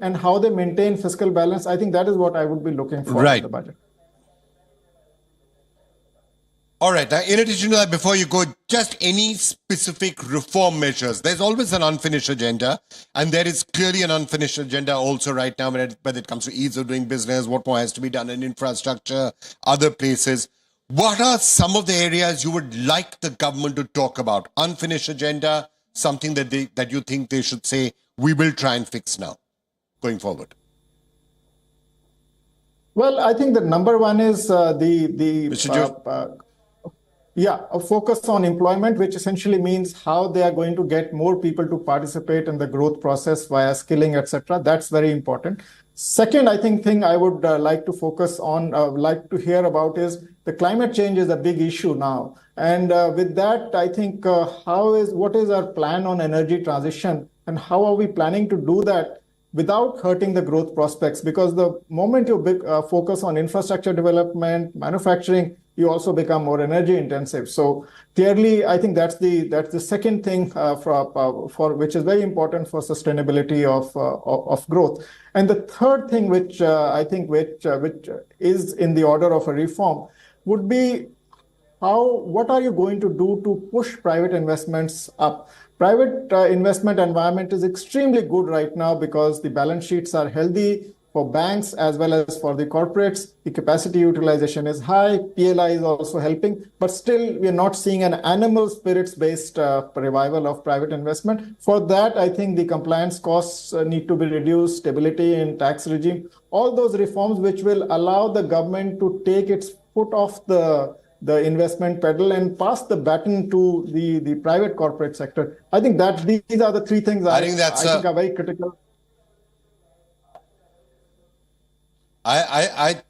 and how they maintain fiscal balance. I think that is what I would be looking for in the budget. All right. In addition to that, before you go, just any specific reform measures. There's always an unfinished agenda, and there is clearly an unfinished agenda also right now when it comes to ease of doing business, what more has to be done in infrastructure, other places. What are some of the areas you would like the government to talk about? Unfinished agenda, something that you think they should say, we will try and fix now, going forward? Well, I think the number one is a focus on employment, which essentially means how they are going to get more people to participate in the growth process via skilling, etc. That's very important. Second, I think thing I would like to focus on, like to hear about is the climate change is a big issue now. And with that, I think what is our plan on energy transition and how are we planning to do that without hurting the growth prospects? Because the moment you focus on infrastructure development, manufacturing, you also become more energy intensive. So clearly, I think that's the second thing for which is very important for sustainability of growth. And the third thing, which I think which is in the order of a reform, would be what are you going to do to push private investments up? Private investment environment is extremely good right now because the balance sheets are healthy for banks as well as for the corporates. The capacity utilization is high. PLI is also helping, but still we are not seeing an animal spirits-based revival of private investment. For that, I think the compliance costs need to be reduced, stability in tax regime, all those reforms which will allow the government to take its foot off the investment pedal and pass the baton to the private corporate sector. I think that these are the three things I think are very critical. Right,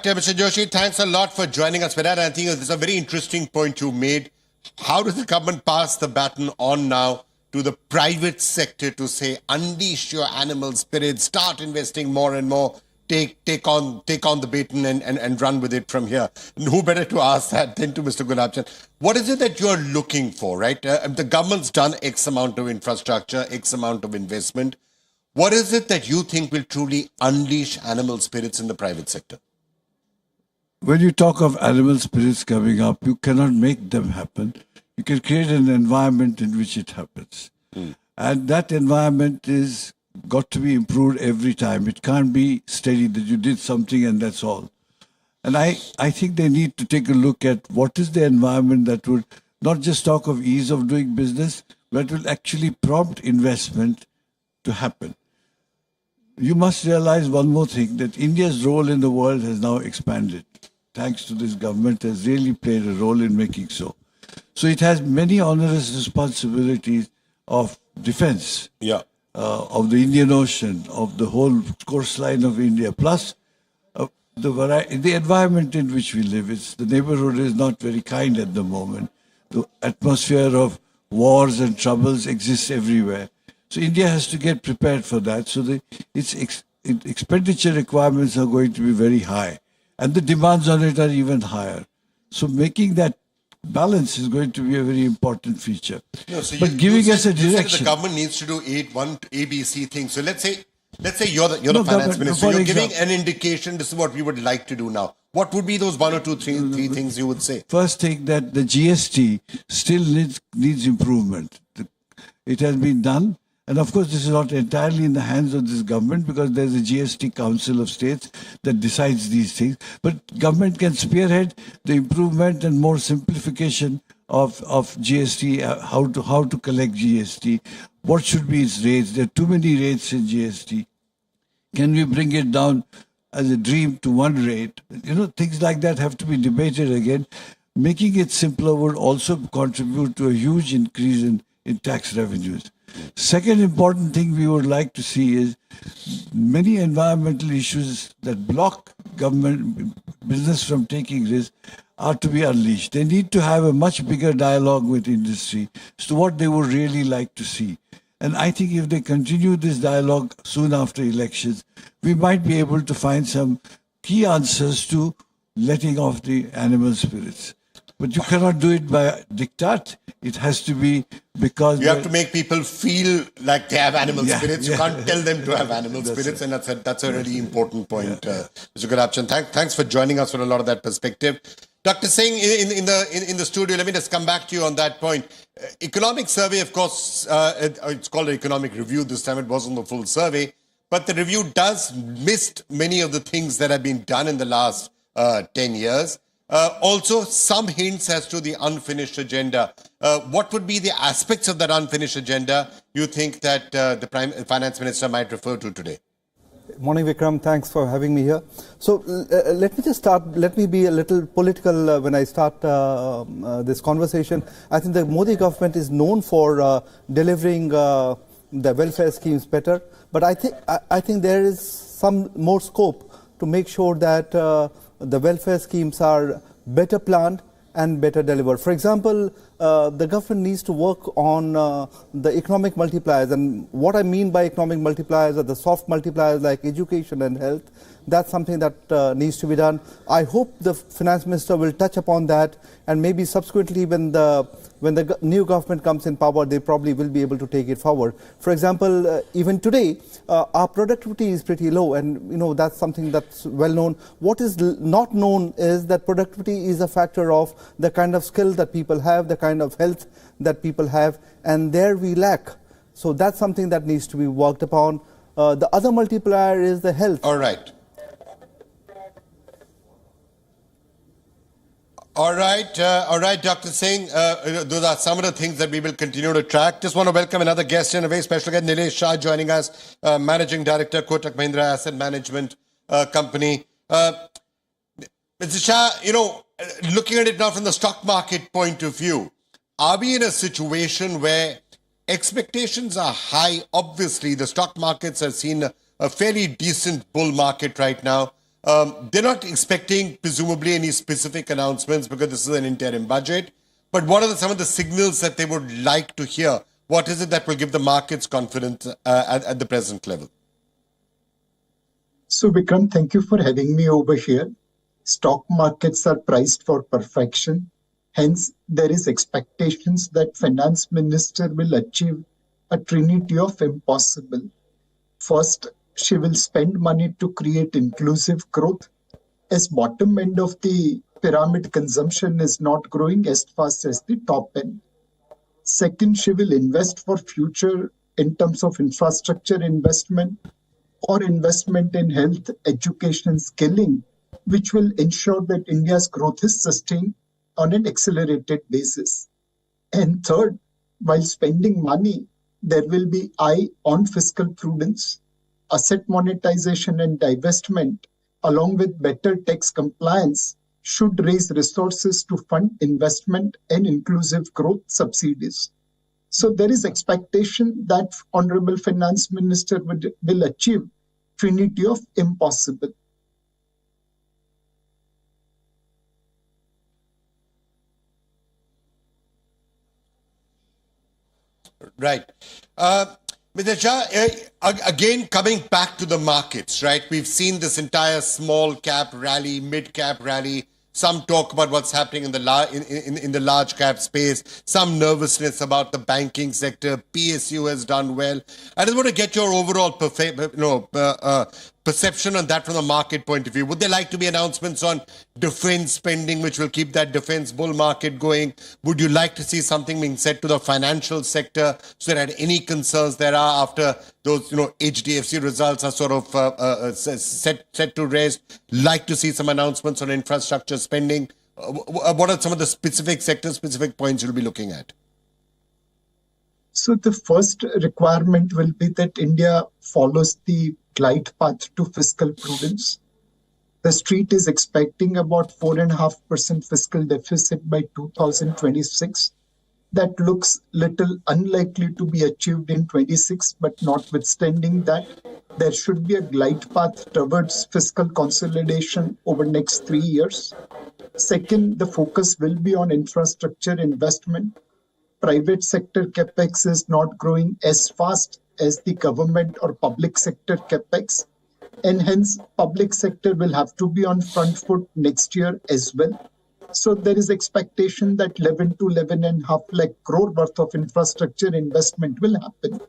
Mr. Joshi, thanks a lot for joining us for that. I think it's a very interesting point you made. How does the government pass the baton on now to the private sector to say, unleash your animal spirit, start investing more and more, take on the baton and run with it from here? And who better to ask that than to Mr. Gulabchand? What is it that you're looking for, right? The government's done X amount of infrastructure, X amount of investment. What is it that you think will truly unleash animal spirits in the private sector? When you talk of animal spirits coming up, you cannot make them happen. You can create an environment in which it happens. And that environment is got to be improved every time. It can't be steady that you did something and that's all. And I think they need to take a look at what is the environment that would not just talk of ease of doing business, but will actually prompt investment to happen. You must realize one more thing, that India's role in the world has now expanded. Thanks to this government, has really played a role in making so. So it has many onerous responsibilities of defense, of the Indian Ocean, of the whole coastline of India, plus the environment in which we live. The neighborhood is not very kind at the moment. The atmosphere of wars and troubles exists everywhere. So India has to get prepared for that. So its expenditure requirements are going to be very high. And the demands on it are even higher. So making that balance is going to be a very important feature. But giving us a direction. The government needs to do one ABC thing. So let's say you're the finance minister. You're giving an indication, this is what we would like to do now. What would be those one or two, three things you would say? First thing, that the GST still needs improvement. It has been done. And of course, this is not entirely in the hands of this government because there's a GST Council of States that decides these things. But government can spearhead the improvement and more simplification of GST, how to collect GST, what should be its rates. There are too many rates in GST. Can we bring it down as a dream to one rate? Things like that have to be debated again. Making it simpler would also contribute to a huge increase in tax revenues. Second important thing we would like to see is many environmental issues that block government business from taking risks are to be unleashed. They need to have a much bigger dialogue with industry as to what they would really like to see. And I think if they continue this dialogue soon after elections, we might be able to find some key answers to letting off the animal spirits. But you cannot do it by diktat. It has to be because... You have to make people feel like they have animal spirits. You yeah. can't tell them to have animal spirits. And that's a really important point, Mr. Gurabchan. Thanks for joining us for a lot of that perspective. Dr. Singh, in the studio, let me just come back to you on that point. Economic survey, of course, it's called an economic review. This time it wasn't the full survey. But the review does miss many of the things that have been done in the last 10 years. Also, some hints as to the unfinished agenda. What would be the aspects of that unfinished agenda you think that the Finance Minister might refer to today? Morning, Vikram. Thanks for having me here. So let me just start. Let me be a little political when I start this conversation. I think the Modi government is known for delivering the welfare schemes better. But I think there is some more scope to make sure that the welfare schemes are better planned and better delivered. For example, the government needs to work on the economic multipliers. And what I mean by economic multipliers are the soft multipliers like education and health. That's something that needs to be done. I hope the finance minister will touch upon that, and maybe subsequently when the new government comes in power, they probably will be able to take it forward. For example, even today, our productivity is pretty low, and that's something that's well known. What is not known is that productivity is a factor of the kind of skill that people have, the kind of health that people have, and there we lack. So that's something that needs to be worked upon. The other multiplier is the health. All right. All right, Dr. Singh. Those are some of the things that we will continue to track. Just want to welcome another guest and a very special guest, Nilesh Shah, joining us, Managing Director, Kotak Mahindra Asset Management Company. Mr. Shah, looking at it now from the stock market point of view, are we in a situation where expectations are high? Obviously, the stock markets have seen a fairly decent bull market right now. They're not expecting, presumably, any specific announcements because this is an interim budget. But what are some of the signals that they would like to hear? What is it that will give the markets confidence at the present level? So, Vikram, thank you for having me over here. Stock markets are priced for perfection. Hence, there is expectations that Finance Minister will achieve a trinity of impossible. First, she will spend money to create inclusive growth, as bottom end of the pyramid consumption is not growing as fast as the top end. Second, she will invest for future in terms of infrastructure investment or investment in health, education, skilling, which will ensure that India's growth is sustained on an accelerated basis. And third, while spending money, there will be eye on fiscal prudence, asset monetization and divestment, along with better tax compliance, should raise resources to fund investment and inclusive growth subsidies. So there is expectation that Honorable Finance Minister will achieve trinity of impossible. Right. Mr. Shah, again, coming back to the markets, right? We've seen this entire small cap rally, mid cap rally. Some talk about what's happening in the large cap space. Some nervousness about the banking sector. PSU has done well. I just want to get your overall perception on that from the market point of view. Would there like to be announcements on defense spending, which will keep that defense bull market going? Would you like to see something being said to the financial sector so that any concerns there are after those, HDFC results are sort of set to rest? Like to see some announcements on infrastructure spending? What are some of the specific sectors, specific points you'll be looking at? So the first requirement will be that India follows the glide path to fiscal prudence. The street is expecting about 4.5% fiscal deficit by 2026. That looks little unlikely to be achieved in 26, but notwithstanding that, there should be a glide path towards fiscal consolidation over next 3 years. Second, the focus will be on infrastructure investment. Private sector capex is not growing as fast as the government or public sector capex, and hence public sector will have to be on front foot next year as well. So there is expectation that 11 to 11.5 lakh crore worth of infrastructure investment will happen.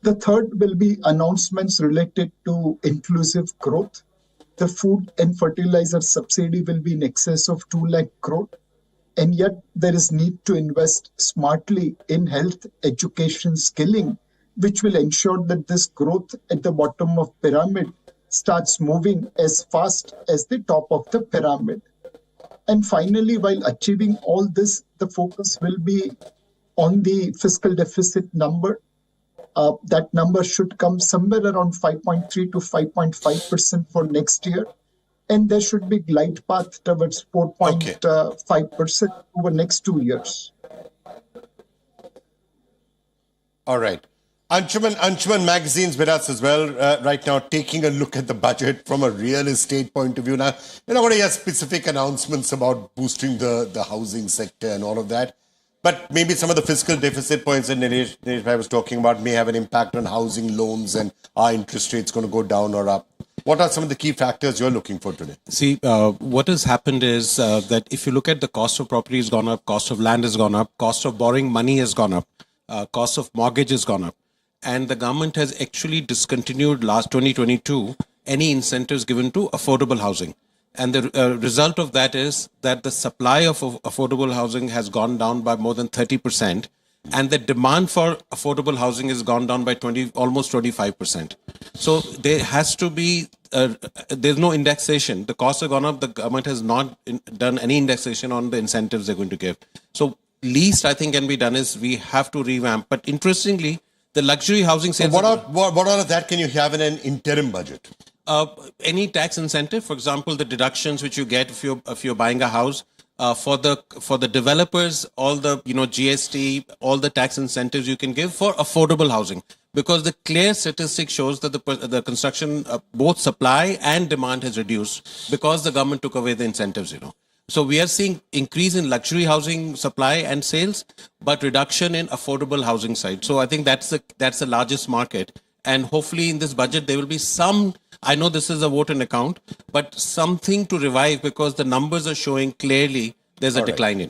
The third will be announcements related to inclusive growth. The food and fertilizer subsidy will be in excess of 2 lakh crore. And yet there is need to invest smartly in health, education, skilling, which will ensure that this growth at the bottom of pyramid starts moving as fast as the top of the pyramid. And finally, while achieving all this, the focus will be on the fiscal deficit number. That number should come somewhere around 5.3 to 5.5% for next year. And there should be glide path towards 4.5% over next 2 years. All right. Anshuman Magazine's with us as well right now, taking a look at the budget from a real estate point of view. Now, you're not going to hear specific announcements about boosting the housing sector and all of that. But maybe some of the fiscal deficit points that Niresh was talking about may have an impact on housing loans and are interest rates going to go down or up. What are some of the key factors you're looking for today? See, what has happened is that if you look at the cost of property has gone up, cost of land has gone up, cost of borrowing money has gone up, cost of mortgage has gone up. And the government has actually discontinued last 2022 any incentives given to affordable housing. And the result of that is that the supply of affordable housing has gone down by more than 30%. And the demand for affordable housing has gone down by almost 25%. So there has to be, there's no indexation. The costs have gone up. The government has not done any indexation on the incentives they're going to give. So least I think can be done is we have to revamp. But interestingly, the luxury housing sales. So what all of that can you have in an interim budget? Any tax incentive, for example, the deductions which you get if you're buying a house. For the developers, all the GST, all the tax incentives you can give for affordable housing, because the clear statistic shows that the construction both supply and demand has reduced because the government took away the incentives. So we are seeing increase in luxury housing supply and sales, but reduction in affordable housing side. So I think that's the largest market, and hopefully in this budget there will be some. I know this is a vote and account, but something to revive because the numbers are showing clearly there's a decline,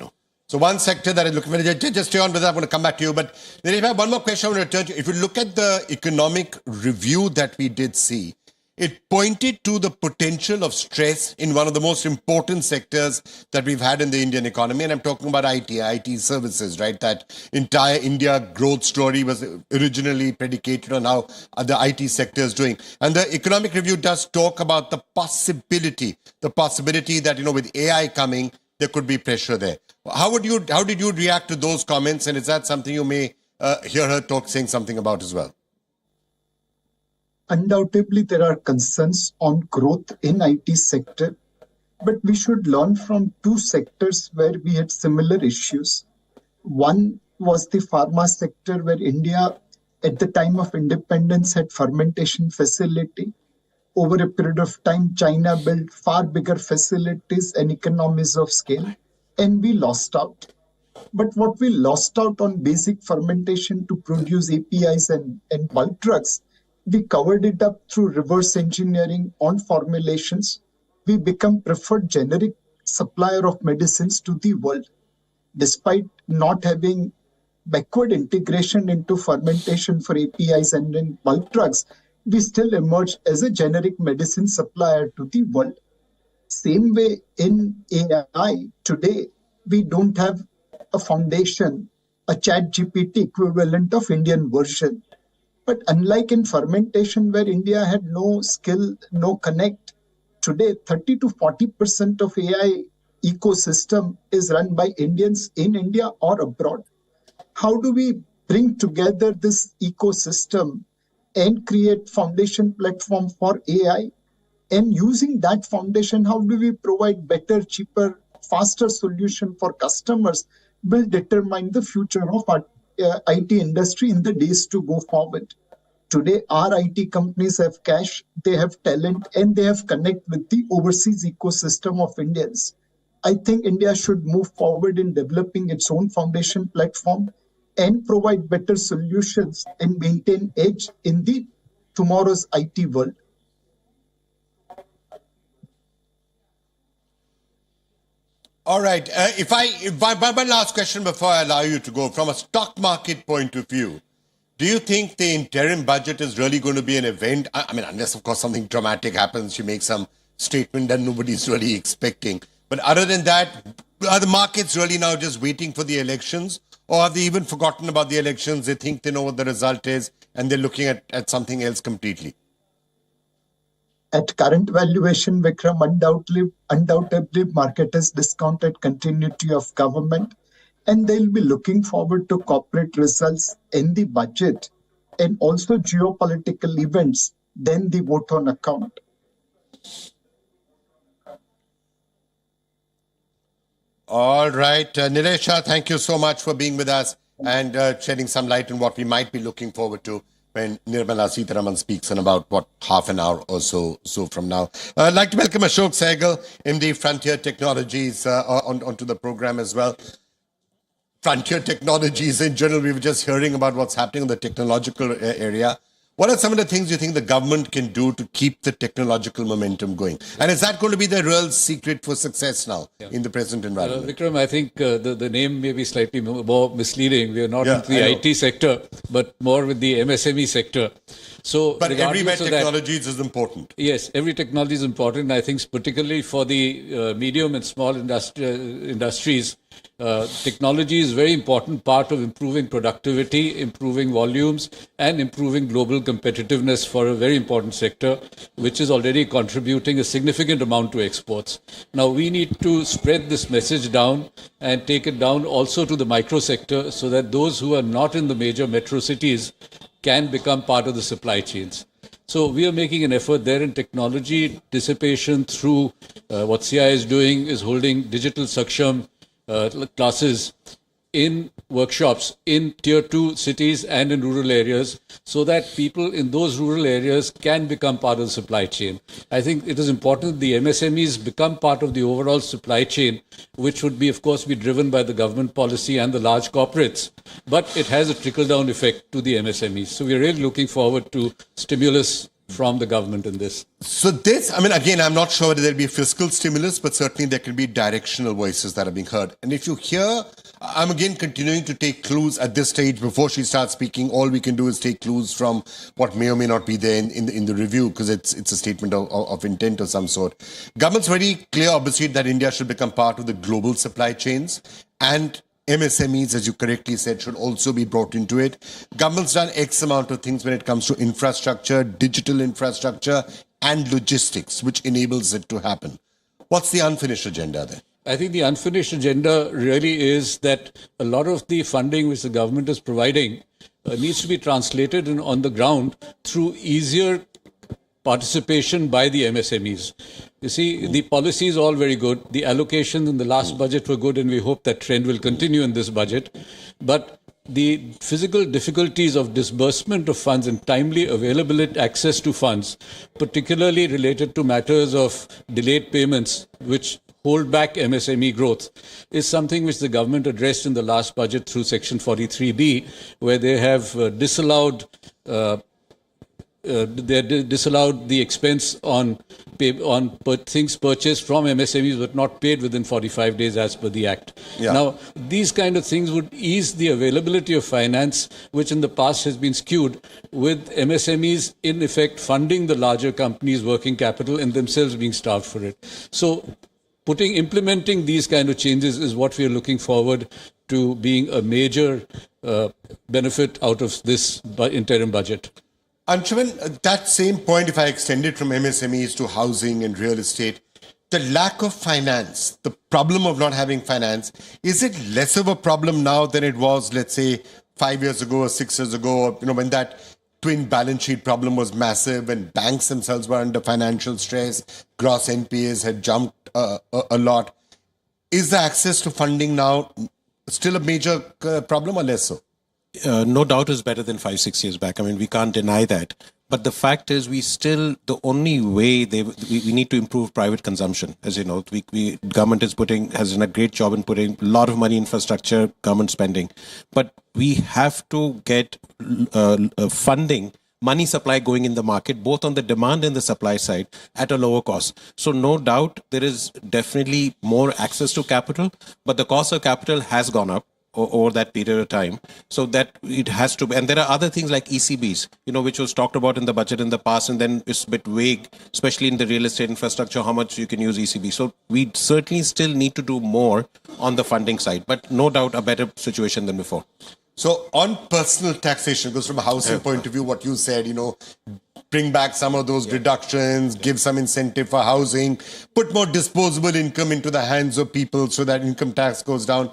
So one sector that is looking very, just stay on with that, I'm going to come back to you. But then I have one more question I want to return to. If you look at the economic review that we did see, it pointed to the potential of stress in one of the most important sectors that we've had in the Indian economy. And I'm talking about IT services, right? That entire India growth story was originally predicated on how the IT sector is doing. And the economic review does talk about the possibility that, with AI coming, there could be pressure there. How did you react to those comments? And is that something you may hear her saying something about as well? Undoubtedly, there are concerns on growth in IT sector, but we should learn from two sectors where we had similar issues. One was the pharma sector, where India, at the time of independence, had fermentation facility. Over a period of time, China built far bigger facilities and economies of scale, and we lost out. But what we lost out on basic fermentation to produce APIs and bulk drugs, we covered it up through reverse engineering on formulations. We become preferred generic supplier of medicines to the world. Despite not having backward integration into fermentation for APIs and in bulk drugs, we still emerged as a generic medicine supplier to the world. Same way in AI, today we don't have a foundation, a ChatGPT equivalent of Indian version. But unlike in fermentation, where India had no skill, no connect, today 30 to 40% of AI ecosystem is run by Indians in India or abroad. How do we bring together this ecosystem and create foundation platform for AI? And using that foundation, how do we provide better, cheaper, faster solution for customers will determine the future of our IT industry in the days to go forward. Today, our IT companies have cash, they have talent, and they have connect with the overseas ecosystem of Indians. I think India should move forward in developing its own foundation platform and provide better solutions and maintain edge in the tomorrow's IT world. All right. My last question before I allow you to go, from a stock market point of view, do you think the interim budget is really going to be an event? I mean, unless, of course, something dramatic happens, you make some statement that nobody's really expecting. But other than that, are the markets really now just waiting for the elections? Or have they even forgotten about the elections? They think they know what the result is and they're looking at something else completely. At current valuation, Vikram, undoubtedly market has discounted continuity of government, and they'll be looking forward to corporate results in the budget and also geopolitical events, then the vote on account. All right. Nilesh, thank you so much for being with us and shedding some light on what we might be looking forward to when Nirmala Sitharaman speaks in about, half an hour or so from now. I'd like to welcome Ashok Sehgal, MD Frontier Technologies, onto the program as well. Frontier Technologies in general, we were just hearing about what's happening in the technological area. What are some of the things you think the government can do to keep the technological momentum going? And is that going to be the real secret for success now in the present environment? Vikram, I think the name may be slightly more misleading. We are not into the IT sector, but more with the MSME sector. So, but everywhere technologies is important. Yes, every technology is important. And I think particularly for the medium and small industries, technology is a very important part of improving productivity, improving volumes, and improving global competitiveness for a very important sector, which is already contributing a significant amount to exports. Now, we need to spread this message down and take it down also to the micro sector so that those who are not in the major metro cities can become part of the supply chains. So we are making an effort there in technology dissipation through what CI is doing is holding digital saksham classes in workshops in tier 2 cities and in rural areas so that people in those rural areas can become part of the supply chain. I think it is important that the MSMEs become part of the overall supply chain, which would be, of course, be driven by the government policy and the large corporates. But it has a trickle-down effect to the MSMEs. So we're really looking forward to stimulus from the government in this. So this, I mean, again, I'm not sure whether there'll be a fiscal stimulus, but certainly there can be directional voices that are being heard. And if you hear, I'm again continuing to take clues at this stage before she starts speaking. All we can do is take clues from what may or may not be there in the review, because it's a statement of intent of some sort. Government's very clear, obviously, that India should become part of the global supply chains, and MSMEs, as you correctly said, should also be brought into it. Government's done X amount of things when it comes to infrastructure, digital infrastructure, and logistics, which enables it to happen. What's the unfinished agenda there? I think the unfinished agenda really is that a lot of the funding which the government is providing needs to be translated on the ground through easier participation by the MSMEs. You see, the policy is all very good. The allocations in the last budget were good, and we hope that trend will continue in this budget. But the physical difficulties of disbursement of funds and timely availability access to funds, particularly related to matters of delayed payments, which hold back MSME growth, is something which the government addressed in the last budget through Section 43B, where they have disallowed the expense on things purchased from MSMEs but not paid within 45 days as per the Act. Yeah. Now, these kind of things would ease the availability of finance, which in the past has been skewed, with MSMEs in effect funding the larger companies' working capital and themselves being starved for it. So, implementing these kind of changes is what we are looking forward to being a major benefit out of this interim budget. Anshuman, that same point, if I extend it from MSMEs to housing and real estate, the lack of finance, the problem of not having finance, is it less of a problem now than it was, let's say, 5 years ago or 6 years ago, when that twin balance sheet problem was massive and banks themselves were under financial stress, gross NPAs had jumped a lot. Is the access to funding now still a major problem or less so? No doubt is better than 5-6 years back. I mean, we can't deny that. But the fact is, the only way we need to improve private consumption. As you know, government has done a great job in putting a lot of money in infrastructure, government spending. But we have to get funding money supply going in the market, both on the demand and the supply side, at a lower cost. So no doubt there is definitely more access to capital, but the cost of capital has gone up over that period of time. So that it has to be, and there are other things like ECBs, which was talked about in the budget in the past, and then it's a bit vague, especially in the real estate infrastructure, how much you can use ECB. So we certainly still need to do more on the funding side, but no doubt a better situation than before. So on personal taxation, because from a housing point of view, what you said, bring back some of those deductions, give some incentive for housing, put more disposable income into the hands of people so that income tax goes down.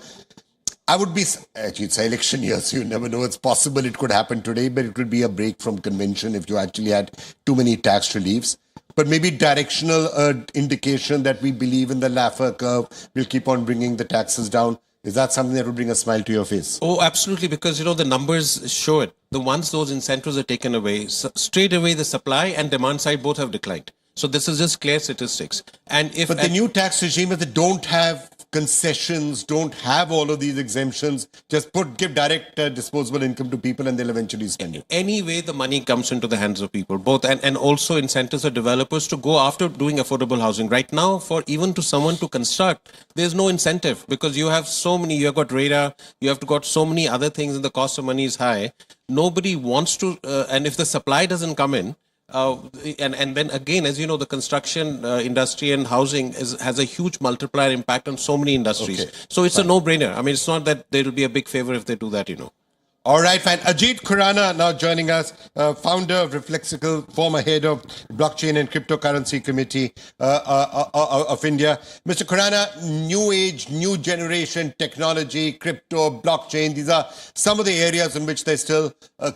I would be, actually it's election year, so you never know. It's possible it could happen today, but it would be a break from convention if you actually had too many tax reliefs. But maybe directional indication that we believe in the Laffer curve, we'll keep on bringing the taxes down. Is that something that would bring a smile to your face? Oh, absolutely, because, the numbers show it. Once those incentives are taken away, straight away the supply and demand side both have declined. So this is just clear statistics. But the new tax regime, if they don't have concessions, don't have all of these exemptions, just give direct disposable income to people and they'll eventually spend it. Anyway, the money comes into the hands of people, both, and also incentives for developers to go after doing affordable housing. Right now, for even to someone to construct, there's no incentive because you have so many, you have got radar, you have got so many other things and the cost of money is high. Nobody wants to, and if the supply doesn't come in, and then again, as you know, the construction industry and housing has a huge multiplier impact on so many industries. Okay. So it's a no-brainer. I mean, it's not that there will be a big favor if they do that, All right, fine. Ajit Khurana now joining us, founder of Reflexical, former head of Blockchain and Cryptocurrency Committee of India. Mr. Khurana, new age, new generation technology, crypto, blockchain, these are some of the areas in which there's still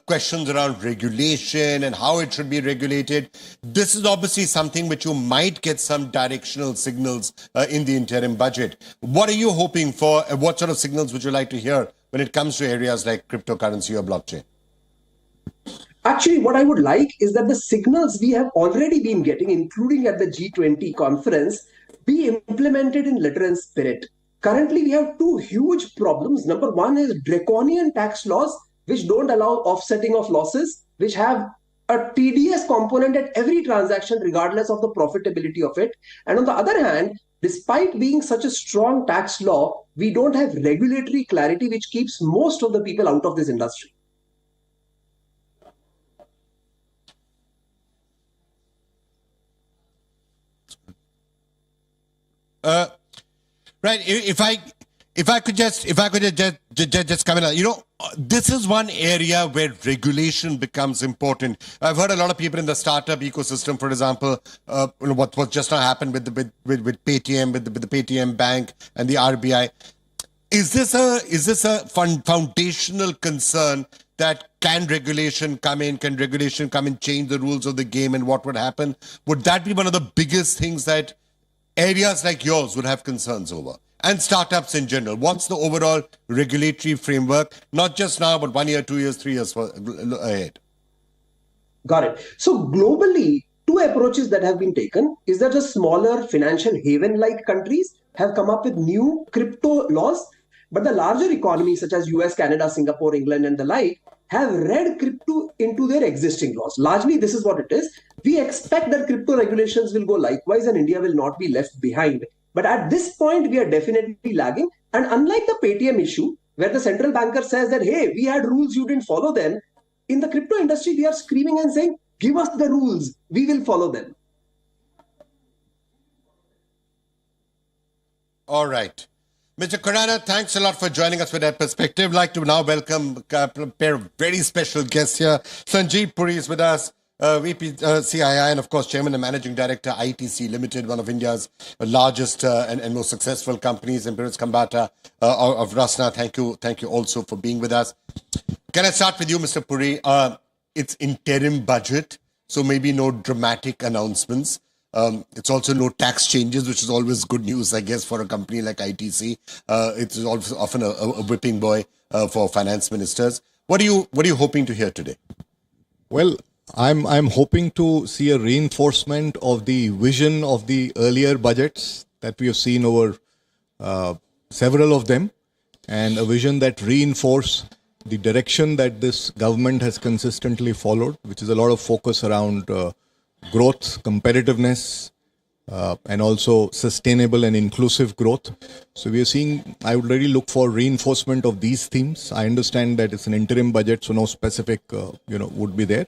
questions around regulation and how it should be regulated. This is obviously something which you might get some directional signals in the interim budget. What are you hoping for? What sort of signals would you like to hear when it comes to areas like cryptocurrency or blockchain? Actually, what I would like is that the signals we have already been getting, including at the G20 conference, be implemented in letter and spirit. Currently, we have two huge problems. Number one is draconian tax laws, which don't allow offsetting of losses, which have a TDS component at every transaction, regardless of the profitability of it. And on the other hand, despite being such a strong tax law, we don't have regulatory clarity, which keeps most of the people out of this industry. Right. If I could just come in, this is one area where regulation becomes important. I've heard a lot of people in the startup ecosystem, for example, what just now happened with Paytm, with the Paytm Bank and the RBI. Is this a foundational concern that can regulation come in change the rules of the game, and what would happen? Would that be one of the biggest things that areas like yours would have concerns over? And startups in general. What's the overall regulatory framework, not just now, but 1 year, 2 years, 3 years ahead? Got it. So globally, two approaches that have been taken is that the smaller financial haven-like countries have come up with new crypto laws, but the larger economies such as US, Canada, Singapore, England, and the like have read crypto into their existing laws. Largely, this is what it is. We expect that crypto regulations will go likewise and India will not be left behind. But at this point, we are definitely lagging. And unlike the Paytm issue, where the central banker says that, hey, we had rules, you didn't follow them, in the crypto industry, we are screaming and saying, give us the rules, we will follow them. All right. Mr. Khurana, thanks a lot for joining us with that perspective. I'd like to now welcome a pair of very special guests here. Sanjeev Puri is with us, VP CII, and of course, Chairman and Managing Director, ITC Limited, one of India's largest and most successful companies. And Piritz Kambata of Rasna, thank you also for being with us. Can I start with you, Mr. Puri? It's interim budget, so maybe no dramatic announcements. It's also no tax changes, which is always good news, I guess, for a company like ITC. It's often a whipping boy for finance ministers. What are you hoping to hear today? Well, I'm hoping to see a reinforcement of the vision of the earlier budgets that we have seen over several of them, and a vision that reinforce the direction that this government has consistently followed, which is a lot of focus around growth, competitiveness, and also sustainable and inclusive growth. So we are seeing, I would really look for reinforcement of these themes. I understand that it's an interim budget, so no specific, would be there.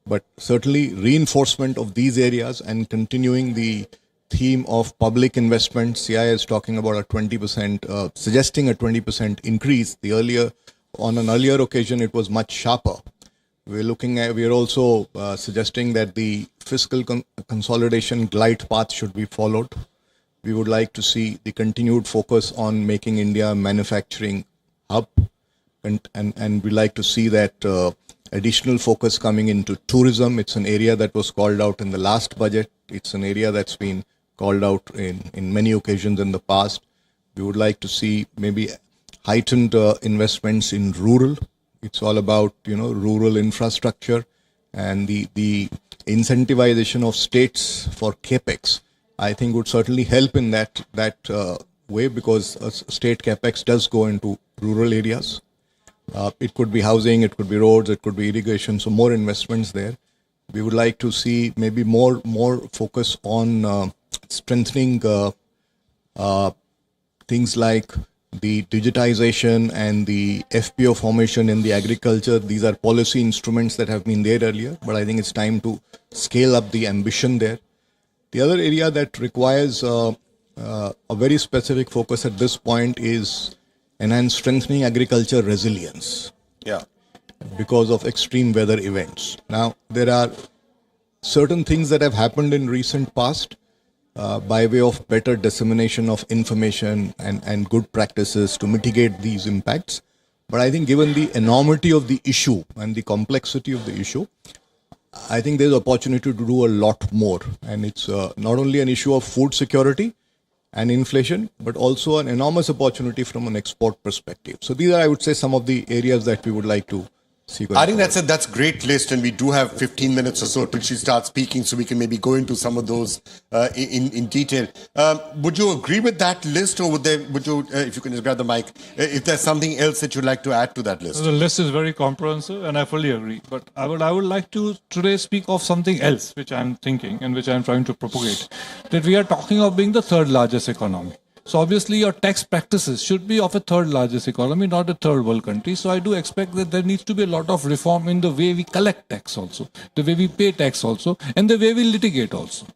But certainly reinforcement of these areas and continuing the theme of public investment. CI is talking about a 20%, suggesting a 20% increase. On an earlier occasion, it was much sharper. We are also suggesting that the fiscal consolidation glide path should be followed. We would like to see the continued focus on making India a manufacturing hub. And we like to see that additional focus coming into tourism. It's an area that was called out in the last budget. It's an area that's been called out in many occasions in the past. We would like to see maybe heightened investments in rural. It's all about, rural infrastructure and the incentivization of states for capex. I think would certainly help in that way, because state capex does go into rural areas. It could be housing, it could be roads, it could be irrigation. So more investments there. We would like to see maybe more focus on strengthening things like the digitization and the FPO formation in the agriculture. These are policy instruments that have been there earlier, but I think it's time to scale up the ambition there. The other area that requires a very specific focus at this point is strengthening agriculture resilience. Yeah. Because of extreme weather events. Now, there are certain things that have happened in recent past by way of better dissemination of information and good practices to mitigate these impacts. But I think given the enormity of the issue and the complexity of the issue, I think there's opportunity to do a lot more. And it's not only an issue of food security and inflation, but also an enormous opportunity from an export perspective. So these are, I would say, some of the areas that we would like to see going I think forward. that's a great list, and we do have 15 minutes or so till she starts speaking, so we can maybe go into some of those in detail. Would you agree with that list, or would you, if you can just grab the mic, if there's something else that you'd like to add to that list? The list is very comprehensive, and I fully agree. But I would like to today speak of something else, which I'm thinking and which I'm trying to propagate. That we are talking of being the third largest economy. So obviously your tax practices should be of a third largest economy, not a third world country. So I do expect that there needs to be a lot of reform in the way we collect tax also, the way we pay tax also, and the way we litigate also.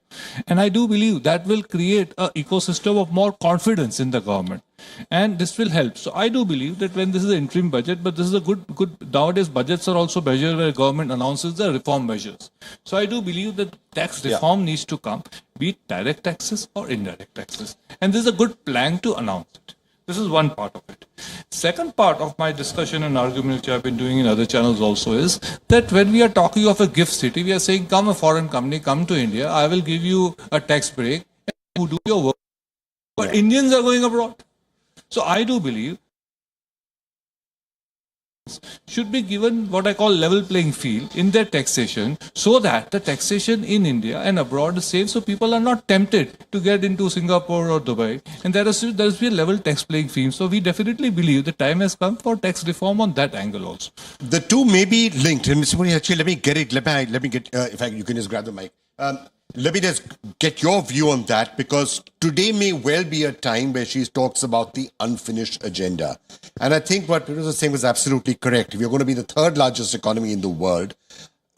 And I do believe that will create an ecosystem of more confidence in the government. And this will help. So I do believe that when this is an interim budget, but this is a good, nowadays budgets are also measures where government announces the reform measures. So I do believe that tax reform needs to come, be it direct taxes or indirect taxes. And this is a good plan to announce it. This is one part of it. Second part of my discussion and argument, which I've been doing in other channels also, is that when we are talking of a gift city, we are saying, come a foreign company, come to India, I will give you a tax break, and you do your work. But Indians are going abroad. So I do believe should be given what I call level playing field in their taxation, so that the taxation in India and abroad is safe, so people are not tempted to get into Singapore or Dubai. And there is be a level tax playing field. So we definitely believe the time has come for tax reform on that angle also. The two may be linked. And Mr. Muni, actually, let me get, you can just grab the mic. Let me just get your view on that, because today may well be a time where she talks about the unfinished agenda. And I think what Peter was saying was absolutely correct. If you're going to be the third largest economy in the world,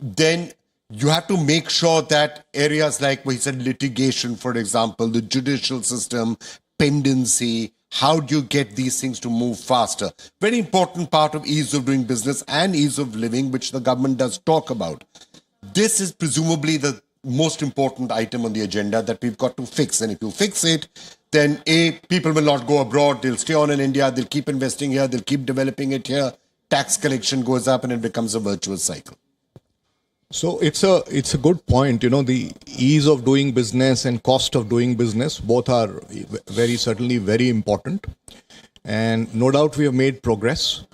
then you have to make sure that areas like, he said, litigation, for example, the judicial system, pendency, how do you get these things to move faster? Very important part of ease of doing business and ease of living, which the government does talk about. This is presumably the most important item on the agenda that we've got to fix. And if you fix it, then people will not go abroad. They'll stay on in India. They'll keep investing here. They'll keep developing it here. Tax collection goes up and it becomes a virtuous cycle. So it's a good point. The ease of doing business and cost of doing business, both are certainly very important. And no doubt we have made progress.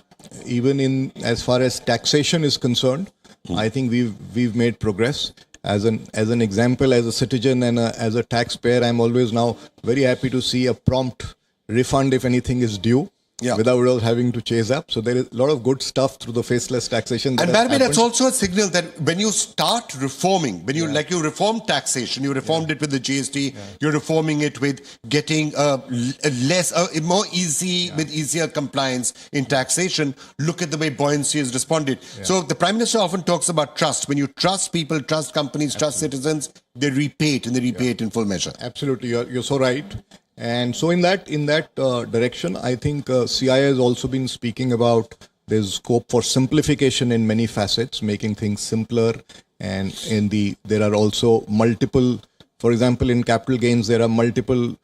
Even in as far as taxation is concerned, I think we've made progress. As an example, as a citizen and as a taxpayer, I'm always now very happy to see a prompt refund if anything is due. without having to chase up. So there is a lot of good stuff through the faceless taxation. And by the way, that's also a signal that when you start reforming, when you you reform taxation, you reformed it with the GST, you're reforming it with getting more easy, with easier compliance in taxation. Look at the way buoyancy has responded. So the Prime Minister often talks about trust. When you trust people, trust companies, trust citizens, they repay it, and they repay it in full measure. Absolutely, you're so right. And so in that direction, I think CII has also been speaking about there's scope for simplification in many facets, making things simpler. And there are also multiple, for example, in capital gains, there are multiple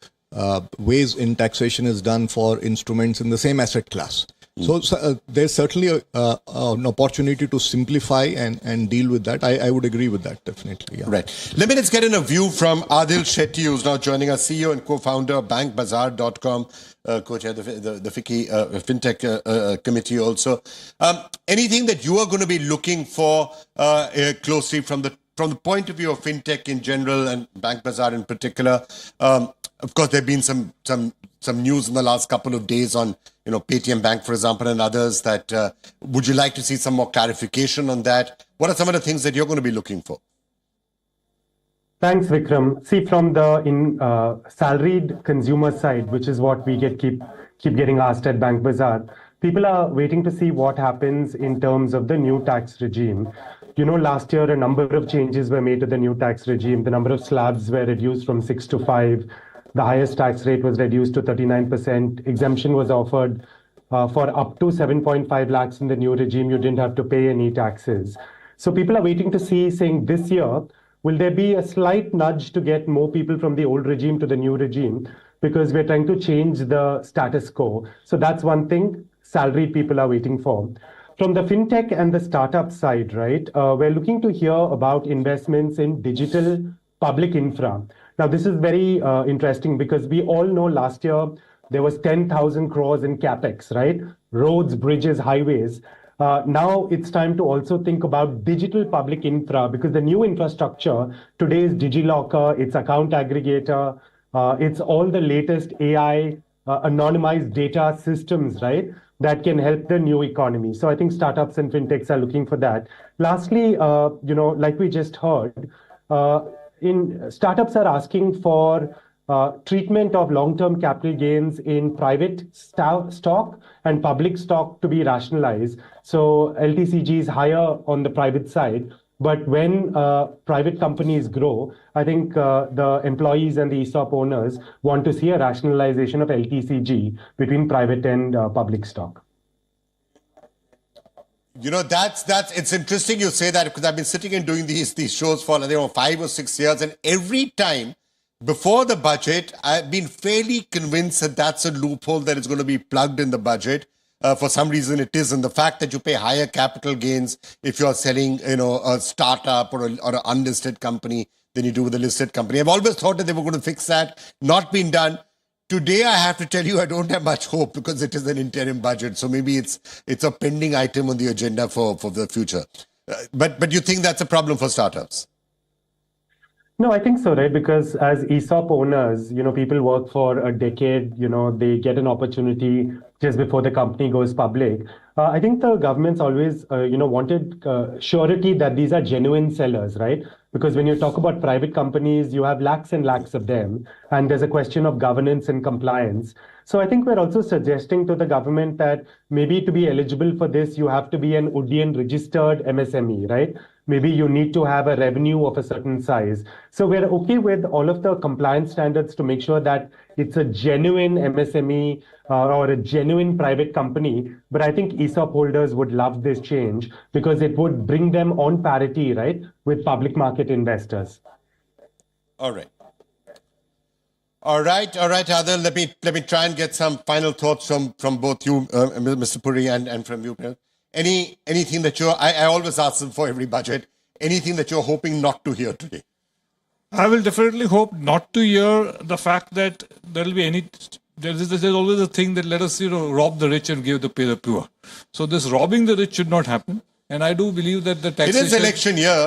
ways in taxation is done for instruments in the same asset class. So there's certainly an opportunity to simplify and deal with that. I would agree with that, definitely. Yeah. Right. Let's get in a view from Adil Shetty, who's now joining us, CEO and co-founder of bankbazaar.com, co-chair of the Fintech committee also. Anything that you are going to be looking for closely from the point of view of Fintech in general and Bank Bazaar in particular? Of course, there have been some news in the last couple of days on, Paytm Bank, for example, and others that would you like to see some more clarification on that? What are some of the things that you're going to be looking for? Thanks, Vikram. See, from the salaried consumer side, which is what we keep getting asked at Bank Bazaar, people are waiting to see what happens in terms of the new tax regime. Last year, a number of changes were made to the new tax regime. The number of slabs were reduced from 6 to 5. The highest tax rate was reduced to 39%. Exemption was offered for up to 7.5 lakhs in the new regime. You didn't have to pay any taxes. So people are waiting to see, saying this year, will there be a slight nudge to get more people from the old regime to the new regime? Because we're trying to change the status quo. So that's one thing salaried people are waiting for. From the fintech and the startup side, right, we're looking to hear about investments in digital public infra. Now, this is very interesting because we all know last year there was 10,000 crores in capex, right? Roads, bridges, highways. Now it's time to also think about digital public infra because the new infrastructure today is DigiLocker, it's account aggregator, it's all the latest AI anonymized data systems, right? That can help the new economy. So I think startups and fintechs are looking for that. Lastly, like we just heard, startups are asking for treatment of long-term capital gains in private stock and public stock to be rationalized. So LTCG is higher on the private side. But when private companies grow, I think the employees and the ESOP owners want to see a rationalization of LTCG between private and public stock. It's interesting you say that because I've been sitting and doing these shows for 5 or 6 years, and every time before the budget, I've been fairly convinced that that's a loophole that is going to be plugged in the budget. For some reason it is, and the fact that you pay higher capital gains if you're selling, a startup or an unlisted company than you do with a listed company. I've always thought that they were going to fix that. Not been done. Today, I have to tell you, I don't have much hope because it is an interim budget. So maybe it's a pending item on the agenda for the future. But you think that's a problem for startups? No, I think so, right? Because as ESOP owners, people work for a decade, they get an opportunity just before the company goes public. I think the government's always, wanted surety that these are genuine sellers, right? Because when you talk about private companies, you have lakhs and lakhs of them, and there's a question of governance and compliance. So I think we're also suggesting to the government that maybe to be eligible for this, you have to be an Udian registered MSME, right? Maybe you need to have a revenue of a certain size. So we're okay with all of the compliance standards to make sure that it's a genuine MSME or a genuine private company. But I think ESOP holders would love this change because it would bring them on parity, right, with public market investors. All right, Adil. Let me try and get some final thoughts from both you, Mr. Puri, and from you. Anything that I always ask them for every budget, anything that you're hoping not to hear today? I will definitely hope not to hear the fact that there will be there's always a thing that let us, rob the rich and give the poor. So this robbing the rich should not happen. And I do believe that the taxation... It is election year.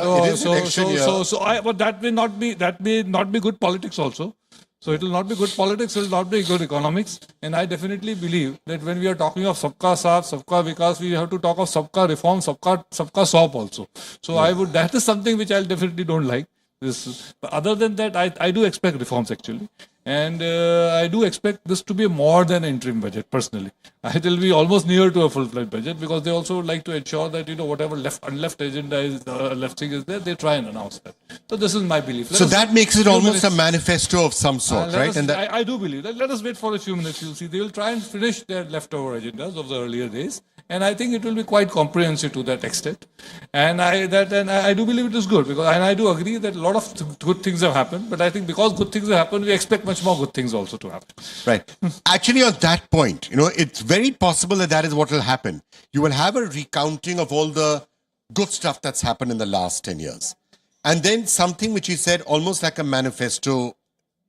But that may not be good politics also. So it will not be good politics, it will not be good economics. And I definitely believe that when we are talking of Sabka Saath, Sabka Vikas, we have to talk of Sabka Reform, Sabka Sop also. So that is something which I definitely don't like. But other than that, I do expect reforms actually. And I do expect this to be more than an interim budget, personally. It will be almost near to a full-fledged budget because they also like to ensure that, whatever left agenda is, left thing is there, they try and announce that. So this is my belief. So that makes it almost a manifesto of some sort, right? I do believe that. Let us wait for a few minutes. You'll see they will try and finish their leftover agendas of the earlier days. And I think it will be quite comprehensive to that extent. And I do believe it is good and I do agree that a lot of good things have happened. But I think because good things have happened, we expect much more good things also to happen. Right. Actually, on that point, it's very possible that is what will happen. You will have a recounting of all the good stuff that's happened in the last 10 years. And then something which he said almost like a manifesto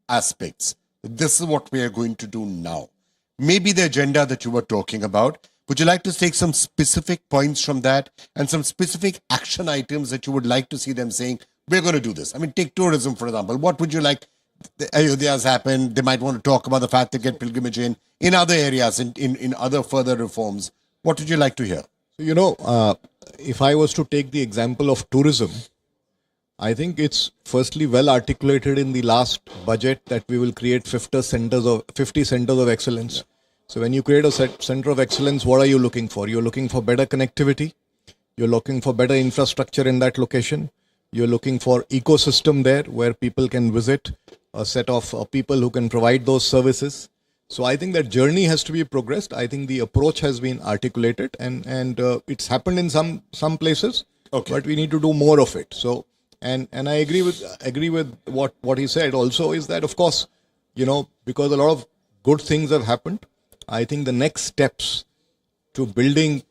aspects. This is what we are going to do now. Maybe the agenda that you were talking about. Would you like to take some specific points from that and some specific action items that you would like to see them saying, we're going to do this? I mean, take tourism, for example. What would you like? Ayodhya has happened. They might want to talk about the fact they get pilgrimage in other areas, in other further reforms. What would you like to hear? If I was to take the example of tourism, I think it's firstly well articulated in the last budget that we will create 50 centers of excellence. So when you create a center of excellence, what are you looking for? You're looking for better connectivity. You're looking for better infrastructure in that location. You're looking for ecosystem there where people can visit, a set of people who can provide those services. So I think that journey has to be progressed. I think the approach has been articulated and it's happened in some places, but we need to do more of it. So and I agree with what he said also is that, of course, because a lot of good things have happened, I think the next steps to building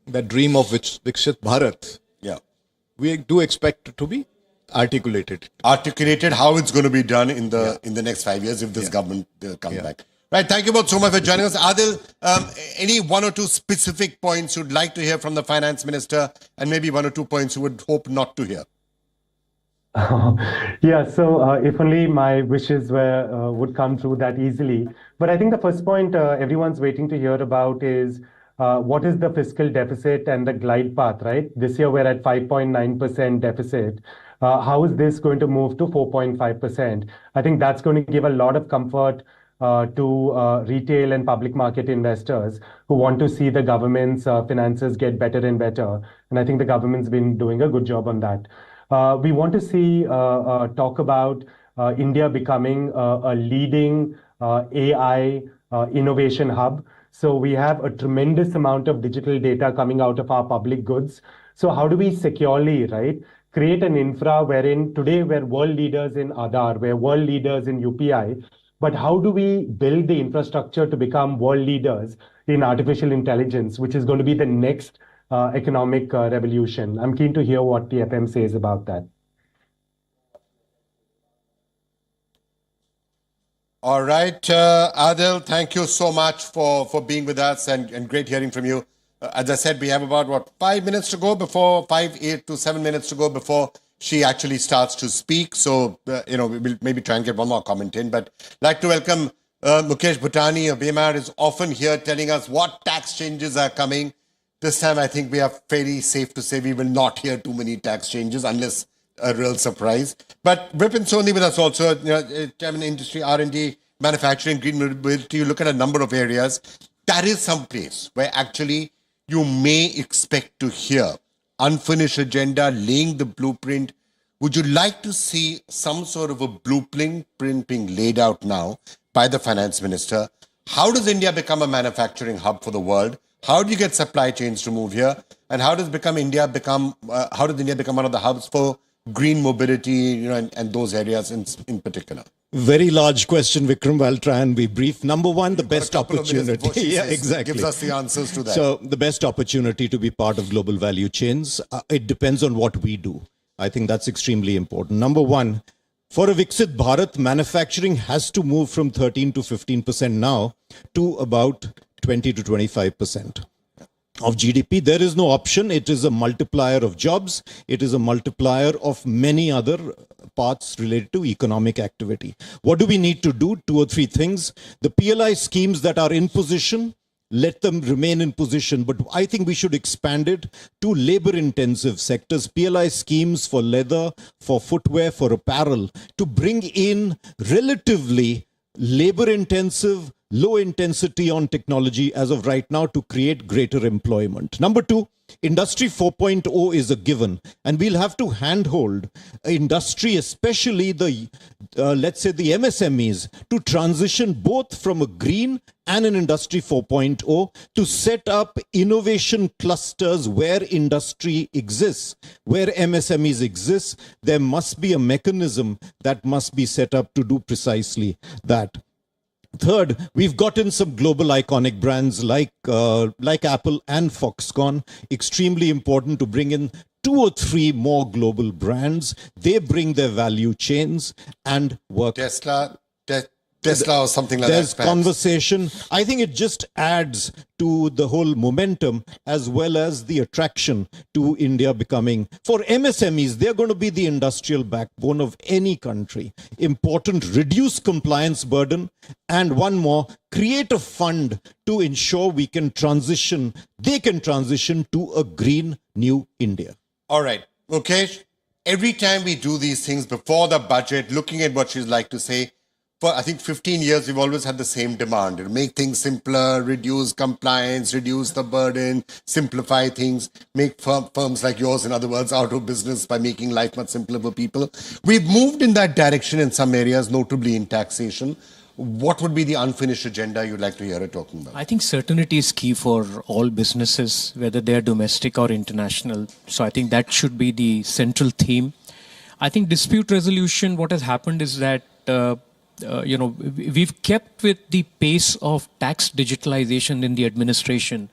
that dream of Viksit Bharat, we do expect it to be articulated. Articulated how it's going to be done in the next 5 years if this government comes back. Right. Thank you both so much for joining us. Adil, any one or two specific points you'd like to hear from the finance minister and maybe one or two points you would hope not to hear? So if only my wishes would come true that easily. But I think the first point everyone's waiting to hear about is what is the fiscal deficit and the glide path, right? This year we're at 5.9% deficit. How is this going to move to 4.5%? I think that's going to give a lot of comfort to retail and public market investors who want to see the government's finances get better and better. And I think the government's been doing a good job on that. We want to see talk about India becoming a leading AI innovation hub. So we have a tremendous amount of digital data coming out of our public goods. So how do we securely, create an infra wherein today we're world leaders in Aadhaar, we're world leaders in UPI, but how do we build the infrastructure to become world leaders in artificial intelligence, which is going to be the next economic revolution? I'm keen to hear what the FM says about that. All right, Adil, thank you so much for being with us and great hearing from you. As I said, we have about 5 minutes to go before 8 to 7 minutes to go before she actually starts to speak. So, we will maybe try and get one more comment in. But I'd like to welcome Mukesh Bhutani of BMR is often here telling us what tax changes are coming. This time, I think we are fairly safe to say we will not hear too many tax changes unless a real surprise. But Vipin Soni with us also, Chairman Industry, R&D, Manufacturing, Green Mobility. You look at a number of areas. That is some place where actually you may expect to hear unfinished agenda, laying the blueprint. Would you like to see some sort of a blueprint being laid out now by the finance minister? How does India become a manufacturing hub for the world? How do you get supply chains to move here? And how does India become one of the hubs for green mobility, and those areas in particular? Very large question, Vikram. I'll try and be brief. Number one, the best opportunity. Yeah, exactly. Gives us the answers to that. So the best opportunity to be part of global value chains, it depends on what we do. I think that's extremely important. Number one, for a Viksit Bharat, manufacturing has to move from 13 to 15% now to about 20 to 25%. of GDP. There is no option. It is a multiplier of jobs. It is a multiplier of many other parts related to economic activity. What do we need to do? 2 or 3 things. The PLI schemes that are in position, let them remain in position. But I think we should expand it to labor-intensive sectors, PLI schemes for leather, for footwear, for apparel, to bring in relatively labor-intensive, low intensity on technology as of right now to create greater employment. Number 2, Industry 4.0 is a given, and we'll have to handhold industry, especially the, let's say the MSMEs, to transition both from a green and an Industry 4.0 to set up innovation clusters where industry exists, where MSMEs exist. There must be a mechanism that must be set up to do precisely that. Third, we've gotten some global iconic brands like Apple and Foxconn. Extremely important to bring in 2 or 3 more global brands. They bring their value chains and work. Tesla or something like There's that. There's conversation. I think it just adds to the whole momentum as well as the attraction to India becoming, for MSMEs, they're going to be the industrial backbone of any country. Important, reduce compliance burden. And one more, create a fund to ensure we can transition, they can transition to a green new India. All right. Mukesh, every time we do these things before the budget, looking at what she'd like to say, for I think 15 years, we've always had the same demand. Make things simpler, reduce compliance, reduce the burden, simplify things, make firms like yours, in other words, out of business by making life much simpler for people. We've moved in that direction in some areas, notably in taxation. What would be the unfinished agenda you'd like to hear her talking about? I think certainty is key for all businesses, whether they are domestic or international. So I think that should be the central theme. I think dispute resolution, what has happened is that we've kept with the pace of tax digitalization in the administration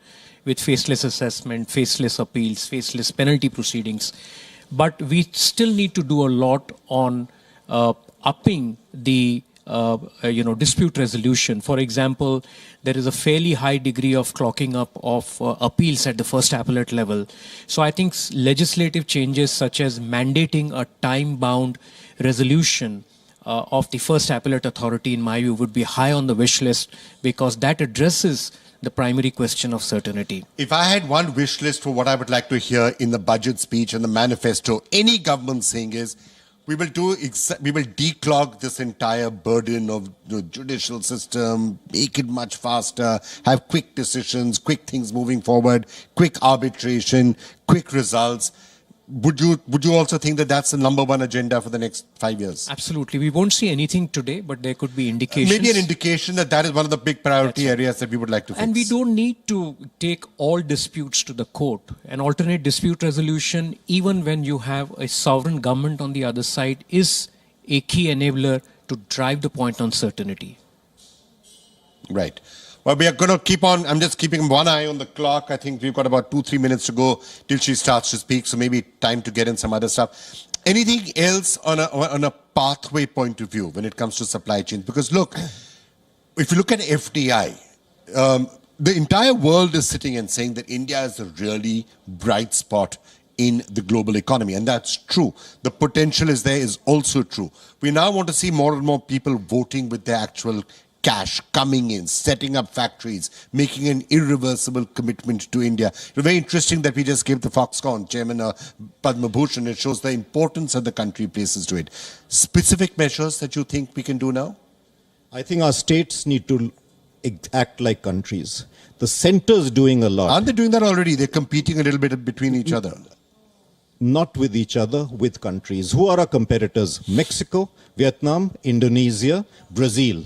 with faceless assessment, faceless appeals, faceless penalty proceedings. But we still need to do a lot on upping the dispute resolution. For example, there is a fairly high degree of clocking up of appeals at the first appellate level. So I think legislative changes such as mandating a time-bound resolution of the first appellate authority, in my view, would be high on the wish list, because that addresses the primary question of certainty. If I had one wish list for what I would like to hear in the budget speech and the manifesto, any government saying is, we will declog this entire burden of the judicial system, make it much faster, have quick decisions, quick things moving forward, quick arbitration, quick results. Would you also think that that's the number one agenda for the next 5 years? Absolutely. We won't see anything today, but there could be indications. Maybe an indication that is one of the big priority areas that we would like to fix. And we don't need to take all disputes to the court. An alternate dispute resolution, even when you have a sovereign government on the other side, is a key enabler to drive the point on certainty. Right. Well, we are going to keep on. I'm just keeping one eye on the clock. I think we've got about 2-3 minutes to go till she starts to speak. So maybe time to get in some other stuff. Anything else on a pathway point of view when it comes to supply chains? Because look, if you look at FDI, the entire world is sitting and saying that India is a really bright spot in the global economy. And that's true. The potential is there is also true. We now want to see more and more people voting with their actual cash coming in, setting up factories, making an irreversible commitment to India. It's very interesting that we just gave the Foxconn chairman a Padma Bhushan. It shows the importance that the country places to it. Specific measures that you think we can do now? I think our states need to act like countries. The center's doing a lot. Aren't they doing that already? They're competing a little bit between each other. Not with each other, with countries. Who are our competitors? Mexico, Vietnam, Indonesia, Brazil.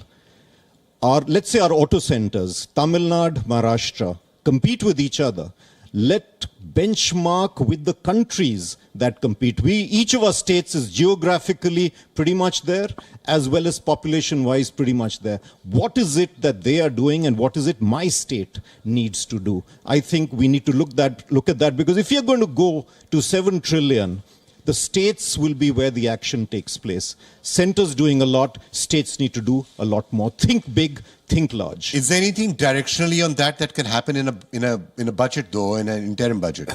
Let's say our auto centers, Tamil Nadu, Maharashtra, compete with each other. Let benchmark with the countries that compete. Each of our states is geographically pretty much there, as well as population-wise pretty much there. What is it that they are doing, and what is it my state needs to do? I think we need to look at that, because if you're going to go to 7 trillion, The states will be where the action takes place. Centers doing a lot, states need to do a lot more. Think big, think large. Is there anything directionally on that can happen in a budget though, in an interim budget?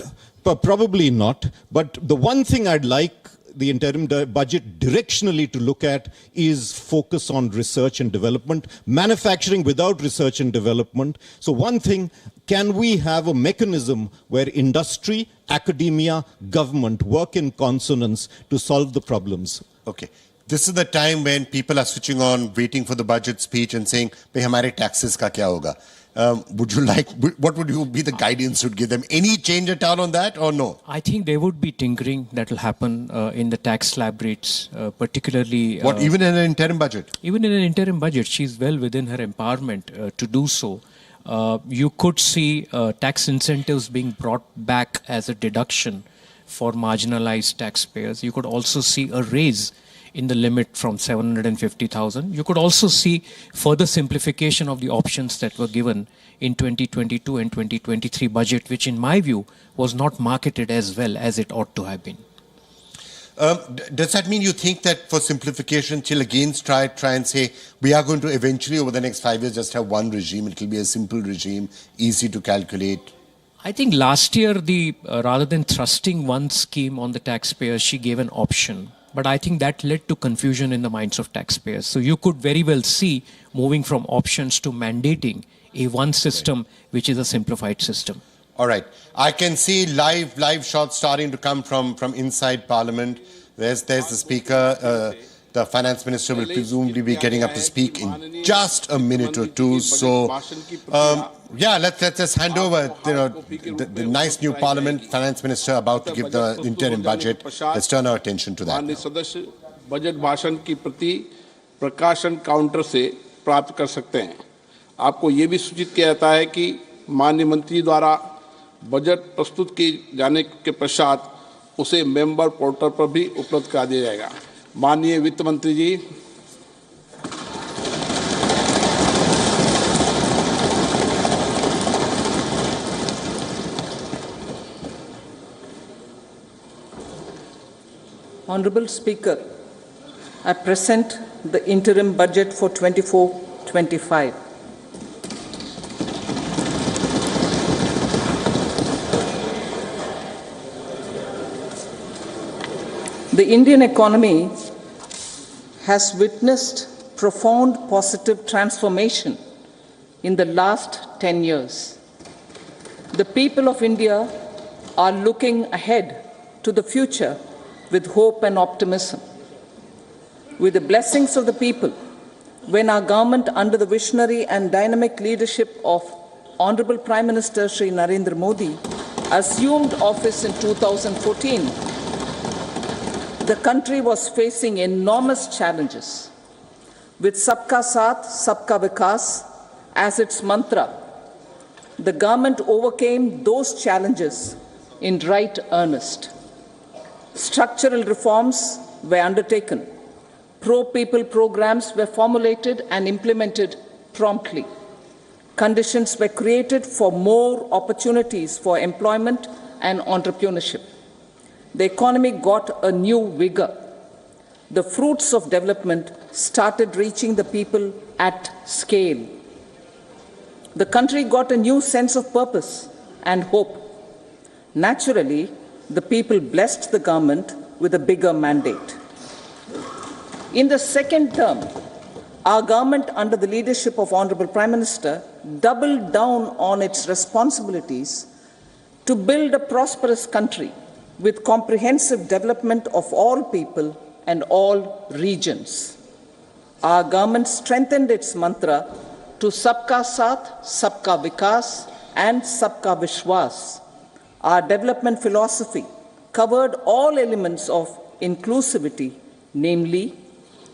Probably not. But the one thing I'd like the interim budget directionally to look at is focus on research and development, manufacturing without research and development. So one thing, can we have a mechanism where industry, academia, government work in consonance to solve the problems? Okay. This is the time when people are switching on, waiting for the budget speech and saying, "Bhai, hamare taxes ka kya hoga?" What would you be the guidance you'd give them? Any change at all on that or no? I think there would be tinkering that will happen in the tax slab rates, particularly... even in an interim budget? Even in an interim budget, she's well within her empowerment to do so. You could see tax incentives being brought back as a deduction for marginalized taxpayers. You could also see a raise in the limit from 750,000. You could also see further simplification of the options that were given in 2022 and 2023 budget, which in my view was not marketed as well as it ought to have been. Does that mean you think that for simplification, she'll again try and say, we are going to eventually over the next 5 years just have one regime, it will be a simple regime, easy to calculate? I think last year, rather than thrusting one scheme on the taxpayers, she gave an option. But I think that led to confusion in the minds of taxpayers. So you could very well see moving from options to mandating a one system, which is a simplified system. All right. I can see live shots starting to come from inside Parliament. There's the Speaker. The Finance Minister will presumably be getting up to speak in just a minute or two. So, yeah, let's just hand over the nice new Parliament, Finance Minister about to give the interim budget. Let's turn our attention to that. Budget भाषण की प्रति प्रकाशन counter से प्राप्त कर सकते हैं। आपको ये भी सूचित किया जाता है कि माननीय मंत्री द्वारा बजट प्रस्तुत किए जाने के पश्चात उसे मेंबर पोर्टल पर भी उपलब्ध करा दिया जाएगा। माननीय वित्त मंत्री जी, Honorable Speaker, I present the interim budget for 24-25. The Indian economy has witnessed profound positive transformation in the last 10 years. The people of India are looking ahead to the future with hope and optimism. With the blessings of the people, when our government, under the visionary and dynamic leadership of Honorable Prime Minister Shri Narendra Modi, assumed office in 2014, the country was facing enormous challenges. With Sabka Saath, Sabka Vikas as its mantra, the government overcame those challenges in right earnest. Structural reforms were undertaken. Pro-people programs were formulated and implemented promptly. Conditions were created for more opportunities for employment and entrepreneurship. The economy got a new vigor. The fruits of development started reaching the people at scale. The country got a new sense of purpose and hope. Naturally, the people blessed the government with a bigger mandate. In the second term, our government, under the leadership of Honorable Prime Minister, doubled down on its responsibilities to build a prosperous country with comprehensive development of all people and all regions. Our government strengthened its mantra to Sabka Saath, Sabka Vikas and Sabka Vishwas. Our development philosophy covered all elements of inclusivity, namely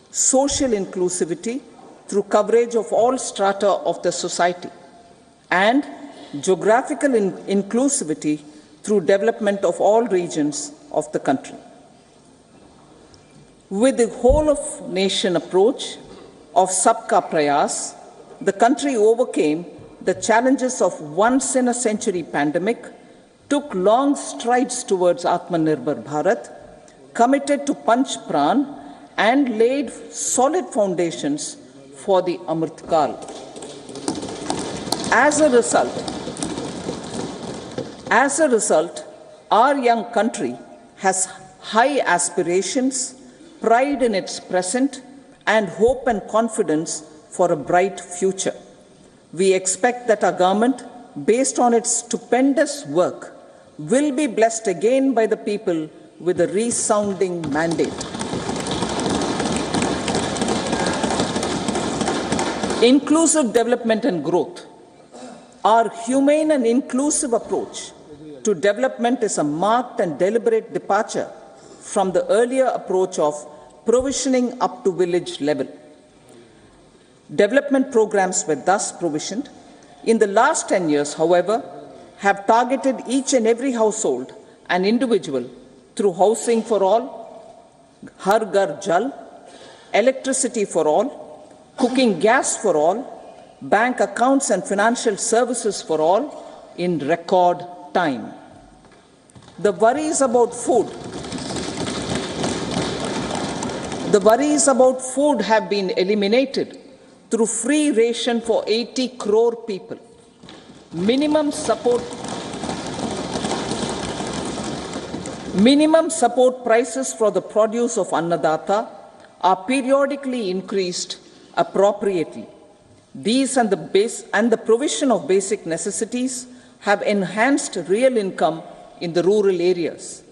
social inclusivity through coverage of all strata of the society, and geographical inclusivity through development of all regions of the country. With the whole of nation approach of Sabka Prayas, the country overcame the challenges of once in a century pandemic, took long strides towards Atmanirbhar Bharat, committed to Panch Pran and laid solid foundations for the Amrit Kal. As a result, our young country has high aspirations, pride in its present, and hope and confidence for a bright future. We expect that our government, based on its stupendous work, will be blessed again by the people with a resounding mandate. Inclusive development and growth. Our humane and inclusive approach to development is a marked and deliberate departure from the earlier approach of provisioning up to village level. Development programs were thus provisioned. In the last 10 years, however, have targeted each and every household and individual through housing for all, Har Ghar Jal, electricity for all, cooking gas for all, bank accounts and financial services for all in record time. The worries about food have been eliminated through free ration for 80 crore people. Minimum support prices for the produce of Annadata are periodically increased appropriately. These and the provision of basic necessities have enhanced real income in the rural areas.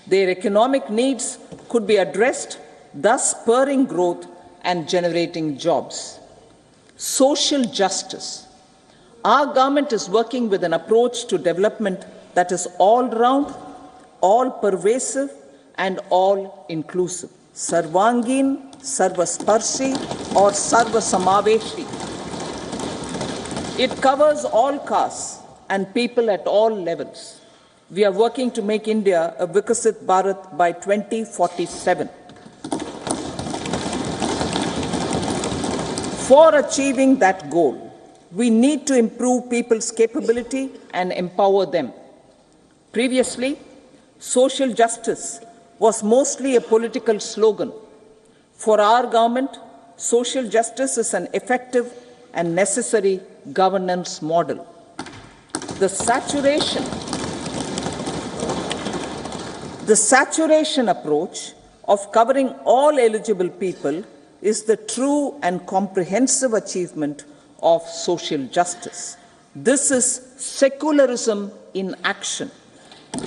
Their economic needs could be addressed, thus spurring growth and generating jobs. Social justice. Our government is working with an approach to development that is all-round, all-pervasive, and all-inclusive. Sarvangin, Sarvasparshi, or Sarvasamaveshi. It covers all castes and people at all levels. We are working to make India a Vikasit Bharat by 2047. For achieving that goal, we need to improve people's capability and empower them. Previously, social justice was mostly a political slogan. For our government, social justice is an effective and necessary governance model. The saturation approach of covering all eligible people is the true and comprehensive achievement of social justice. This is secularism in action,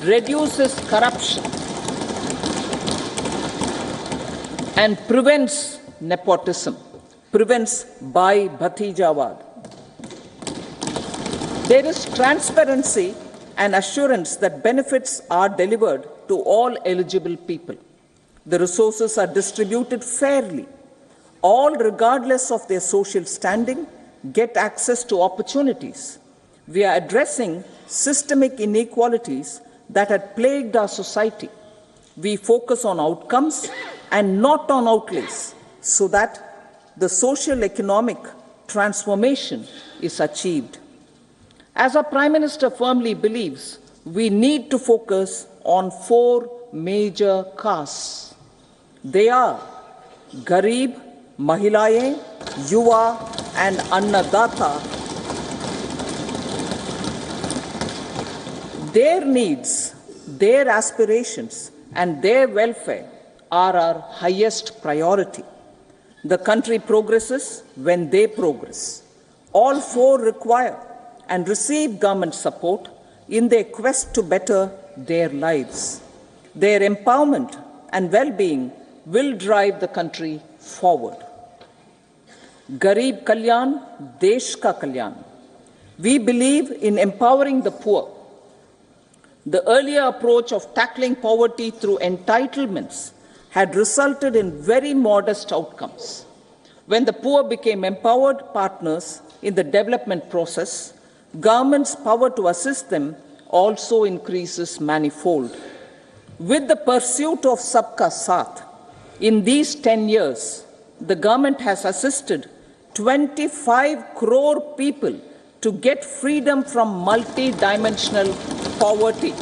reduces corruption, and prevents nepotism, prevents Bhai Bhatijawad. There is transparency and assurance that benefits are delivered to all eligible people. The resources are distributed fairly. All, regardless of their social standing, get access to opportunities. We are addressing systemic inequalities that had plagued our society. We focus on outcomes and not on outlays, so that the social economic transformation is achieved. As our Prime Minister firmly believes, we need to focus on 4 major castes. They are Garib, Mahilaye, Yuva, and Annadata. Their needs, their aspirations, and their welfare are our highest priority. The country progresses when they progress. All 4 require and receive government support in their quest to better their lives. Their empowerment and well-being will drive the country forward. Garib Kalyan, Desh Ka Kalyan. We believe in empowering the poor. The earlier approach of tackling poverty through entitlements had resulted in very modest outcomes. When the poor became empowered partners in the development process, government's power to assist them also increases manifold. With the pursuit of Sabka Saath, in these 10 years, the government has assisted 25 crore people to get freedom from multi-dimensional poverty.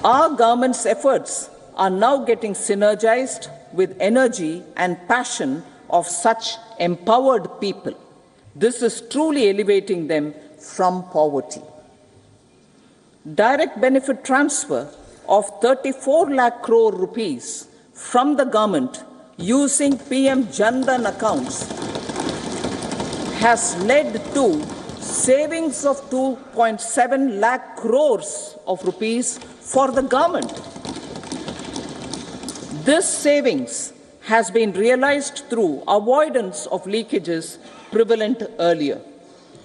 Our government's efforts are now getting synergized with energy and passion of such empowered people. This is truly elevating them from poverty. Direct benefit transfer of 34 lakh crore rupees from the government using PM Jan Dhan accounts has led to savings of 2.7 lakh crores of rupees for the government. This savings has been realized through avoidance of leakages prevalent earlier.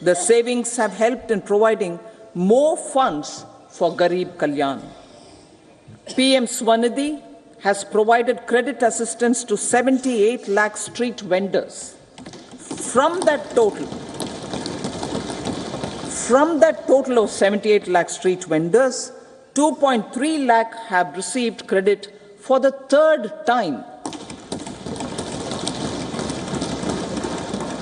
The savings have helped in providing more funds for Garib Kalyan. PM Swanidhi has provided credit assistance to 78 lakh street vendors. From that total of 78 lakh street vendors, 2.3 lakh have received credit for the third time.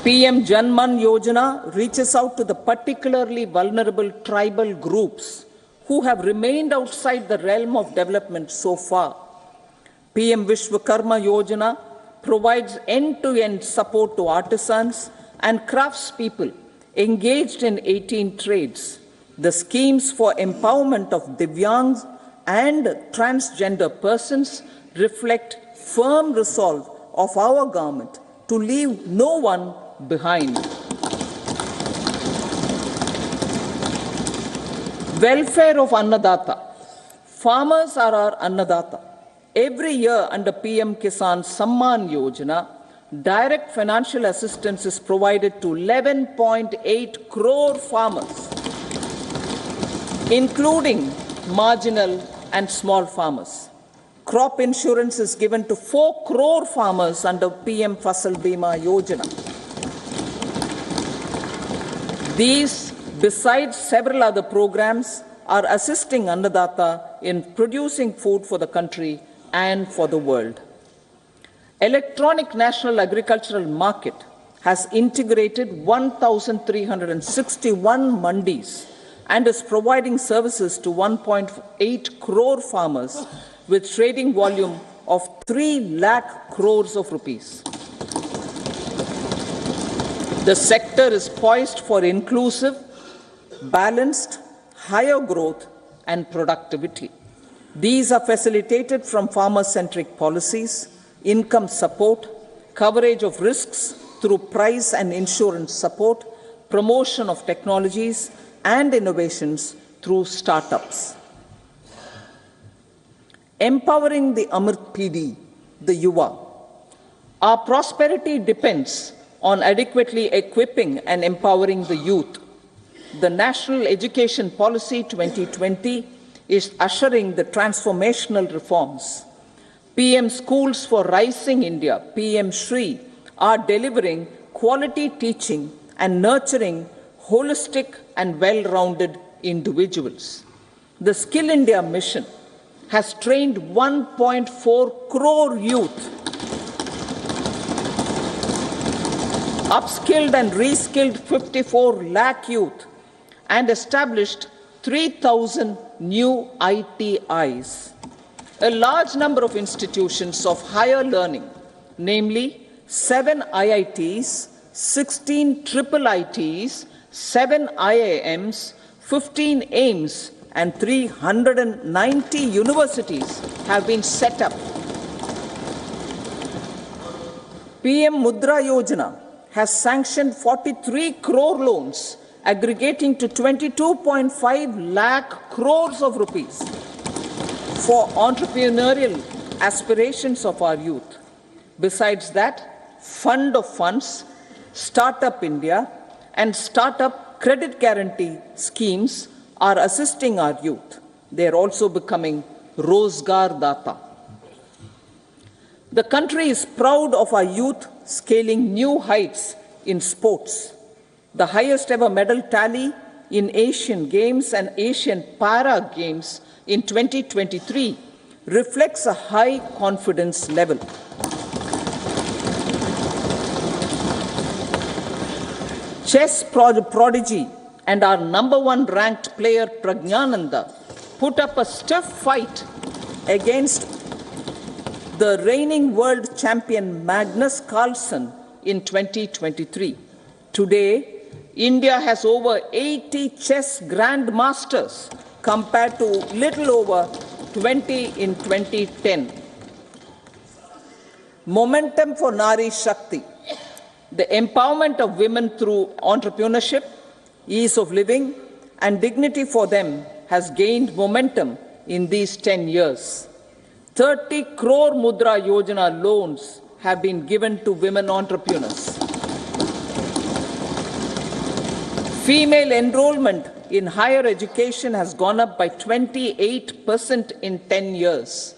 PM Janman Yojana reaches out to the particularly vulnerable tribal groups who have remained outside the realm of development so far. PM Vishwakarma Yojana provides end-to-end support to artisans and craftspeople engaged in 18 trades. The schemes for empowerment of Divyangs and transgender persons reflect firm resolve of our government to leave no one behind. Welfare of Annadata. Farmers are our Annadata. Every year under PM Kisan Samman Yojana, direct financial assistance is provided to 11.8 crore farmers, including marginal and small farmers. Crop insurance is given to 4 crore farmers under PM Fasal Bima Yojana. These, besides several other programs, are assisting Annadata in producing food for the country and for the world. Electronic National Agricultural Market has integrated 1,361 mandis and is providing services to 1.8 crore farmers with trading volume of 3 lakh crores of rupees. The sector is poised for inclusive, balanced, higher growth and productivity. These are facilitated from farmer-centric policies, income support, coverage of risks through price and insurance support, promotion of technologies and innovations through startups. Empowering the Amrit PD, the Yuva. Our prosperity depends on adequately equipping and empowering the youth. The National Education Policy 2020 is ushering the transformational reforms. PM Schools for Rising India, PM Shri, are delivering quality teaching and nurturing holistic and well-rounded individuals. The Skill India mission has trained 1.4 crore youth, upskilled and reskilled 54 lakh youth, and established 3,000 new ITIs. A large number of institutions of higher learning, namely 7 IITs, 16 triple ITs, 7 IIMs, 15 AIMS, and 390 universities have been set up. PM Mudra Yojana has sanctioned 43 crore loans aggregating to 22.5 lakh crores of rupees for entrepreneurial aspirations of our youth. Besides that, Fund of Funds, Startup India, and Startup Credit Guarantee schemes are assisting our youth. They are also becoming Rozgar Data. The country is proud of our youth scaling new heights in sports. The highest ever medal tally in Asian Games and Asian Para Games in 2023 reflects a high confidence level. Chess prodigy and our #1 ranked player Pragnananda put up a stiff fight against the reigning world champion Magnus Carlsen in 2023. Today, India has over 80 chess grandmasters compared to little over 20 in 2010. Momentum for Nari Shakti. The empowerment of women through entrepreneurship, ease of living, and dignity for them has gained momentum in these 10 years. 30 crore Mudra Yojana loans have been given to women entrepreneurs. Female enrollment in higher education has gone up by 28% in 10 years.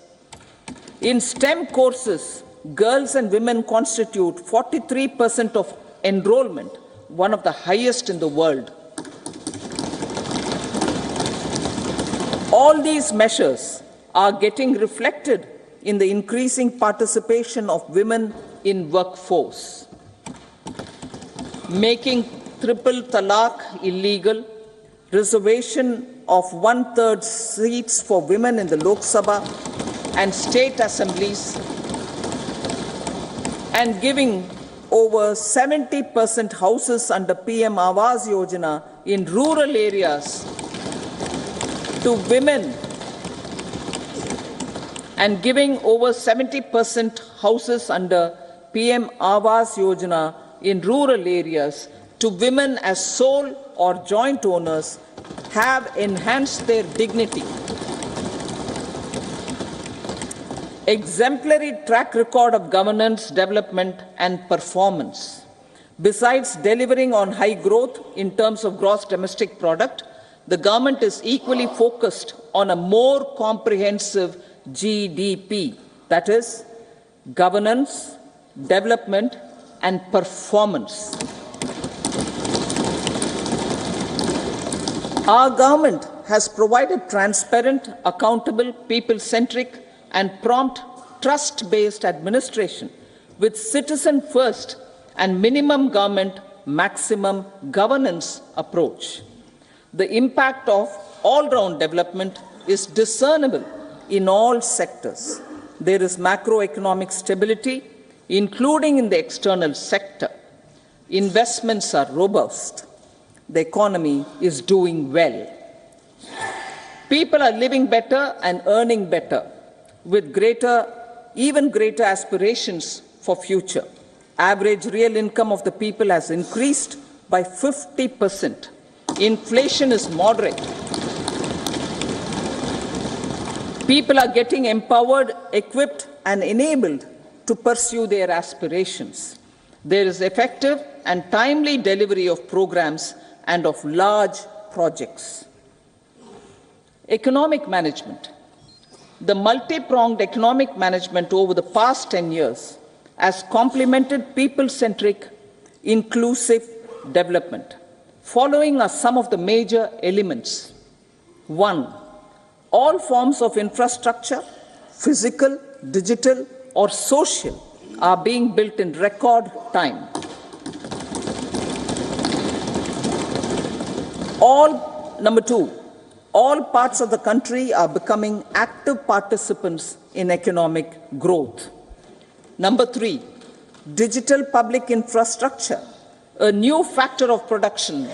In STEM courses, girls and women constitute 43% of enrollment, one of the highest in the world. All these measures are getting reflected in the increasing participation of women in workforce. Making triple talaq illegal, reservation of 1/3 seats for women in the Lok Sabha and state assemblies, and giving over 70% houses under PM Awas Yojana in rural areas to women, and giving over 70% houses under PM Awas Yojana in rural areas to women as sole or joint owners have enhanced their dignity. Exemplary track record of governance, development, and performance. Besides delivering on high growth in terms of gross domestic product, the government is equally focused on a more comprehensive GDP, that is, governance, development, and performance. Our government has provided transparent, accountable, people-centric, and prompt, trust-based administration with citizen-first and minimum government, maximum governance approach. The impact of all-round development is discernible in all sectors. There is macroeconomic stability, including in the external sector. Investments are robust. The economy is doing well. People are living better and earning better, with even greater aspirations for future. Average real income of the people has increased by 50%. Inflation is moderate. People are getting empowered, equipped, and enabled to pursue their aspirations. There is effective and timely delivery of programs and of large projects. Economic management. The multi-pronged economic management over the past 10 years has complemented people-centric, inclusive development. Following are some of the major elements. 1. All forms of infrastructure, physical, digital, or social, are being built in record time. Number 2, all parts of the country are becoming active participants in economic growth. Number 3, digital public infrastructure, a new factor of production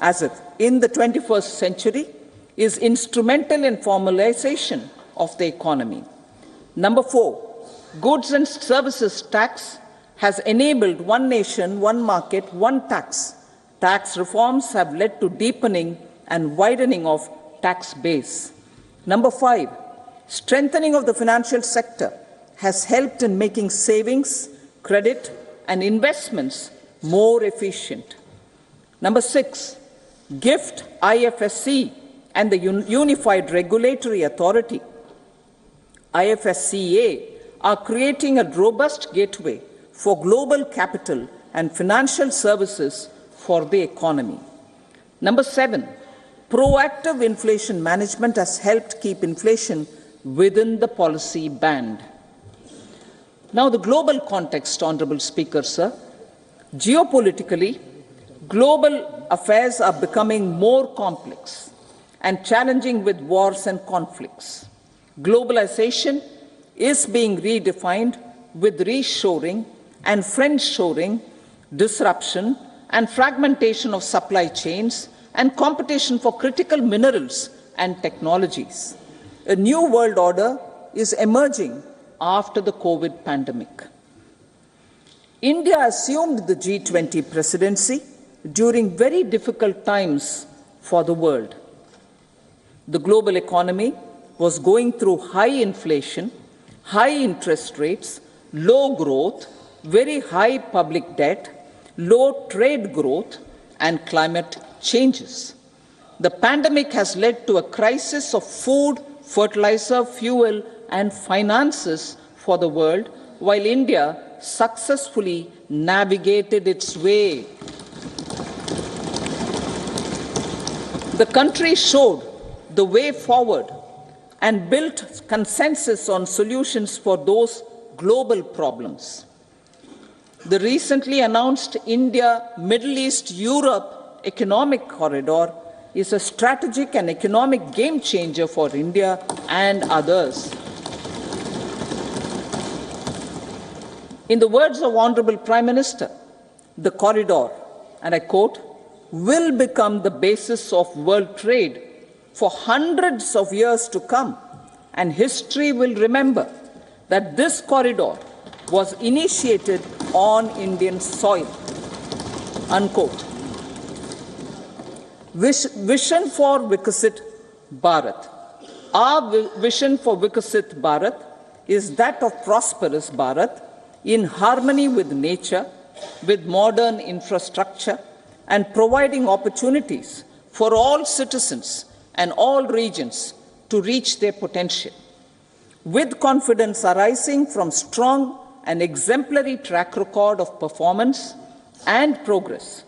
as if in the 21st century, is instrumental in formalization of the economy. Number 4, goods and services tax has enabled one nation, one market, one tax. Tax reforms have led to deepening and widening of tax base. Number 5, strengthening of the financial sector has helped in making savings, credit, and investments more efficient. Number 6, GIFT, IFSC, and the Unified Regulatory Authority, IFSCA, are creating a robust gateway for global capital and financial services for the economy. Number 7, proactive inflation management has helped keep inflation within the policy band. Now, the global context, Honorable Speaker, sir. Geopolitically, global affairs are becoming more complex. and challenging with wars and conflicts. Globalization is being redefined with reshoring and friendshoring, disruption and fragmentation of supply chains, and competition for critical minerals and technologies. A new world order is emerging after the COVID pandemic. India assumed the G20 presidency during very difficult times for the world. The global economy was going through high inflation, high interest rates, low growth, very high public debt, low trade growth, and climate changes. The pandemic has led to a crisis of food, fertilizer, fuel, and finances for the world, while India successfully navigated its way. The country showed the way forward and built consensus on solutions for those global problems. The recently announced India-Middle East-Europe economic corridor is a strategic and economic game changer for India and others. In the words of Honorable Prime Minister, the corridor, and I quote, will become the basis of world trade for hundreds of years to come, and history will remember that this corridor was initiated on Indian soil. Unquote. Vision for Vikasit Bharat. Our vision for Vikasit Bharat is that of prosperous Bharat in harmony with nature, with modern infrastructure, and providing opportunities for all citizens and all regions to reach their potential. With confidence arising from strong and exemplary track record of performance and progress,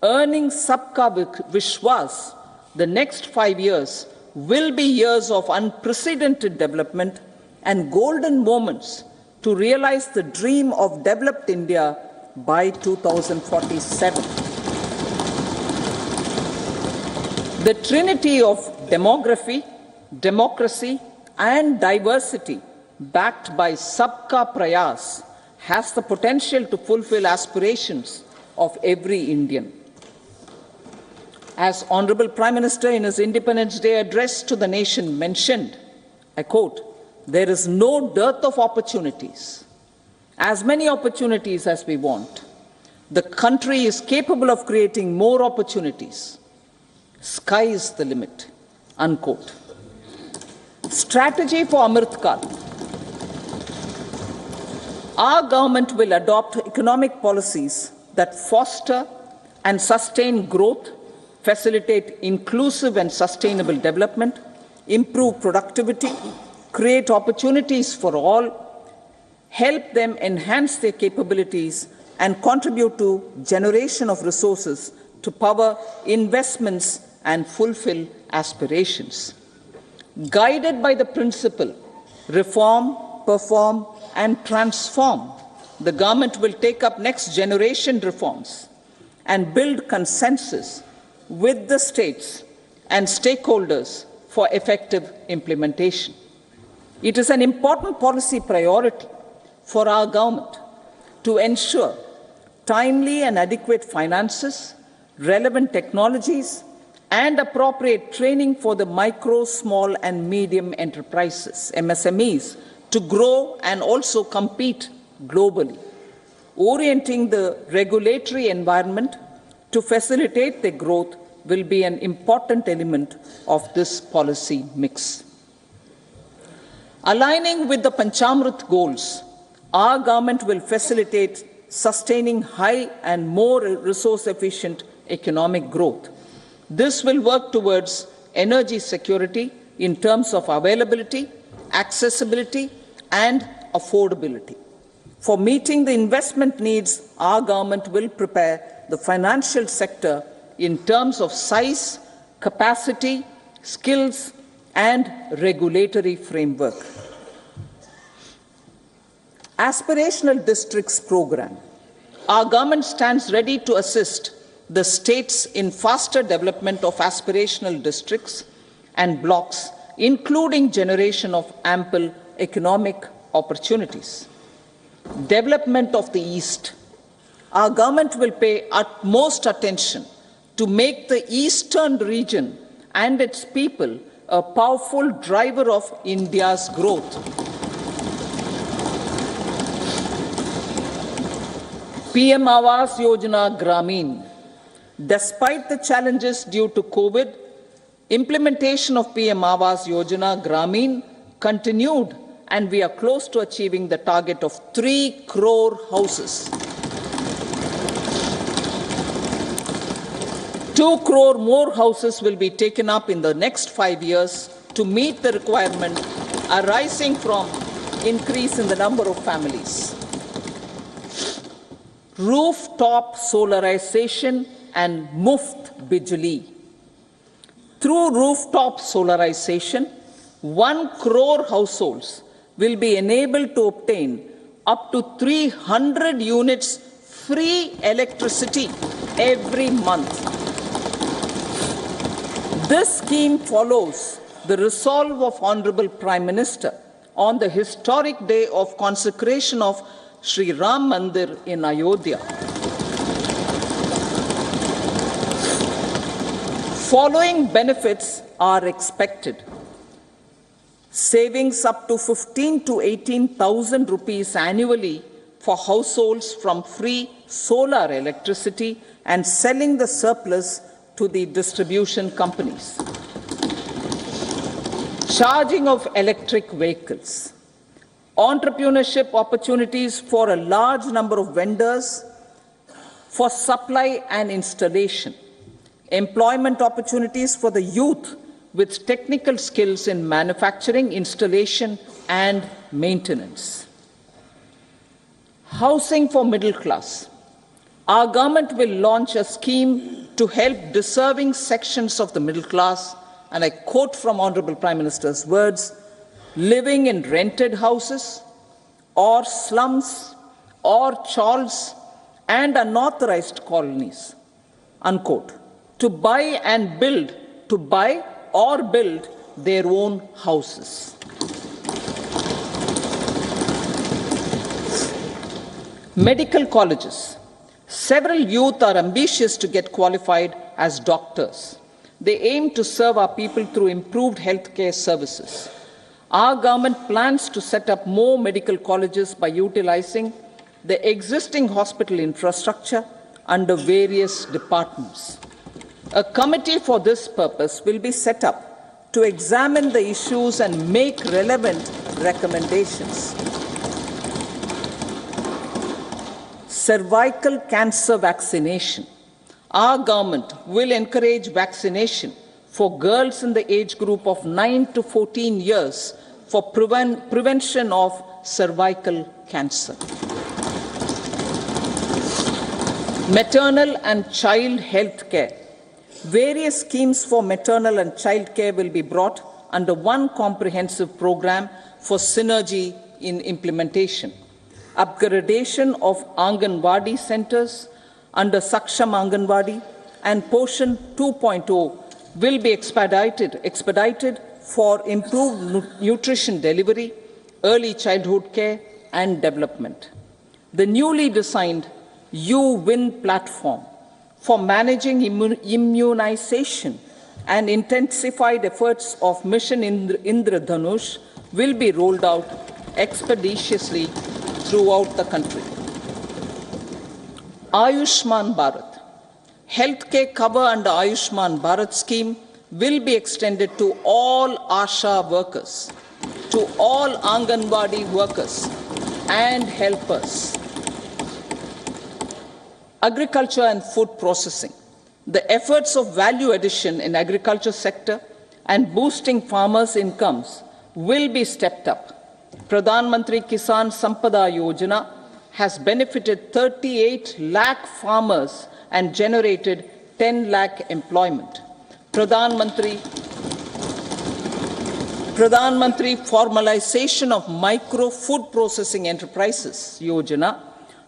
earning Sabka Vishwas, the next 5 years will be years of unprecedented development and golden moments to realize the dream of developed India by 2047. The trinity of demography, democracy, and diversity, backed by Sabka Prayas, has the potential to fulfill aspirations of every Indian. As Honorable Prime Minister in his Independence Day address to the nation mentioned, I quote, "There is no dearth of opportunities, as many opportunities as we want. The country is capable of creating more opportunities. Sky is the limit." Unquote. Strategy for Amrit Kal. Our government will adopt economic policies that foster and sustain growth, facilitate inclusive and sustainable development, improve productivity, create opportunities for all, help them enhance their capabilities, and contribute to generation of resources to power investments and fulfill aspirations. Guided by the principle, reform, perform, and transform, the government will take up next generation reforms and build consensus with the states and stakeholders for effective implementation. It is an important policy priority for our government to ensure timely and adequate finances, relevant technologies, and appropriate training for the micro, small, and medium enterprises, MSMEs, to grow and also compete globally. Orienting the regulatory environment to facilitate their growth will be an important element of this policy mix. Aligning with the Panchamrit goals, our government will facilitate sustaining high and more resource-efficient economic growth. This will work towards energy security in terms of availability, accessibility, and affordability. For meeting the investment needs, our government will prepare the financial sector in terms of size, capacity, skills, and regulatory framework. Aspirational Districts Program. Our government stands ready to assist the states in faster development of aspirational districts and blocks, including generation of ample economic opportunities. Development of the East. Our government will pay utmost attention to make the eastern region and its people a powerful driver of India's growth. PM Awas Yojana Gramin. Despite the challenges due to COVID, implementation of PM Awas Yojana Gramin continued, and we are close to achieving the target of 3 crore houses. 2 crore more houses will be taken up in the next 5 years to meet the requirement arising from increase in the number of families. Rooftop solarization and Muft Bijli. Through rooftop solarization, 1 crore households will be enabled to obtain up to 300 units free electricity every month. This scheme follows the resolve of Honorable Prime Minister on the historic day of consecration of Sri Ram Mandir in Ayodhya. Following benefits are expected. Savings up to 15 to 18,000 rupees annually for households from free solar electricity and selling the surplus to the distribution companies. Charging of electric vehicles. Entrepreneurship opportunities for a large number of vendors for supply and installation. Employment opportunities for the youth with technical skills in manufacturing, installation, and maintenance. Housing for middle class. Our government will launch a scheme to help deserving sections of the middle class, and I quote from Honorable Prime Minister's words, living in rented houses or slums or chawls and unauthorized colonies, unquote, to buy or build their own houses. Medical colleges. Several youth are ambitious to get qualified as doctors. They aim to serve our people through improved healthcare services. Our government plans to set up more medical colleges by utilizing the existing hospital infrastructure under various departments. A committee for this purpose will be set up to examine the issues and make relevant recommendations. Cervical cancer vaccination. Our government will encourage vaccination for girls in the age group of 9 to 14 years for prevention of cervical cancer. Maternal and child health care. Various schemes for maternal and child care will be brought under one comprehensive program for synergy in implementation. Upgradation of Anganwadi centers under Saksham Anganwadi and Poshan 2.0 will be expedited for improved nutrition delivery, early childhood care and development. The newly designed WION platform for managing immunization and intensified efforts of Mission Indradhanush will be rolled out expeditiously throughout the country. Ayushman Bharat. Healthcare cover under Ayushman Bharat scheme will be extended to all ASHA workers, to all Anganwadi workers and helpers. Agriculture and food processing. The efforts of value addition in agriculture sector and boosting farmers' incomes will be stepped up. Pradhan Mantri Kisan Sampada Yojana has benefited 38 lakh farmers and generated 10 lakh employment. Pradhan Mantri Formalization of Micro Food Processing Enterprises Yojana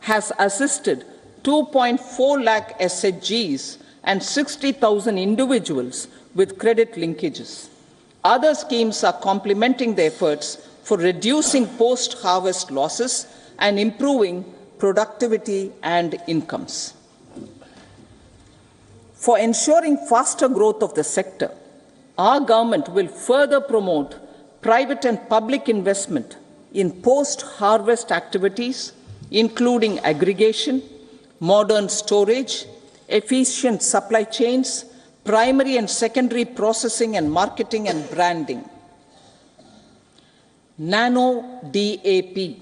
has assisted 2.4 lakh SHGs and 60,000 individuals with credit linkages. Other schemes are complementing the efforts for reducing post-harvest losses and improving productivity and incomes. For ensuring faster growth of the sector, our government will further promote private and public investment in post-harvest activities, including aggregation, modern storage, efficient supply chains, primary and secondary processing and marketing and branding. Nano DAP.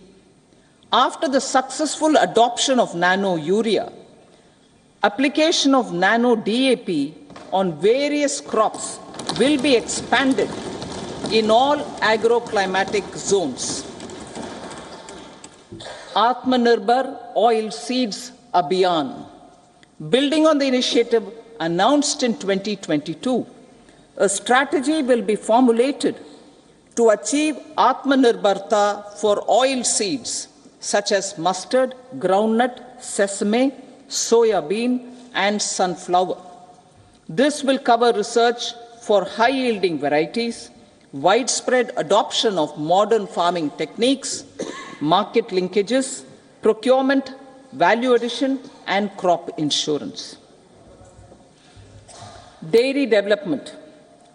After the successful adoption of nano urea, application of nano DAP on various crops will be expanded in all agroclimatic zones. Atmanirbhar Oil Seeds Abhiyan. Building on the initiative announced in 2022, a strategy will be formulated to achieve Atmanirbharta for oil seeds such as mustard, groundnut, sesame, soya bean, and sunflower. This will cover research for high-yielding varieties, widespread adoption of modern farming techniques, market linkages, procurement, value addition, and crop insurance. Dairy development.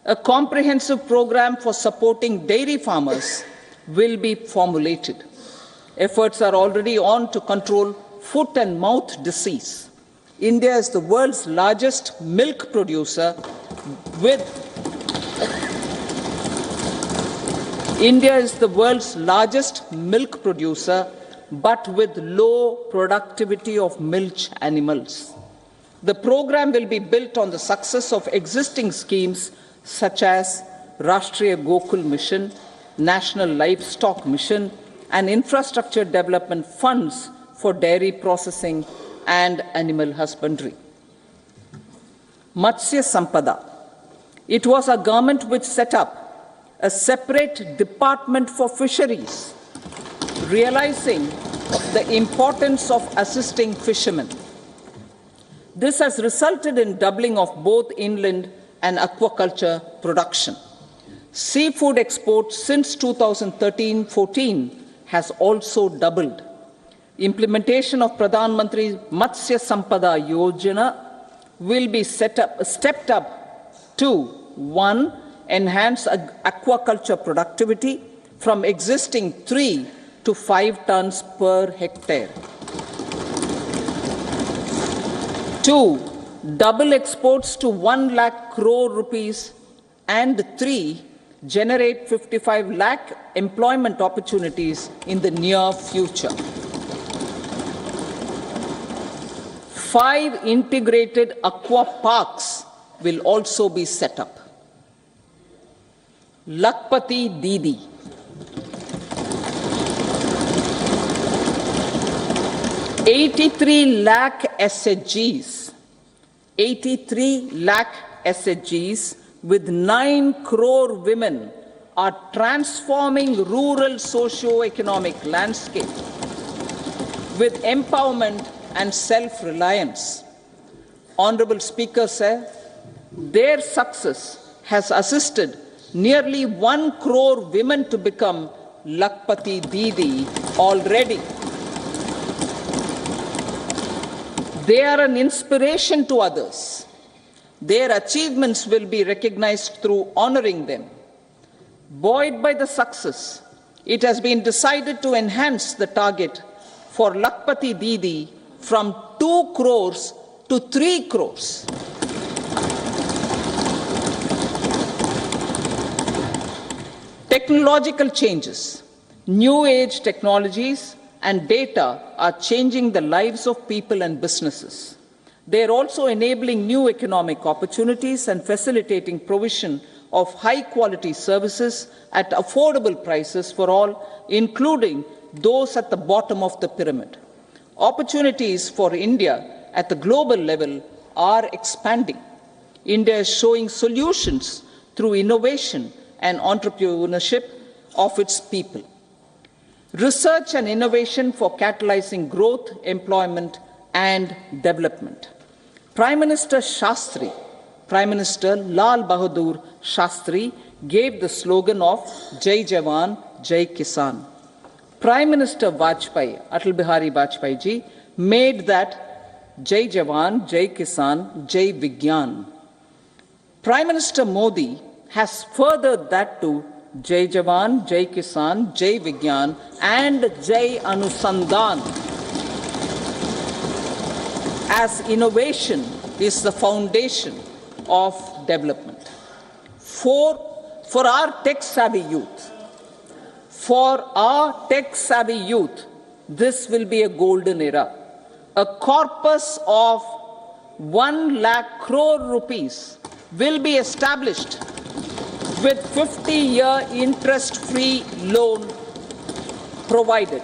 A comprehensive program for supporting dairy farmers will be formulated. Efforts are already on to control foot and mouth disease. India is the world's largest milk producer with but with low productivity of milch animals. The program will be built on the success of existing schemes such as Rashtriya Gokul Mission, National Livestock Mission, and infrastructure development funds for dairy processing and animal husbandry. Matsya Sampada. It was our government which set up a separate department for fisheries, realizing the importance of assisting fishermen. This has resulted in doubling of both inland and aquaculture production. Seafood exports since 2013-14 has also doubled. Implementation of Pradhan Mantri Matsya Sampada Yojana will be stepped up to 1. Enhance aquaculture productivity from existing 3 to 5 tons per hectare. 2. Double exports to 1 lakh crore rupees, and 3. Generate 55 lakh employment opportunities in the near future. 5 integrated aqua parks will also be set up. Lakpati Didi. $83 lakh SHGs. 83 lakh SHGs with 9 crore women are transforming rural socio-economic landscape with empowerment and self-reliance. Honorable Speaker said, their success has assisted nearly 1 crore women to become Lakpati Didi already. They are an inspiration to others. Their achievements will be recognized through honoring them. Buoyed by the success, it has been decided to enhance the target for Lakpati Didi from 2 crores to 3 crores. Technological changes, new age technologies, and data are changing the lives of people and businesses. They are also enabling new economic opportunities and facilitating provision of high-quality services at affordable prices for all, including those at the bottom of the pyramid. Opportunities for India at the global level are expanding. India is showing solutions through innovation and entrepreneurship of its people. Research and innovation for catalyzing growth, employment, and development. Prime Minister Lal Bahadur Shastri gave the slogan of Jai Jawan, Jai Kisan. Prime Minister Vajpayee, Atal Bihari Vajpayee ji, made that Jai Jawan, Jai Kisan, Jai Vigyan. Prime Minister Modi has furthered that to Jai Jawan, Jai Kisan, Jai Vigyan and Jai Anusandhan, as innovation is the foundation of development. For our tech-savvy youth, this will be a golden era. A corpus of 1 lakh crore rupees will be established with 50-year interest-free loan provided.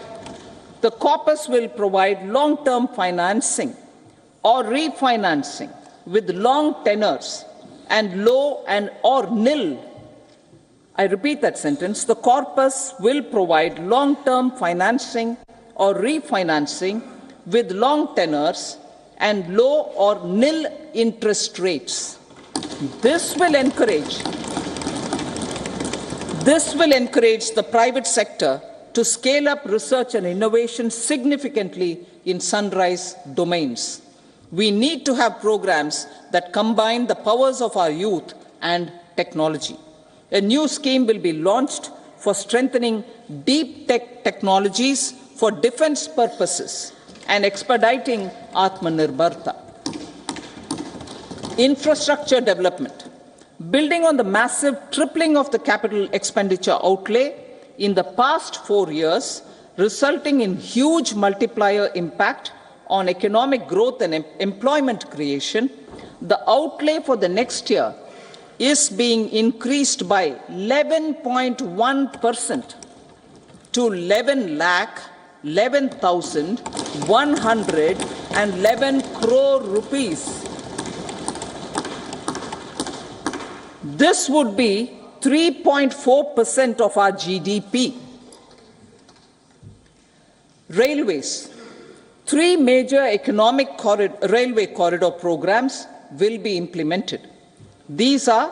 The corpus will provide long-term financing or refinancing with long tenors and low and or nil. I repeat that sentence. The corpus will provide long-term financing or refinancing with long tenors and low or nil interest rates. This will encourage the private sector to scale up research and innovation significantly in sunrise domains. We need to have programs that combine the powers of our youth and technology. A new scheme will be launched for strengthening deep tech technologies for defense purposes and expediting Atmanirbharta. Infrastructure development. Building on the massive tripling of the capital expenditure outlay in the past 4 years, resulting in huge multiplier impact on economic growth and employment creation, the outlay for the next year is being increased by 11.1% to 11,111 crore rupees. This would be 3.4% of our GDP. Railways. 3 major economic railway corridor programs will be implemented. These are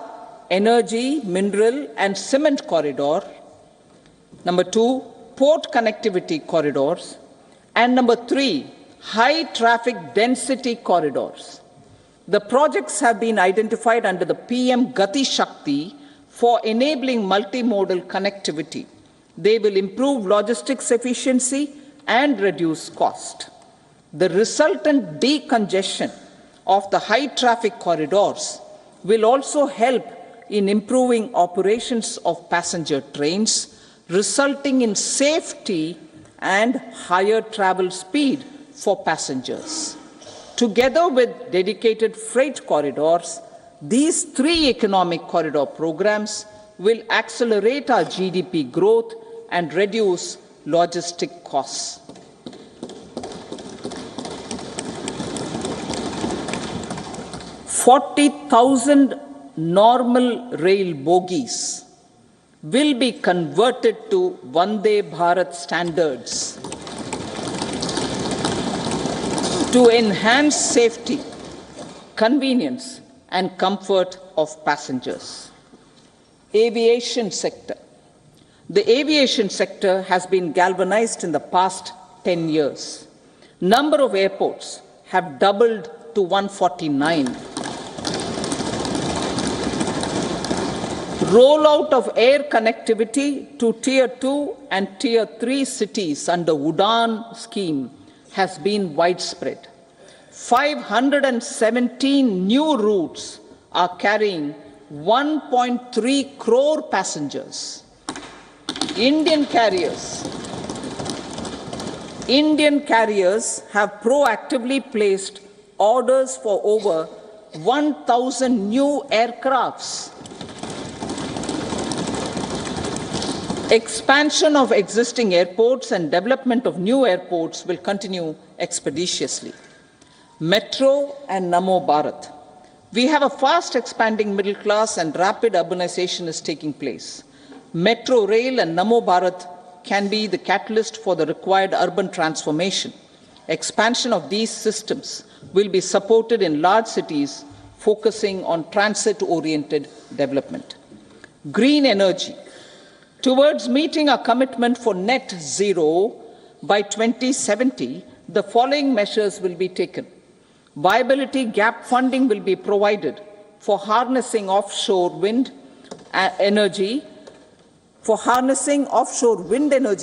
energy, mineral and cement corridor. Number 2, port connectivity corridors. And number 3, high traffic density corridors. The projects have been identified under the PM Gati Shakti for enabling multimodal connectivity. They will improve logistics efficiency and reduce cost. The resultant decongestion of the high traffic corridors will also help in improving operations of passenger trains, resulting in safety and higher travel speed for passengers. Together with dedicated freight corridors, these 3 economic corridor programs will accelerate our GDP growth and reduce logistic costs. 40,000 normal rail bogies will be converted to Vande Bharat standards to enhance safety, convenience, and comfort of passengers. Aviation sector. The aviation sector has been galvanized in the past 10 years. Number of airports have doubled to 149. Rollout of air connectivity to Tier 2 and Tier 3 cities under UDAN scheme has been widespread. 517 new routes are carrying 1.3 crore passengers. Indian carriers have proactively placed orders for over 1,000 new aircrafts. Expansion of existing airports and development of new airports will continue expeditiously. Metro and Namo Bharat. We have a fast expanding middle class and rapid urbanization is taking place. Metro rail and Namo Bharat can be the catalyst for the required urban transformation. Expansion of these systems will be supported in large cities, focusing on transit-oriented development. Green energy. Towards meeting our commitment for net zero by 2070, the following measures will be taken. Viability gap funding will be provided for harnessing offshore wind energy,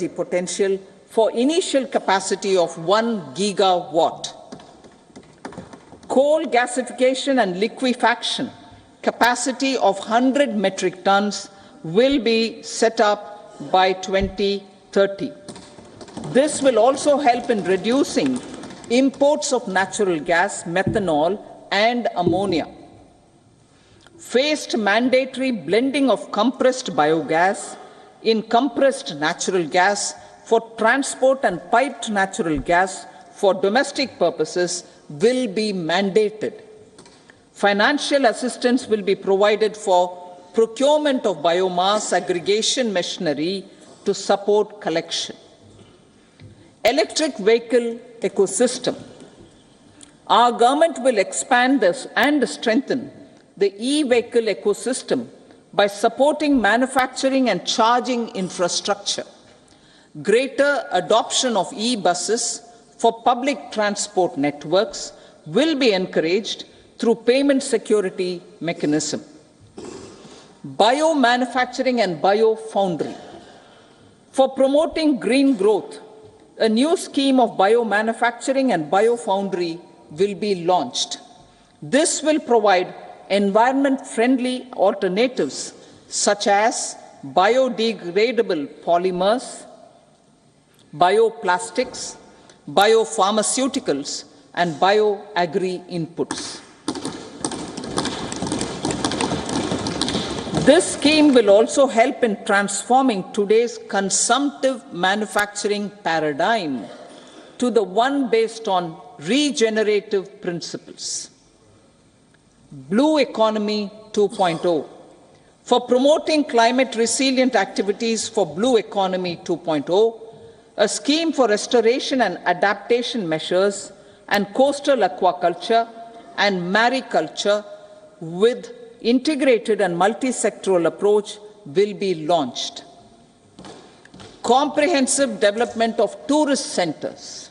potential for initial capacity of 1 gigawatt. Coal gasification and liquefaction capacity of 100 metric tons will be set up by 2030. This will also help in reducing imports of natural gas, methanol, and ammonia. Phased mandatory blending of compressed biogas in compressed natural gas for transport and piped natural gas for domestic purposes will be mandated. Financial assistance will be provided for procurement of biomass aggregation machinery to support collection. Electric vehicle ecosystem. Our government will expand this and strengthen the e-vehicle ecosystem by supporting manufacturing and charging infrastructure. Greater adoption of e-buses for public transport networks will be encouraged through payment security mechanism. Biomanufacturing and biofoundry. For promoting green growth, a new scheme of biomanufacturing and biofoundry will be launched. This will provide environment-friendly alternatives such as biodegradable polymers, bioplastics, biopharmaceuticals, and bioagri inputs. This scheme will also help in transforming today's consumptive manufacturing paradigm to the one based on regenerative principles. Blue Economy 2.0. For promoting climate resilient activities for Blue Economy 2.0, a scheme for restoration and adaptation measures and coastal aquaculture and mariculture with integrated and multi-sectoral approach will be launched. Comprehensive development of tourist centers.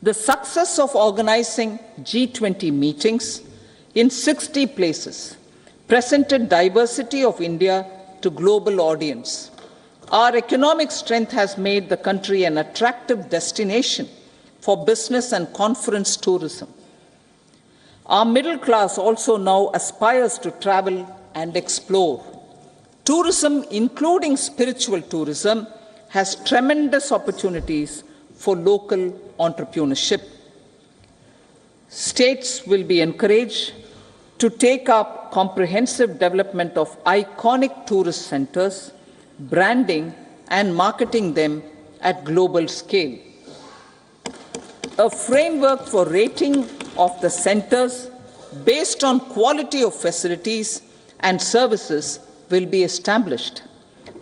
The success of organizing G20 meetings in 60 places presented diversity of India to global audience. Our economic strength has made the country an attractive destination for business and conference tourism. Our middle class also now aspires to travel and explore. Tourism, including spiritual tourism, has tremendous opportunities for local entrepreneurship. States will be encouraged to take up comprehensive development of iconic tourist centers, branding and marketing them at global scale. A framework for rating of the centers based on quality of facilities and services will be established.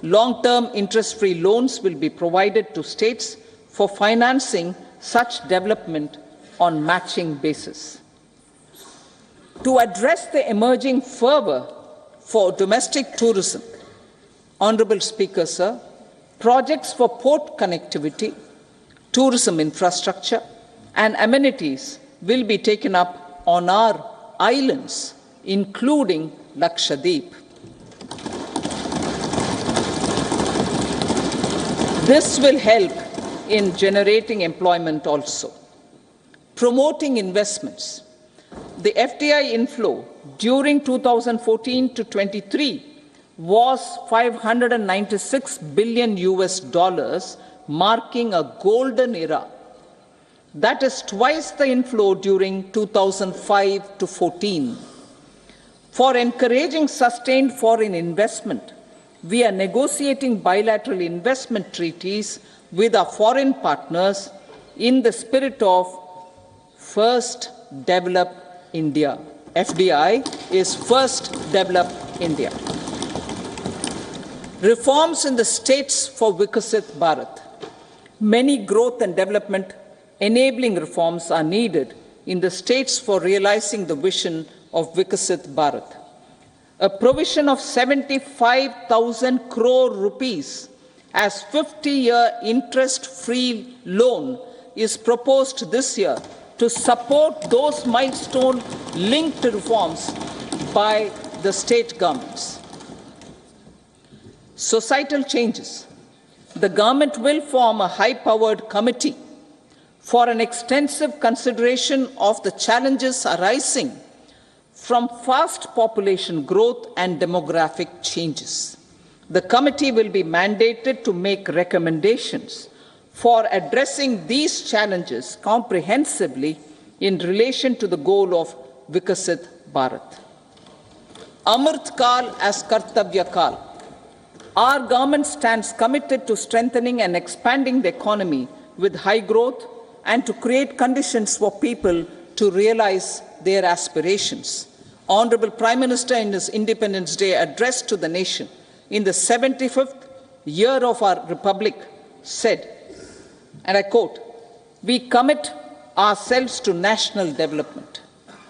Long-term interest-free loans will be provided to states for financing such development on matching basis. To address the emerging fervor for domestic tourism, Honorable Speaker, sir, projects for port connectivity, tourism infrastructure, and amenities will be taken up on our islands, including Lakshadweep. This will help in generating employment also. Promoting investments. The FDI inflow during 2014 to 23 was $596 billion, marking a golden era. That is twice the inflow during 2005 to 14. For encouraging sustained foreign investment, we are negotiating bilateral investment treaties with our foreign partners in the spirit of First Develop India. FDI is First Develop India. Reforms in the states for Vikasit Bharat. Many growth and development enabling reforms are needed in the states for realizing the vision of Vikasit Bharat. a provision of 75,000 crore rupees as 50-year interest-free loan is proposed this year to support those milestone-linked reforms by the state governments. Societal changes. The government will form a high-powered committee for an extensive consideration of the challenges arising from fast population growth and demographic changes. The committee will be mandated to make recommendations for addressing these challenges comprehensively in relation to the goal of Vikasit Bharat. Amrit Kal as Kartavya Kal. Our government stands committed to strengthening and expanding the economy with high growth and to create conditions for people to realize their aspirations. Honorable Prime Minister, in his Independence Day address to the nation in the 75th year of our Republic, said, and I quote, "We commit ourselves to national development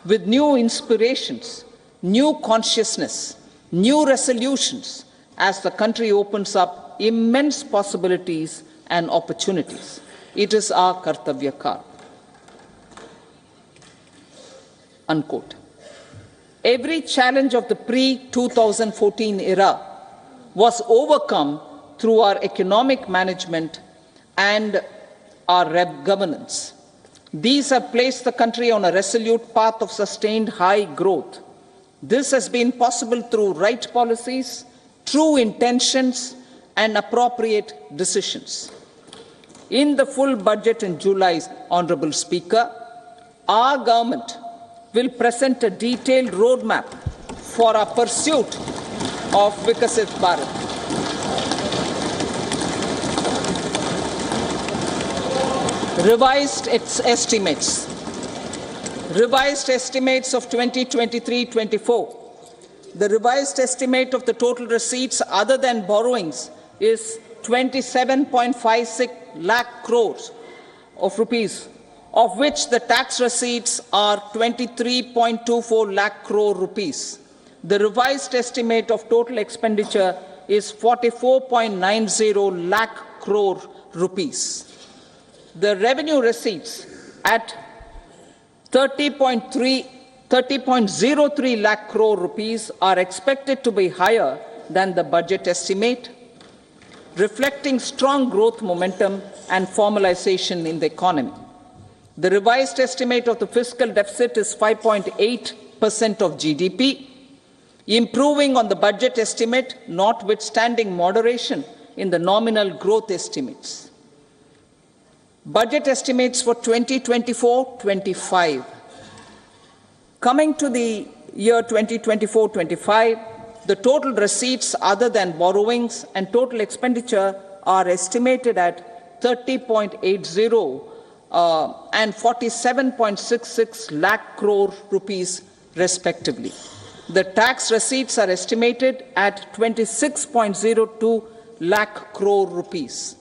with new inspirations, new consciousness, new resolutions as the country opens up immense possibilities and opportunities. It is our Kartavya Kal." Unquote. Every challenge of the pre-2014 era was overcome through our economic management and our governance. These have placed the country on a resolute path of sustained high growth. This has been possible through right policies, true intentions, and appropriate decisions. In the full budget in July, Honorable Speaker, our government will present a detailed roadmap for our pursuit of Vikasit Bharat. Revised estimates. Revised estimates of 2023-24. The revised estimate of the total receipts other than borrowings is 27.56 lakh crores of rupees, of which the tax receipts are 23.24 lakh crore rupees. The revised estimate of total expenditure is 44.90 lakh crore rupees. The revenue receipts at 30.03 lakh crore rupees are expected to be higher than the budget estimate, reflecting strong growth momentum and formalization in the economy. The revised estimate of the fiscal deficit is 5.8% of GDP, improving on the budget estimate, notwithstanding moderation in the nominal growth estimates. Budget estimates for 2024-25. Coming to the year 2024-25, the total receipts other than borrowings and total expenditure are estimated at 30.80 and 47.66 lakh crore rupees respectively. The tax receipts are estimated at 26.02 lakh crore rupees.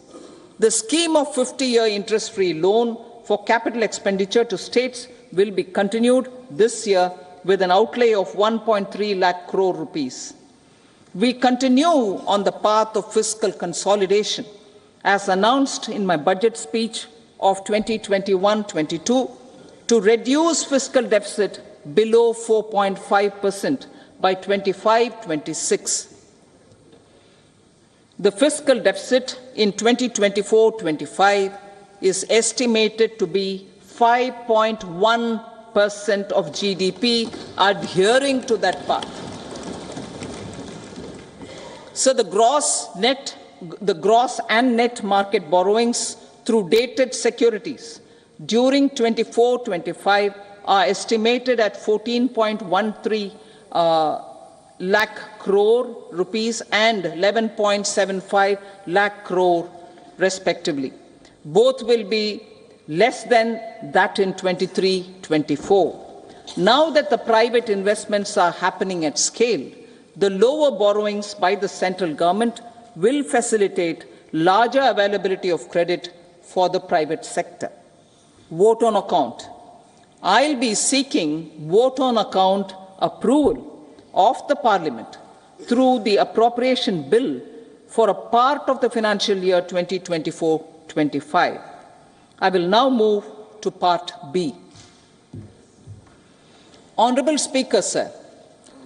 The scheme of 50-year interest-free loan for capital expenditure to states will be continued this year with an outlay of 1.3 lakh crore rupees. We continue on the path of fiscal consolidation, as announced in my budget speech of 2021-22, to reduce fiscal deficit below 4.5% by 25-26. The fiscal deficit in 2024-25 is estimated to be 5.1% of GDP, adhering to that path. So the gross and net market borrowings through dated securities during 24-25 are estimated at 14.13 lakh crore rupees and 11.75 lakh crore respectively. Both will be less than that in 23-24. Now that the private investments are happening at scale, the lower borrowings by the central government will facilitate larger availability of credit for the private sector. Vote on account. I'll be seeking vote on account approval of the Parliament through the appropriation bill for a part of the financial year 2024-25. I will now move to Part B. Honourable Speaker, sir,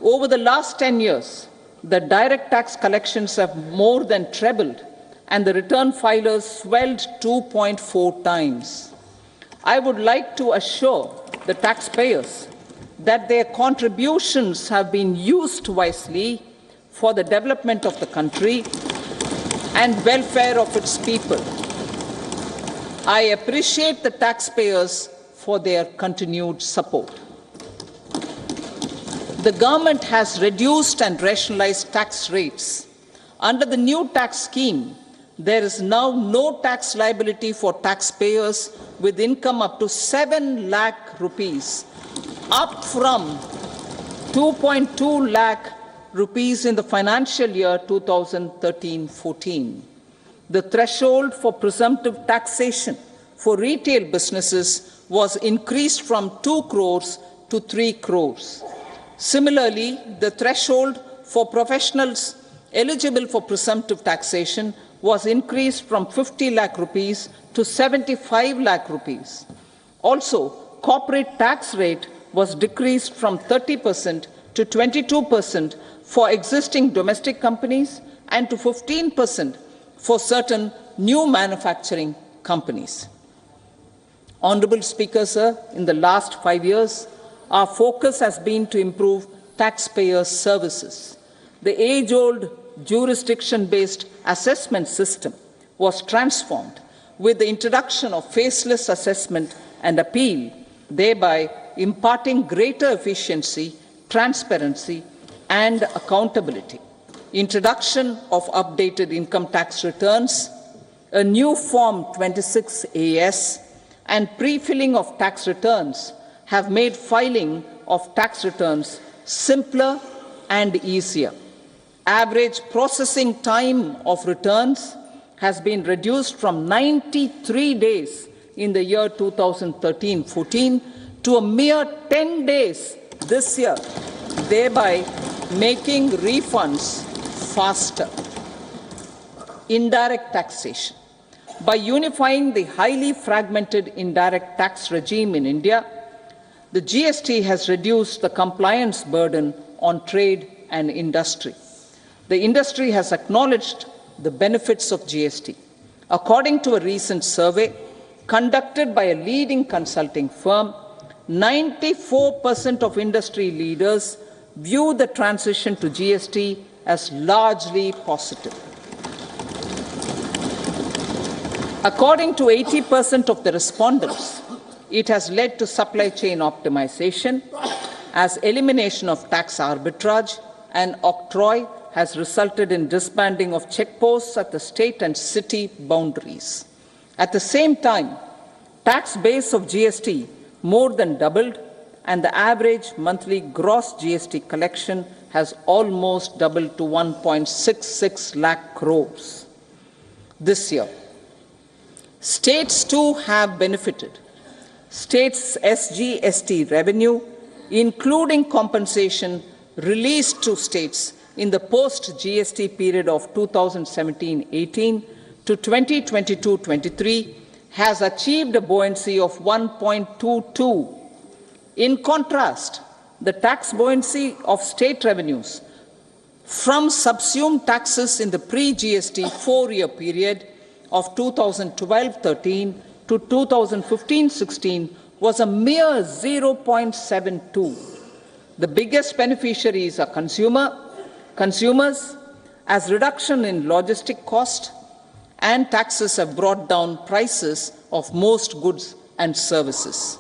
over the last 10 years, the direct tax collections have more than trebled and the return filers swelled 2.4 times. I would like to assure the taxpayers that their contributions have been used wisely for the development of the country and welfare of its people. I appreciate the taxpayers for their continued support. The government has reduced and rationalized tax rates. Under the new tax scheme, there is now no tax liability for taxpayers with income up to 7 lakh rupees, up from 2.2 lakh rupees in the financial year 2013-14. The threshold for presumptive taxation for retail businesses was increased from 2 crores to 3 crores. Similarly, the threshold for professionals eligible for presumptive taxation was increased from 50 lakh rupees to 75 lakh rupees. Also, corporate tax rate was decreased from 30% to 22% for existing domestic companies and to 15% for certain new manufacturing companies. Honourable Speaker, sir, in the last 5 years, our focus has been to improve taxpayer services. The age-old jurisdiction-based assessment system was transformed with the introduction of faceless assessment and appeal, thereby imparting greater efficiency, transparency, and accountability. Introduction of updated income tax returns, a new Form 26AS, and pre-filling of tax returns have made filing of tax returns simpler and easier. Average processing time of returns has been reduced from 93 days in the year 2013-14 to a mere 10 days this year, thereby making refunds faster. Indirect taxation. By unifying the highly fragmented indirect tax regime in India, the GST has reduced the compliance burden on trade and industry. The industry has acknowledged the benefits of GST. According to a recent survey conducted by a leading consulting firm, 94% of industry leaders view the transition to GST as largely positive. According to 80% of the respondents, it has led to supply chain optimization, as elimination of tax arbitrage and octroi has resulted in disbanding of checkposts at the state and city boundaries. At the same time, tax base of GST more than doubled, and the average monthly gross GST collection has almost doubled to 1.66 lakh crores this year. States too have benefited. States' SGST revenue, including compensation released to states in the post-GST period of 2017-18 to 2022-23, has achieved a buoyancy of 1.22. In contrast, the tax buoyancy of state revenues from subsumed taxes in the pre-GST 4-year period of 2012-13 to 2015-16 was a mere 0.72. The biggest beneficiaries are consumers, as reduction in logistic cost and taxes have brought down prices of most goods and services.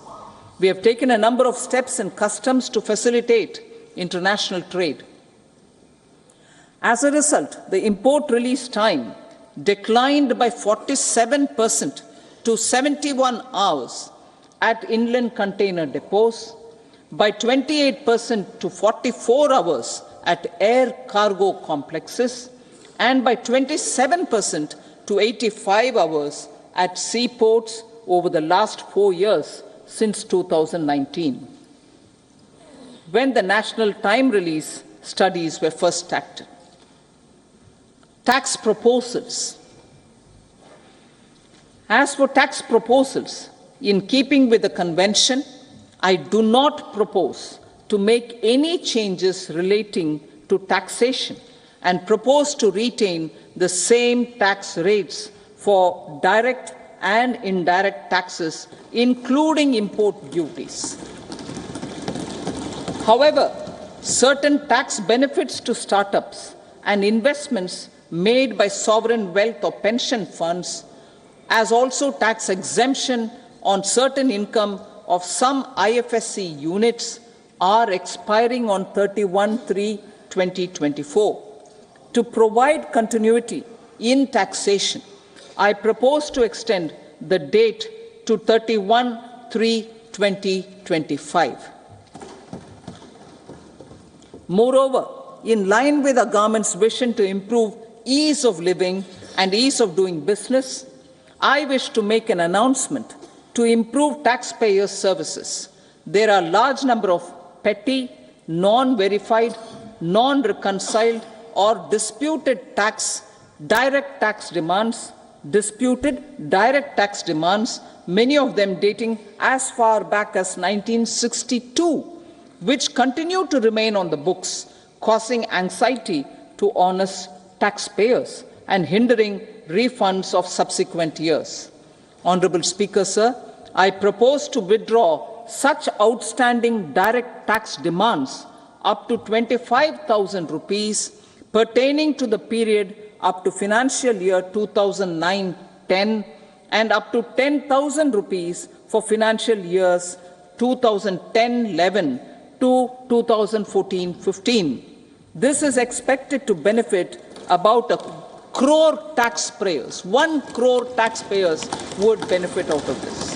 We have taken a number of steps in customs to facilitate international trade. As a result, the import release time declined by 47% to 71 hours at inland container depots, by 28% to 44 hours at air cargo complexes, and by 27% to 85 hours at seaports over the last 4 years since 2019. When the national time release studies were first acted. Tax proposals. As for tax proposals, in keeping with the convention, I do not propose to make any changes relating to taxation and propose to retain the same tax rates for direct and indirect taxes, including import duties. However, certain tax benefits to startups and investments made by sovereign wealth or pension funds, as also tax exemption on certain income of some IFSC units, are expiring on 31/3/2024. To provide continuity in taxation, I propose to extend the date to 31/3/2025. Moreover, in line with our government's vision to improve ease of living and ease of doing business, I wish to make an announcement to improve taxpayers' services. There are a large number of petty, non-verified, non-reconciled, or disputed direct tax demands, many of them dating as far back as 1962, which continue to remain on the books, causing anxiety to honest taxpayers and hindering refunds of subsequent years. Honourable Speaker, sir, I propose to withdraw such outstanding direct tax demands up to 25,000 rupees pertaining to the period up to financial year 2009-10 and up to 10,000 rupees for financial years 2010-11 to 2014-15. This is expected to benefit about 1 crore taxpayers. 1 crore taxpayers would benefit out of this.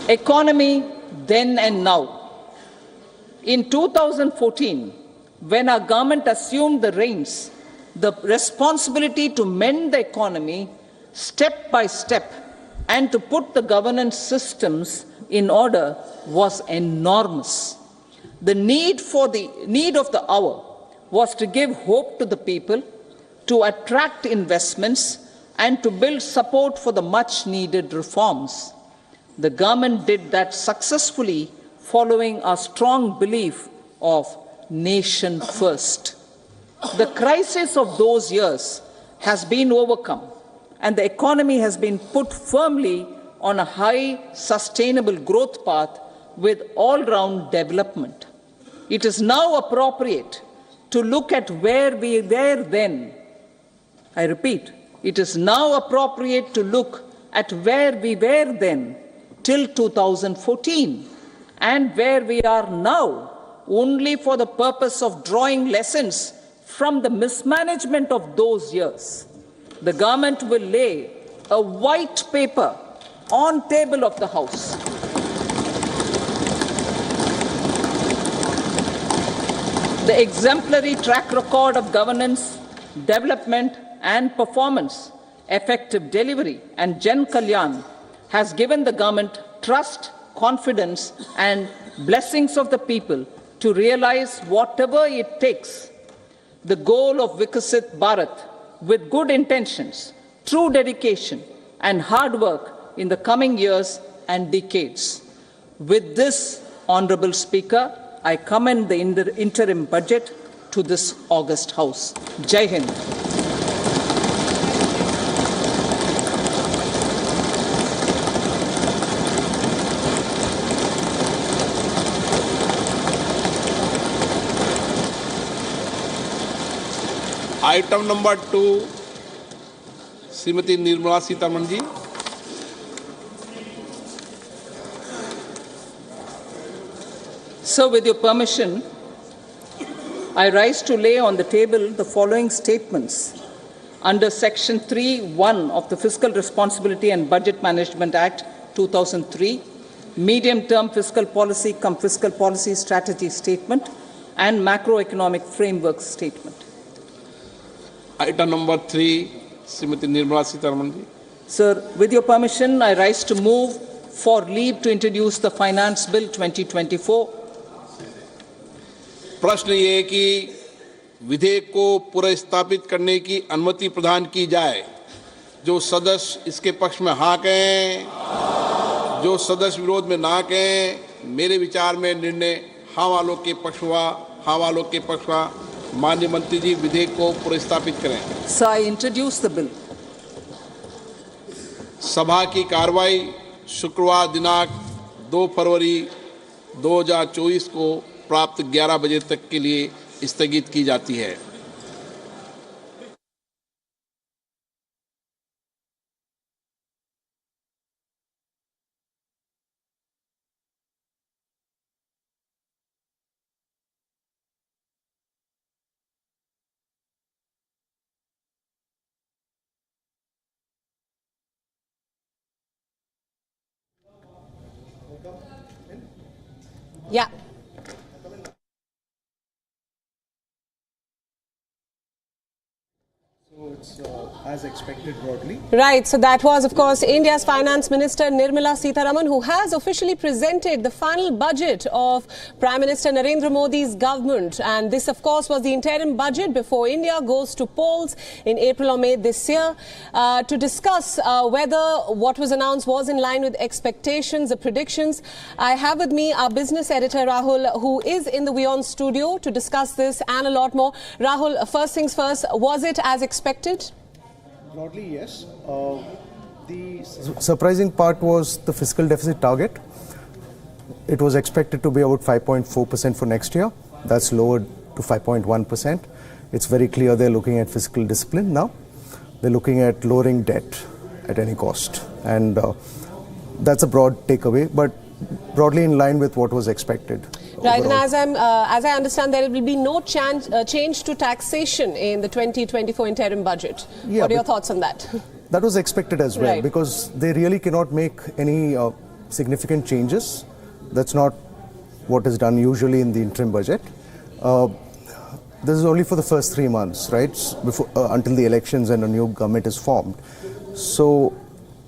Economy then and now. In 2014, when our government assumed the reins, the responsibility to mend the economy step by step and to put the governance systems in order was enormous. The need of the hour was to give hope to the people, to attract investments, and to build support for the much-needed reforms. The government did that successfully, following a strong belief of nation first. The crisis of those years has been overcome, and the economy has been put firmly on a high, sustainable growth path with all-round development. It is now appropriate to look at where we were then. I repeat, it is now appropriate to look at where we were then till 2014 and where we are now, only for the purpose of drawing lessons from the mismanagement of those years. The government will lay a white paper on table of the House. The exemplary track record of governance, development and performance, effective delivery and Jan Kalyan has given the government trust, confidence and blessings of the people to realize whatever it takes, the goal of Vikasit Bharat with good intentions, true dedication and hard work in the coming years and decades. With this, Honourable Speaker, I commend the interim budget to this august House. Jai Hind. Item number 2, Srimati Nirmala Sitharaman ji. So, with your permission, I rise to lay on the table the following statements under Section 3(1) of the Fiscal Responsibility and Budget Management Act 2003, Medium-Term Fiscal Policy cum Fiscal Policy Strategy Statement and Macroeconomic Framework Statement. Item number 3, Srimati Nirmala Sitharaman ji. Sir, with your permission, I rise to move for leave to introduce the Finance Bill 2024. प्रश्न ये है कि विधेयक को पुनर्स्थापित करने की अनुमति प्रदान की जाए। जो सदस्य इसके पक्ष में हाँ कहें, जो सदस्य विरोध में ना कहें। मेरे विचार में निर्णय हाँ वालों के पक्ष हुआ, हाँ वालों के पक्ष हुआ। माननीय मंत्री जी विधेयक को पुनर्स्थापित करें। So I introduce the bill. सभा की कार्रवाई शुक्रवार दिनांक 2 फरवरी 2024 को प्राप्त 11 बजे तक के लिए स्थगित की जाती है। Yeah. So it's as expected broadly. Right, so that was, of course, India's Finance Minister Nirmala Sitharaman, who has officially presented the final budget of Prime Minister Narendra Modi's government. And this, of course, was the interim budget before India goes to polls in April or May this year to discuss whether what was announced was in line with expectations, the predictions. I have with me our business editor, Rahul, who is in the WION studio to discuss this and a lot more. Rahul, first things first, was it as expected? Broadly, yes. The surprising part was the fiscal deficit target. It was expected to be about 5.4% for next year. That's lowered to 5.1%. It's very clear they're looking at fiscal discipline now. They're looking at lowering debt at any cost. And that's a broad takeaway, but broadly in line with what was expected. Right, overall. and as I understand, there will be no change to taxation in the 2024 interim budget. Yeah, what are your thoughts on that? That was expected as well, Right. because they really cannot make any significant changes. That's not what is done usually in the interim budget. This is only for the first 3 months, right, before, until the elections and a new government is formed. So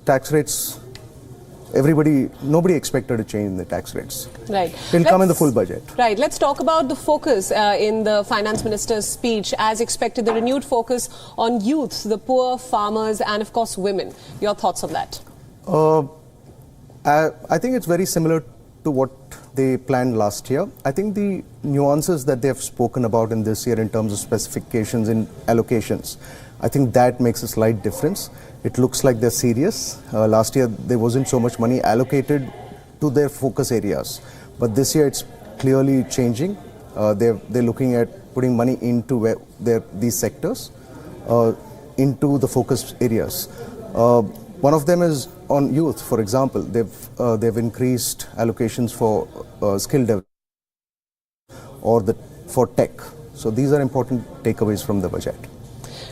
tax rates, nobody expected a change in the tax rates. Right. It'll come in the full budget. Right. Let's talk about the focus in the finance minister's speech. As expected, the renewed focus on youth, the poor, farmers, and of course women. Your thoughts on that? I think it's very similar to what they planned last year. I think the nuances that they have spoken about in this year in terms of specifications and allocations, I think that makes a slight difference. It looks like they're serious. Last year, there wasn't so much money allocated to their focus areas. But this year, it's clearly changing. They're looking at putting money into these sectors, into the focus areas. One of them is on youth, for example. They've increased allocations for skill development or for tech. So these are important takeaways from the budget.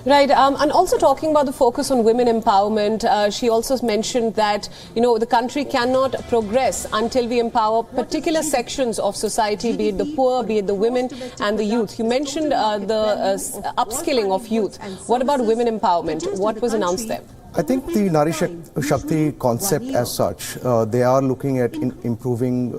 Right, and also talking about the focus on women empowerment, she also mentioned that, the country cannot progress until we empower particular sections of society, be it the poor, be it the women and the youth. You mentioned the upskilling of youth. What about women empowerment? What was announced there? I think the Nari Shakti concept as such, they are looking at improving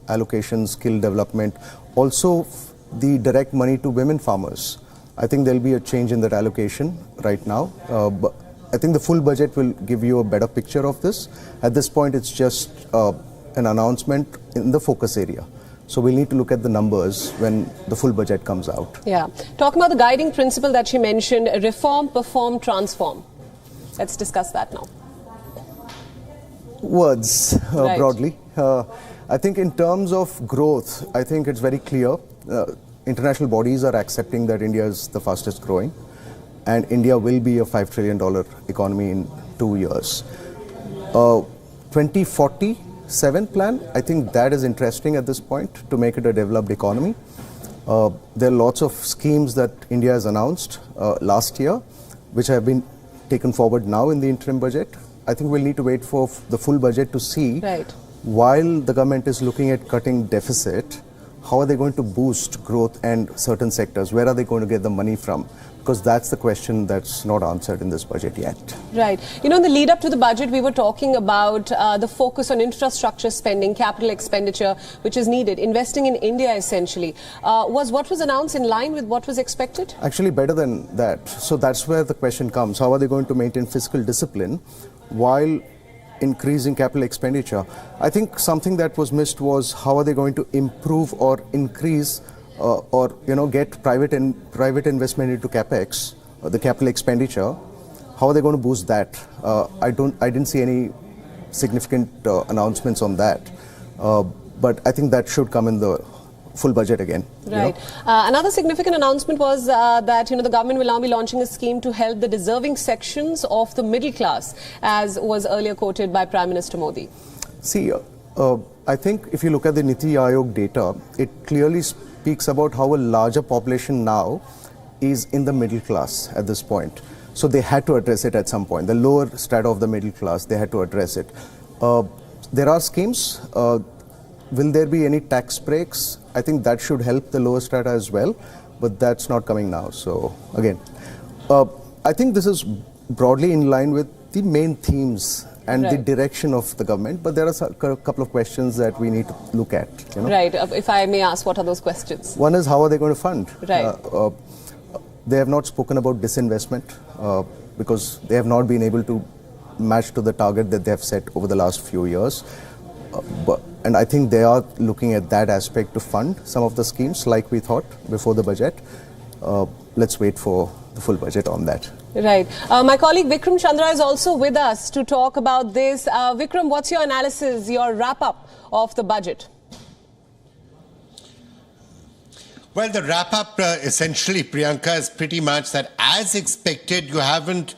allocation, skill development, also the direct money to women farmers. I think there'll be a change in that allocation right now. But I think the full budget will give you a better picture of this. At this point, it's just an announcement in the focus area. So we'll need to look at the numbers when the full budget comes out. Yeah. Talking about the guiding principle that she mentioned, reform, perform, transform. Let's discuss that now. Words, Right. broadly. I think in terms of growth, I think it's very clear. International bodies are accepting that India is the fastest growing, and India will be a $5 trillion economy in 2 years. 2047 plan, I think that is interesting at this point to make it a developed economy. There are lots of schemes that India has announced last year, which have been taken forward now in the interim budget. I think we'll need to wait for the full budget to see, Right. while the government is looking at cutting deficit, how are they going to boost growth and certain sectors? Where are they going to get the money from? Because that's the question that's not answered in this budget yet. Right. You know, in the lead up to the budget, we were talking about the focus on infrastructure spending, capital expenditure, which is needed, investing in India essentially. Was what was announced in line with what was expected? Actually, better than that. So that's where the question comes. How are they going to maintain fiscal discipline while increasing capital expenditure? I think something that was missed was how are they going to improve or increase or get private investment into capex, the capital expenditure. How are they going to boost that? I didn't see any significant announcements on that, but I think that should come in the full budget again. Right. Another significant announcement was that the government will now be launching a scheme to help the deserving sections of the middle class, as was earlier quoted by Prime Minister Modi. See, I think if you look at the Niti Aayog data, it clearly speaks about how a larger population now is in the middle class at this point. So they had to address it at some point. The lower strata of the middle class, they had to address it. There are schemes. Will there be any tax breaks? I think that should help the lower strata as well, but that's not coming now. So again, I think this is broadly in line with the main themes and the direction of the government, but there are a couple of questions that we need to look at. Right. If I may ask, what are those questions? One is, how are they going to fund? Right. They have not spoken about disinvestment because they have not been able to match to the target that they have set over the last few years. And I think they are looking at that aspect to fund some of the schemes like we thought before the budget. Let's wait for the full budget on that. Right. My colleague Vikram Chandra is also with us to talk about this. Vikram, what's your analysis, your wrap-up of the budget? Well, the wrap-up essentially, Priyanka, is pretty much that as expected, you haven't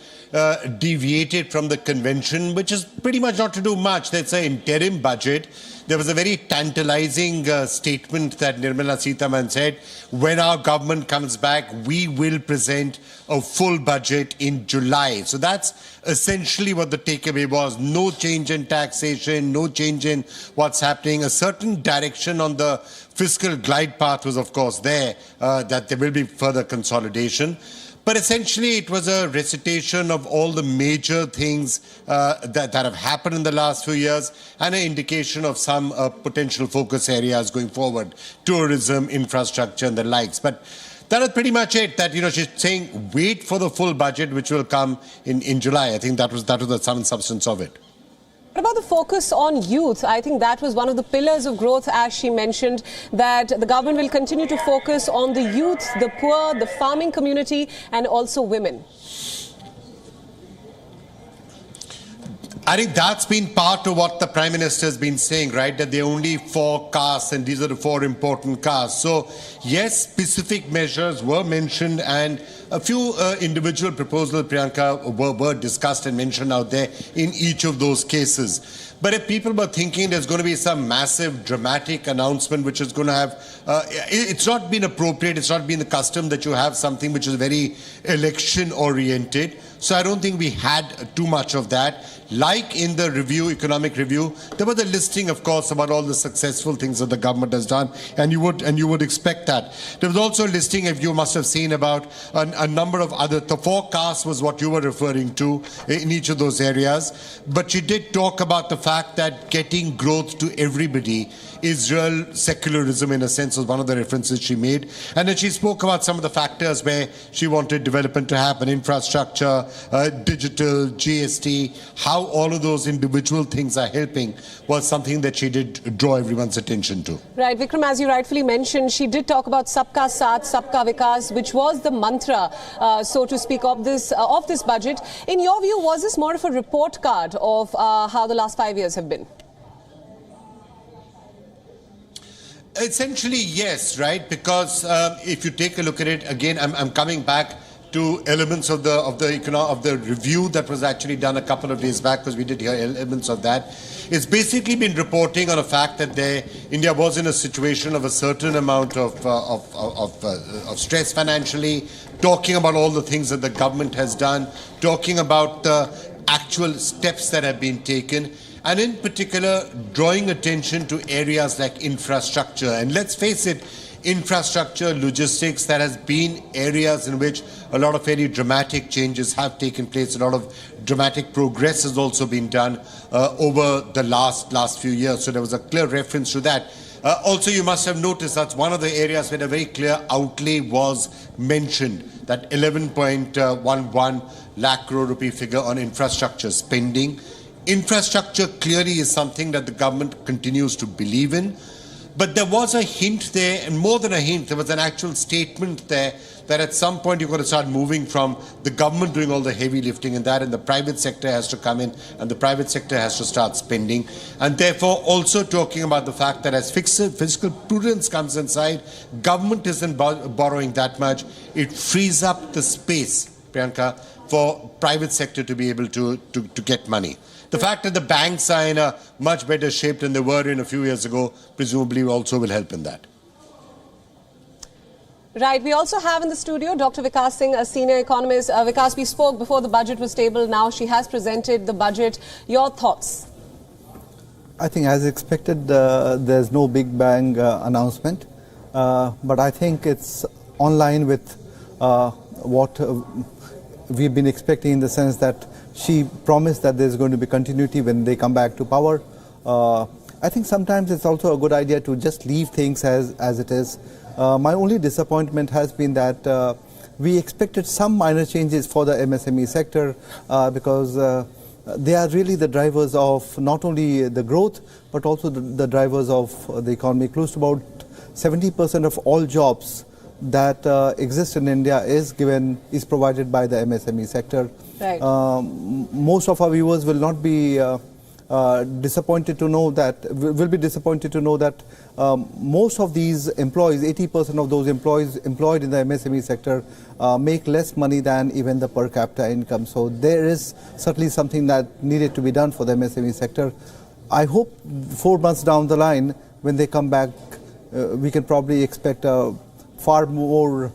deviated from the convention, which is pretty much not to do much. That's an interim budget. There was a very tantalizing statement that Nirmala Sitharaman said, when our government comes back, we will present a full budget in July. So that's essentially what the takeaway was. No change in taxation, no change in what's happening. A certain direction on the fiscal glide path was, of course, there, that there will be further consolidation. But essentially, it was a recitation of all the major things that have happened in the last few years and an indication of some potential focus areas going forward, tourism, infrastructure and the likes. But that is pretty much it, that, she's saying wait for the full budget, which will come in July. I think that was the sum and substance of it. What about the focus on youth? I think that was one of the pillars of growth, as she mentioned, that the government will continue to focus on the youth, the poor, the farming community, and also women. I think that's been part of what the Prime Minister has been saying, right? That there are only 4 castes and these are the 4 important castes. So, yes, specific measures were mentioned and a few individual proposals, Priyanka, were discussed and mentioned out there in each of those cases. But if people were thinking there's going to be some massive, dramatic announcement which is going to have, it's not been appropriate, it's not been the custom that you have something which is very election-oriented. So I don't think we had too much of that. Like in the review, economic review, there was a listing, of course, about all the successful things that the government has done, and you would expect that. There was also a listing, if you must have seen, about a number of other. The 4 castes was what you were referring to in each of those areas. But she did talk about the fact that getting growth to everybody is real secularism, in a sense, was one of the references she made. And then she spoke about some of the factors where she wanted development to happen: infrastructure, digital, GST, how all of those individual things are helping was something that she did draw everyone's attention to. Right, Vikram, as you rightfully mentioned, she did talk about Sabka Saath, Sabka Vikas, which was the mantra, so to speak, of this budget. In your view, was this more of a report card of how the last 5 years have been? Essentially, yes, right? Because if you take a look at it, again, I'm coming back to elements of the review that was actually done a couple of days back, because we did hear elements of that. It's basically been reporting on the fact that India was in a situation of a certain amount of stress financially, talking about all the things that the government has done, talking about the actual steps that have been taken, and in particular drawing attention to areas like infrastructure. And let's face it, infrastructure, logistics, that has been areas in which a lot of very dramatic changes have taken place. A lot of dramatic progress has also been done over the last few years. So there was a clear reference to that. Also, you must have noticed that's one of the areas where a very clear outlay was mentioned, that 11.11 lakh crore rupee figure on infrastructure spending. Infrastructure clearly is something that the government continues to believe in. But there was a hint there, and more than a hint, there was an actual statement there that at some point you're going to start moving from the government doing all the heavy lifting and that, and the private sector has to come in and the private sector has to start spending. And therefore also talking about the fact that as fiscal prudence comes inside, government isn't borrowing that much. It frees up the space, Priyanka, for private sector to be able to get money. The fact that the banks are in a much better shape than they were in a few years ago, presumably also will help in that. Right. We also have in the studio Dr. Vikas Singh, a senior economist. Vikas, we spoke before the budget was tabled. Now she has presented the budget. Your thoughts? I think as expected, there's no big bang announcement. But I think it's online with what we've been expecting, in the sense that she promised that there's going to be continuity when they come back to power. I think sometimes it's also a good idea to just leave things as it is. My only disappointment has been that we expected some minor changes for the MSME sector because they are really the drivers of not only the growth but also the drivers of the economy. Close to about 70% of all jobs that exist in India is provided by the MSME sector. Right. Most of our viewers will not be disappointed to know that most of these employees, 80% of those employees employed in the MSME sector make less money than even the per capita income. So there is certainly something that needed to be done for the MSME sector. I hope 4 months down the line, when they come back, we can probably expect a far more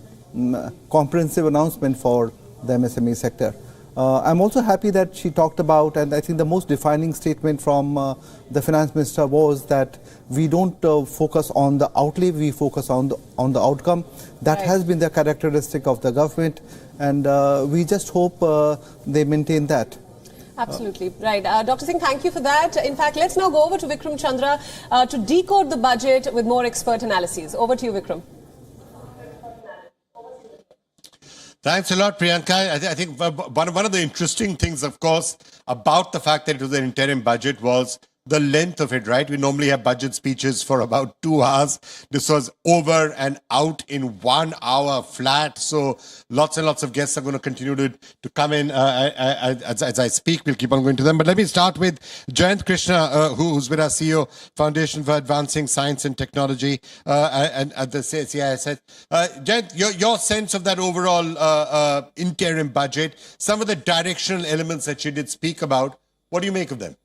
comprehensive announcement for the MSME sector. I'm also happy that she talked about, and I think the most defining statement from the finance minister was that we don't focus on the outlay, we focus on the outcome. That Right. has been the characteristic of the government, and we just hope they maintain that. Absolutely. Right. Dr. Singh, thank you for that. In fact, let's now go over to Vikram Chandra to decode the budget with more expert analyses. Over to you, Vikram. Thanks a lot, Priyanka. I think one of the interesting things, of course, about the fact that it was an interim budget was the length of it, right? We normally have budget speeches for about 2 hours. This was over and out in 1 hour flat. So lots and lots of guests are going to continue to come in as I speak. We'll keep on going to them. But let me start with Jayant Krishna, who's with our CEO, Foundation for Advancing Science and Technology, and at the CISS. Jayant, your sense of that overall interim budget, some of the directional elements that you did speak about, what do you make of them?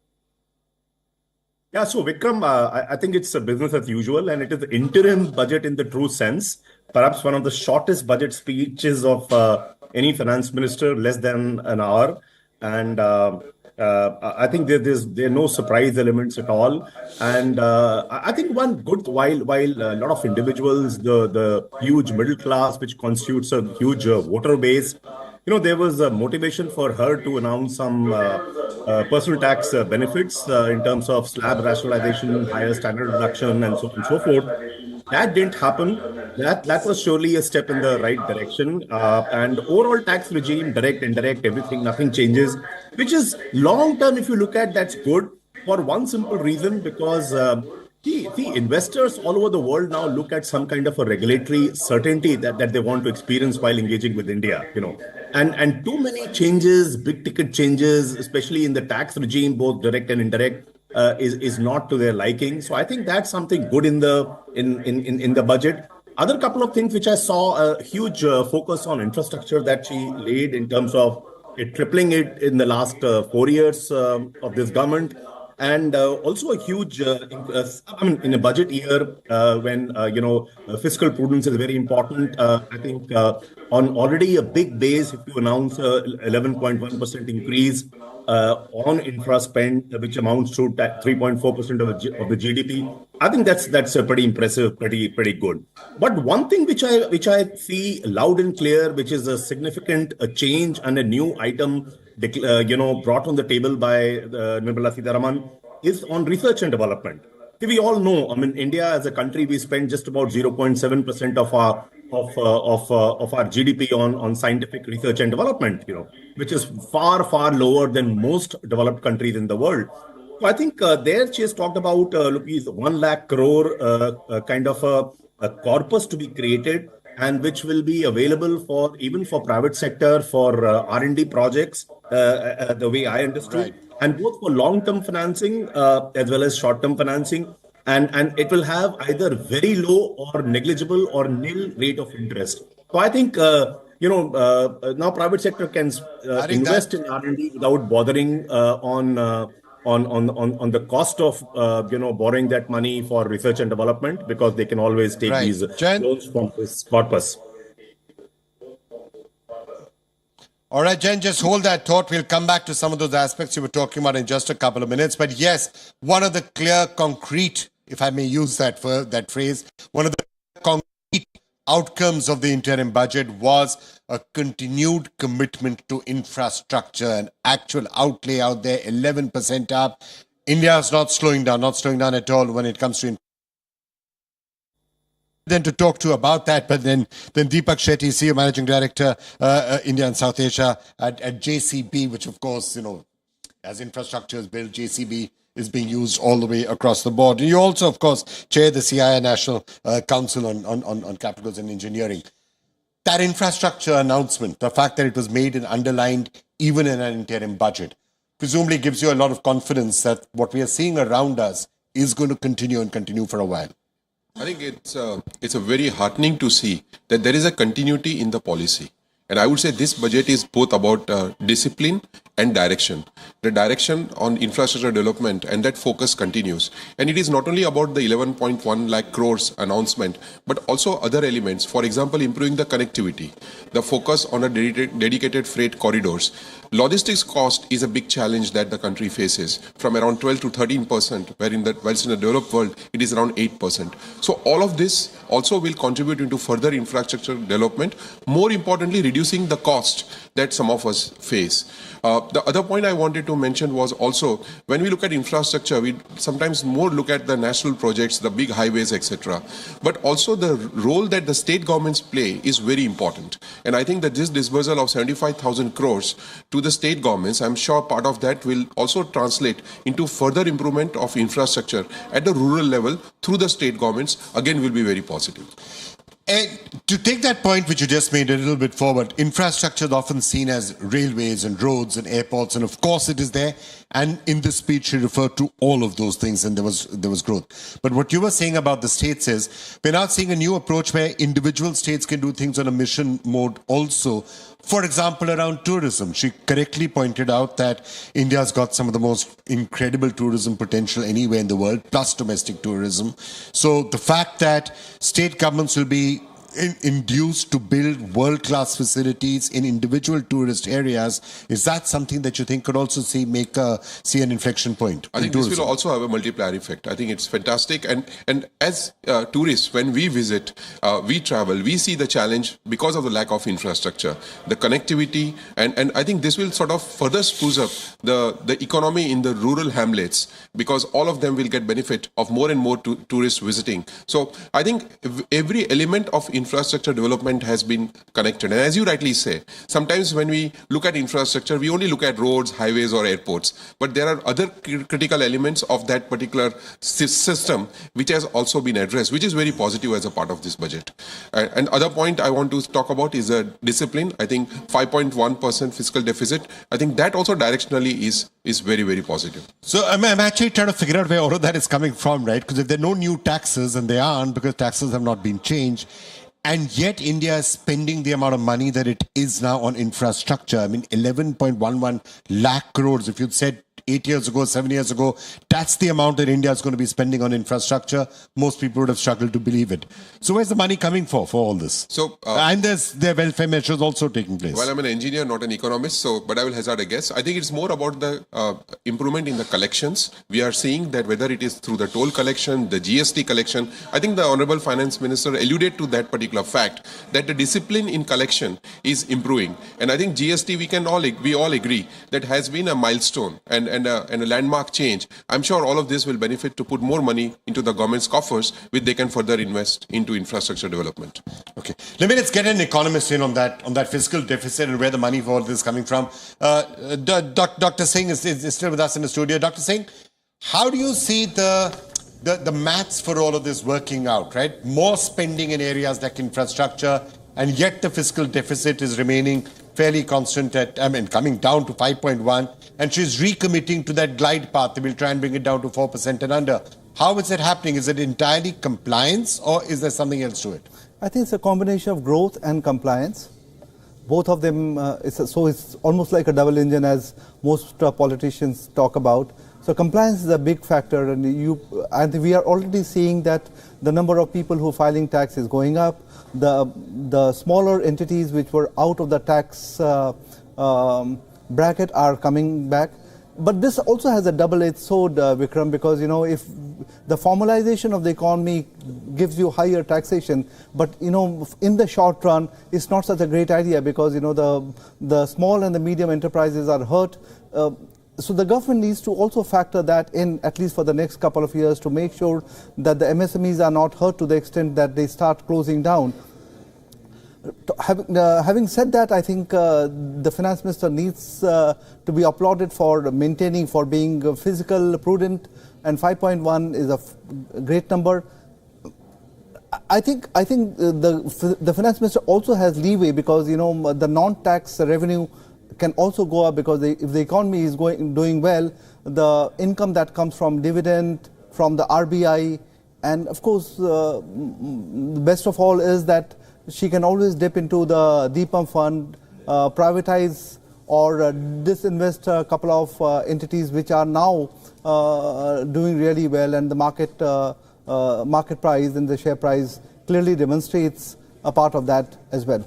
Yeah, so Vikram, I think it's a business as usual, and it is the interim budget in the true sense. Perhaps one of the shortest budget speeches of any finance minister, less than an hour. And I think there are no surprise elements at all. And I think one good, while a lot of individuals, the huge middle class, which constitutes a huge voter base, there was a motivation for her to announce some personal tax benefits in terms of slab rationalization, higher standard deduction, and so on and so forth. That didn't happen. That was surely a step in the right direction. And overall tax regime, direct, indirect, everything, nothing changes, which is long term. If you look at, that's good for one simple reason, because the investors all over the world now look at some kind of a regulatory certainty that they want to experience while engaging with India, and too many changes, big ticket changes, especially in the tax regime, both direct and indirect, is not to their liking. So I think that's something good in the budget. Other couple of things which I saw, a huge focus on infrastructure that she laid in terms of tripling it in the last 4 years of this government. And also a huge, in a budget year when, fiscal prudence is very important. I think on already a big base, if you announce 11.1% increase on infra spend, which amounts to 3.4% of the GDP. I think that's a pretty impressive, pretty good. But one thing which I see loud and clear, which is a significant change and a new item, brought on the table by Nirmala Sitharaman, is on research and development. See, we all know, I mean, India as a country, we spend just about 0.7% of our GDP on scientific research and development, which is far lower than most developed countries in the world. So I think there she has talked about rupees 1 lakh crore kind of a corpus to be created, and which will be available even for private sector for R&D projects, the way I understood. Right. And both for long-term financing as well as short-term financing. And it will have either very low or negligible or nil rate of interest. So I think, now private sector can invest in R&D without bothering on the cost of, borrowing that money for research and development, because they can always take these loans from this corpus. All right, Jen, just hold that thought. We'll come back to some of those aspects you were talking about in just a couple of minutes. But yes, one of the clear, concrete, if I may use that phrase, one of the concrete outcomes of the interim budget was a continued commitment to infrastructure and actual outlay out there, 11% up. India is not slowing down at all when it comes to then to talk to about that, but then Deepak Shetty, CEO Managing Director, India and South Asia at JCB, which of course, as infrastructure is built, JCB is being used all the way across the board. And you also, of course, chair the CII National Council on Capitals and Engineering. That infrastructure announcement, the fact that it was made and underlined even in an interim budget, presumably gives you a lot of confidence that what we are seeing around us is going to continue for a while. I think it's a very heartening to see that there is a continuity in the policy. And I would say this budget is both about discipline and direction. The direction on infrastructure development and that focus continues. And it is not only about the 11.1 lakh crores announcement, but also other elements. For example, improving the connectivity, the focus on a dedicated freight corridors. Logistics cost is a big challenge that the country faces, from around 12 to 13%, whilst in the developed world, it is around 8%. So all of this also will contribute into further infrastructure development, more importantly, reducing the cost that some of us face. The other point I wanted to mention was also, when we look at infrastructure, we sometimes more look at the national projects, the big highways, etc. But also the role that the state governments play is very important. And I think that this disbursal of 75,000 crores to the state governments, I'm sure part of that will also translate into further improvement of infrastructure at the rural level through the state governments, again will be very positive. And to take that point which you just made a little bit forward, infrastructure is often seen as railways and roads and airports, and of course it is there. And in the speech, she referred to all of those things, and there was growth. But what you were saying about the states is, we're now seeing a new approach where individual states can do things on a mission mode also. For example, around tourism. She correctly pointed out that India's got some of the most incredible tourism potential anywhere in the world, plus domestic tourism. So the fact that state governments will be induced to build world-class facilities in individual tourist areas, is that something that you think could also see an inflection point? I think this will also have a multiplier effect. I think it's fantastic. And as tourists, when we visit, we travel, we see the challenge because of the lack of infrastructure, the connectivity, and I think this will sort of further spruce up the economy in the rural hamlets, because all of them will get benefit of more and more tourists visiting. So I think every element of infrastructure development has been connected. And as you rightly say, sometimes when we look at infrastructure, we only look at roads, highways or airports. But there are other critical elements of that particular system which has also been addressed, which is very positive as a part of this budget. And other point I want to talk about is discipline. I think 5.1% fiscal deficit. I think that also directionally is very, very positive. So I'm actually trying to figure out where all of that is coming from, right? Because if there are no new taxes, and they aren't because taxes have not been changed, and yet India is spending the amount of money that it is now on infrastructure. I mean, 11.11 lakh crores. If you'd said 8 years ago, 7 years ago, that's the amount that India is going to be spending on infrastructure, most people would have struggled to believe it. So where's the money coming for all this? So, and there welfare measures also taking place. Well, I'm an engineer, not an economist, but I will hazard a guess. I think it's more about the improvement in the collections. We are seeing that whether it is through the toll collection, the GST collection, I think the Honorable Finance Minister alluded to that particular fact, that the discipline in collection is improving. And I think GST, we all agree, that has been a milestone and a landmark change. I'm sure all of this will benefit to put more money into the government's coffers, which they can further invest into infrastructure development. Okay, let's get an economist in on that fiscal deficit and where the money for all this is coming from. Dr. Singh is still with us in the studio. Dr. Singh, how do you see the maths for all of this working out, right? More spending in areas like infrastructure, and yet the fiscal deficit is remaining fairly constant coming down to 5.1, and she's recommitting to that glide path that will try and bring it down to 4% and under. How is it happening? Is it entirely compliance, or is there something else to it? I think it's a combination of growth and compliance. Both of them, it's almost like a double engine, as most politicians talk about. So compliance is a big factor, and we are already seeing that the number of people who are filing tax is going up. The smaller entities which were out of the tax bracket are coming back. But this also has a double-edged sword, Vikram, because if the formalization of the economy gives you higher taxation, but in the short run, it's not such a great idea, because the small and the medium enterprises are hurt. So the government needs to also factor that in, at least for the next couple of years, to make sure that the MSMEs are not hurt to the extent that they start closing down. Having said that, I think the finance minister needs to be applauded for being fiscal, prudent, and 5.1 is a great number. I think the finance minister also has leeway, because the non-tax revenue can also go up, because if the economy is doing well, the income that comes from dividend, from the RBI, and of course, the best of all is that she can always dip into the Deepam fund, privatize or disinvest a couple of entities which are now doing really well, and the market price and the share price clearly demonstrates a part of that as well.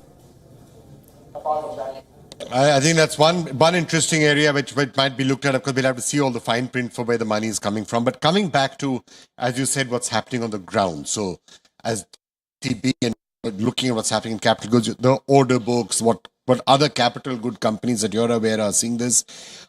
I think that's one interesting area which might be looked at, because we'll have to see all the fine print for where the money is coming from. But coming back to, as you said, what's happening on the ground. So as TB and looking at what's happening in capital goods, the order books, what other capital good companies that you're aware are seeing this.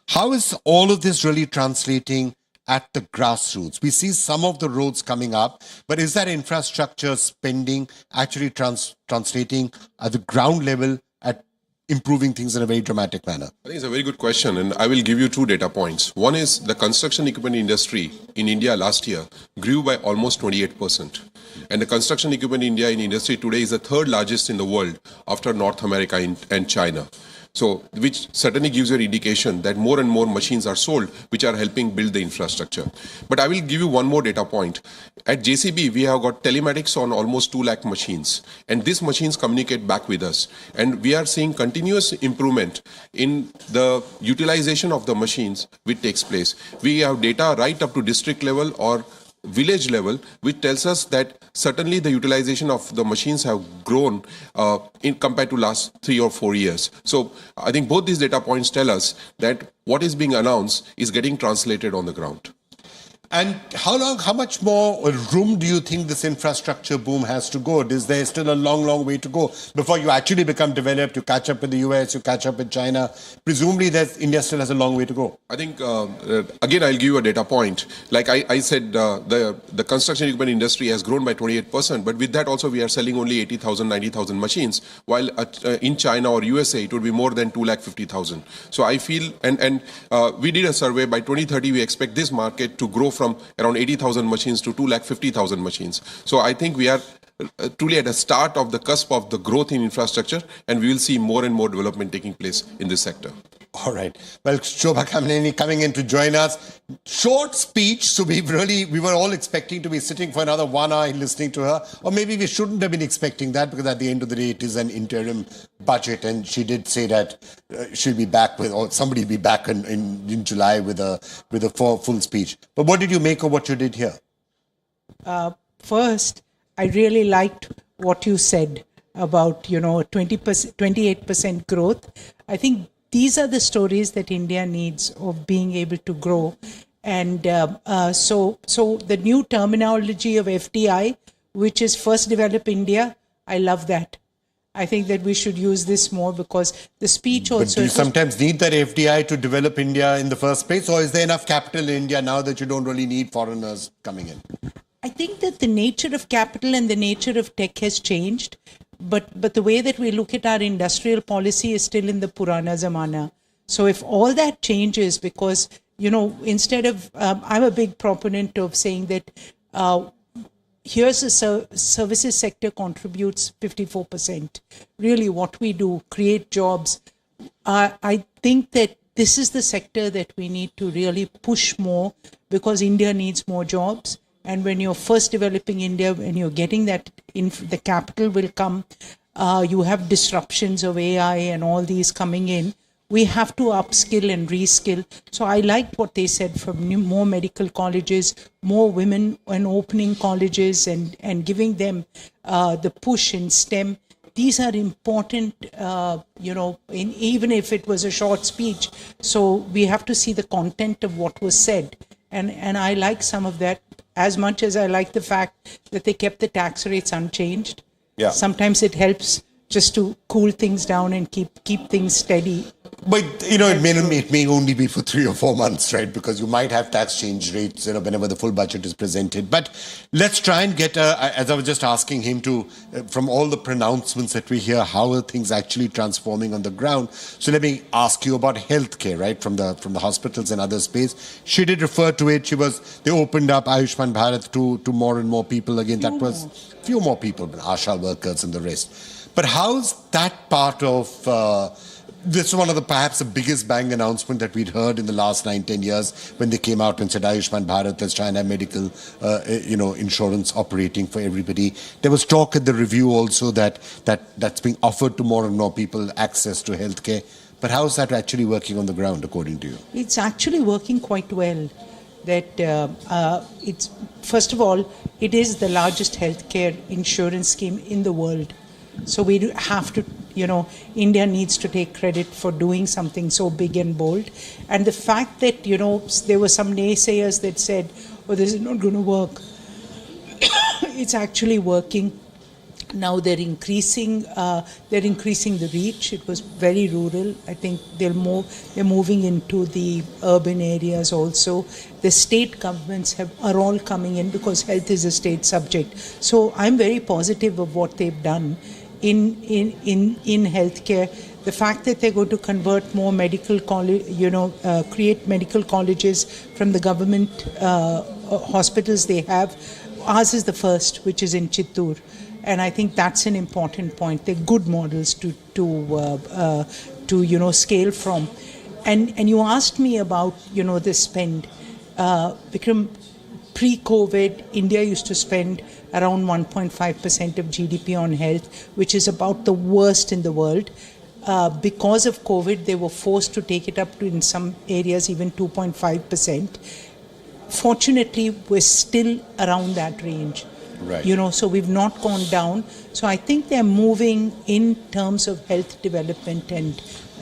How is all of this really translating at the grassroots? We see some of the roads coming up, but is that infrastructure spending actually translating at the ground level at improving things in a very dramatic manner? I think it's a very good question, and I will give you 2 data points. One is the construction equipment industry in India last year grew by almost 28%. And the construction equipment industry today is the 3rd largest in the world after North America and China. So, which certainly gives you an indication that more and more machines are sold, which are helping build the infrastructure. But I will give you one more data point. At JCB, we have got telematics on almost 2 lakh machines. And these machines communicate back with us. And we are seeing continuous improvement in the utilization of the machines which takes place. We have data right up to district level or village level, which tells us that certainly the utilization of the machines have grown in compared to last 3 or 4 years. So I think both these data points tell us that what is being announced is getting translated on the ground. And how much more room do you think this infrastructure boom has to go? Is there still a long way to go before you actually become developed, you catch up with the US, you catch up with China? Presumably India still has a long way to go. I think, again, I'll give you a data point. Like I said, the construction equipment industry has grown by 28%, but with that also we are selling only 80,000, 90,000 machines, while in China or USA it would be more than 250,000. So I feel, and we did a survey, by 2030 we expect this market to grow from around 80,000 machines to 250,000 machines. So I think we are truly at the start of the cusp of the growth in infrastructure, and we will see more and more development taking place in this sector. All right. Well, Shobha Kamneni coming in to join us. Short speech, so we were all expecting to be sitting for another 1 hour listening to her, or maybe we shouldn't have been expecting that, because at the end of the day, it is an interim budget, and she did say that she'll be back with, or somebody will be back in July with a full speech. But what did you make of what you did here? First, I really liked what you said about 28% growth. I think these are the stories that India needs of being able to grow. And so the new terminology of FDI, which is First Develop India, I love that. I think that we should use this more, because the speech also... But do you sometimes need that FDI to develop India in the first place, or is there enough capital in India now that you don't really need foreigners coming in? I think that the nature of capital and the nature of tech has changed, but the way that we look at our industrial policy is still in the Purana Zamana. So if all that changes, because, instead of... I'm a big proponent of saying that here's a services sector contributes 54%. Really what we do, create jobs. I think that this is the sector that we need to really push more, because India needs more jobs. And when you're first developing India, when you're getting that, the capital will come, you have disruptions of AI and all these coming in. We have to upskill and reskill. So I liked what they said, from more medical colleges, more women and opening colleges, and giving them the push in STEM. These are important, even if it was a short speech. So we have to see the content of what was said. And I like some of that, as much as I like the fact that they kept the tax rates unchanged. Yeah. Sometimes it helps just to cool things down and keep things steady. But, it may only be for 3 or 4 months, right? Because you might have tax change rates, whenever the full budget is presented. But let's try and get, as I was just asking him to, from all the pronouncements that we hear, how are things actually transforming on the ground? So let me ask you about healthcare, right? From the hospitals and other space. She did refer to it. They opened up Ayushman Bharat to more and more people. Again, that was few more people, ASHA workers and the rest. But how's that part of... This is one of perhaps the biggest bang announcement that we'd heard in the last 9-10 years, when they came out and said Ayushman Bharat, let's try and have medical, insurance operating for everybody. There was talk at the review also that's being offered to more and more people, access to healthcare. But how is that actually working on the ground, according to you? It's actually working quite well. It's, first of all, it is the largest healthcare insurance scheme in the world. So we have to, India needs to take credit for doing something so big and bold. And the fact that, there were some naysayers that said, this is not going to work. It's actually working. Now they're increasing the reach. It was very rural. I think they're moving into the urban areas also. The state governments are all coming in, because health is a state subject. So I'm very positive of what they've done in healthcare. The fact that they're going to convert more medical college, create medical colleges from the government hospitals they have. Ours is the first, which is in Chittoor. And I think that's an important point. They're good models to scale from. And you asked me about, the spend. Vikram, pre-COVID, India used to spend around 1.5% of GDP on health, which is about the worst in the world. Because of COVID, they were forced to take it up to, in some areas, even 2.5%. Fortunately, we're still around that range. Right. So we've not gone down. So I think they're moving in terms of health development,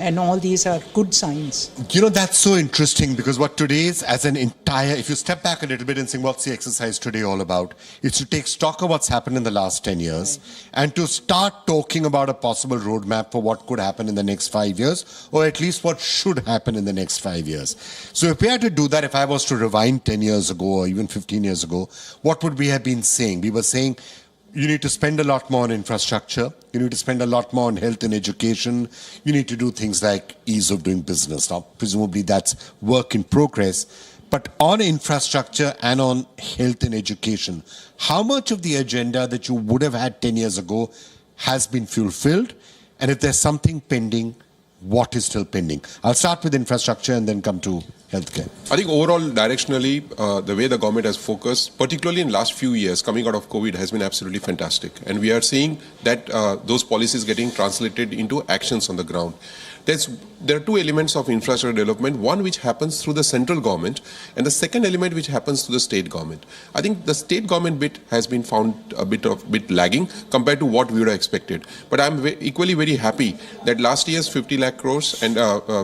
and all these are good signs. That's so interesting, because what today is, as an entire, if you step back a little bit and think, what's the exercise today all about? It's to take stock of what's happened in the last 10 years and to start talking about a possible roadmap for what could happen in the next 5 years, or at least what should happen in the next 5 years. So if we had to do that, if I was to rewind 10 years ago or even 15 years ago, what would we have been saying? We were saying, you need to spend a lot more on infrastructure. You need to spend a lot more on health and education. You need to do things like ease of doing business. Now, presumably that's work in progress. But on infrastructure and on health and education, how much of the agenda that you would have had 10 years ago has been fulfilled? And if there's something pending, what is still pending? I'll start with infrastructure and then come to healthcare. I think overall, directionally, the way the government has focused, particularly in last few years, coming out of COVID, has been absolutely fantastic. And we are seeing that those policies getting translated into actions on the ground. There are two elements of infrastructure development, one which happens through the central government and the second element which happens through the state government. I think the state government bit has been found a bit lagging compared to what we would have expected. But I'm equally very happy that last year's 50 lakh crores and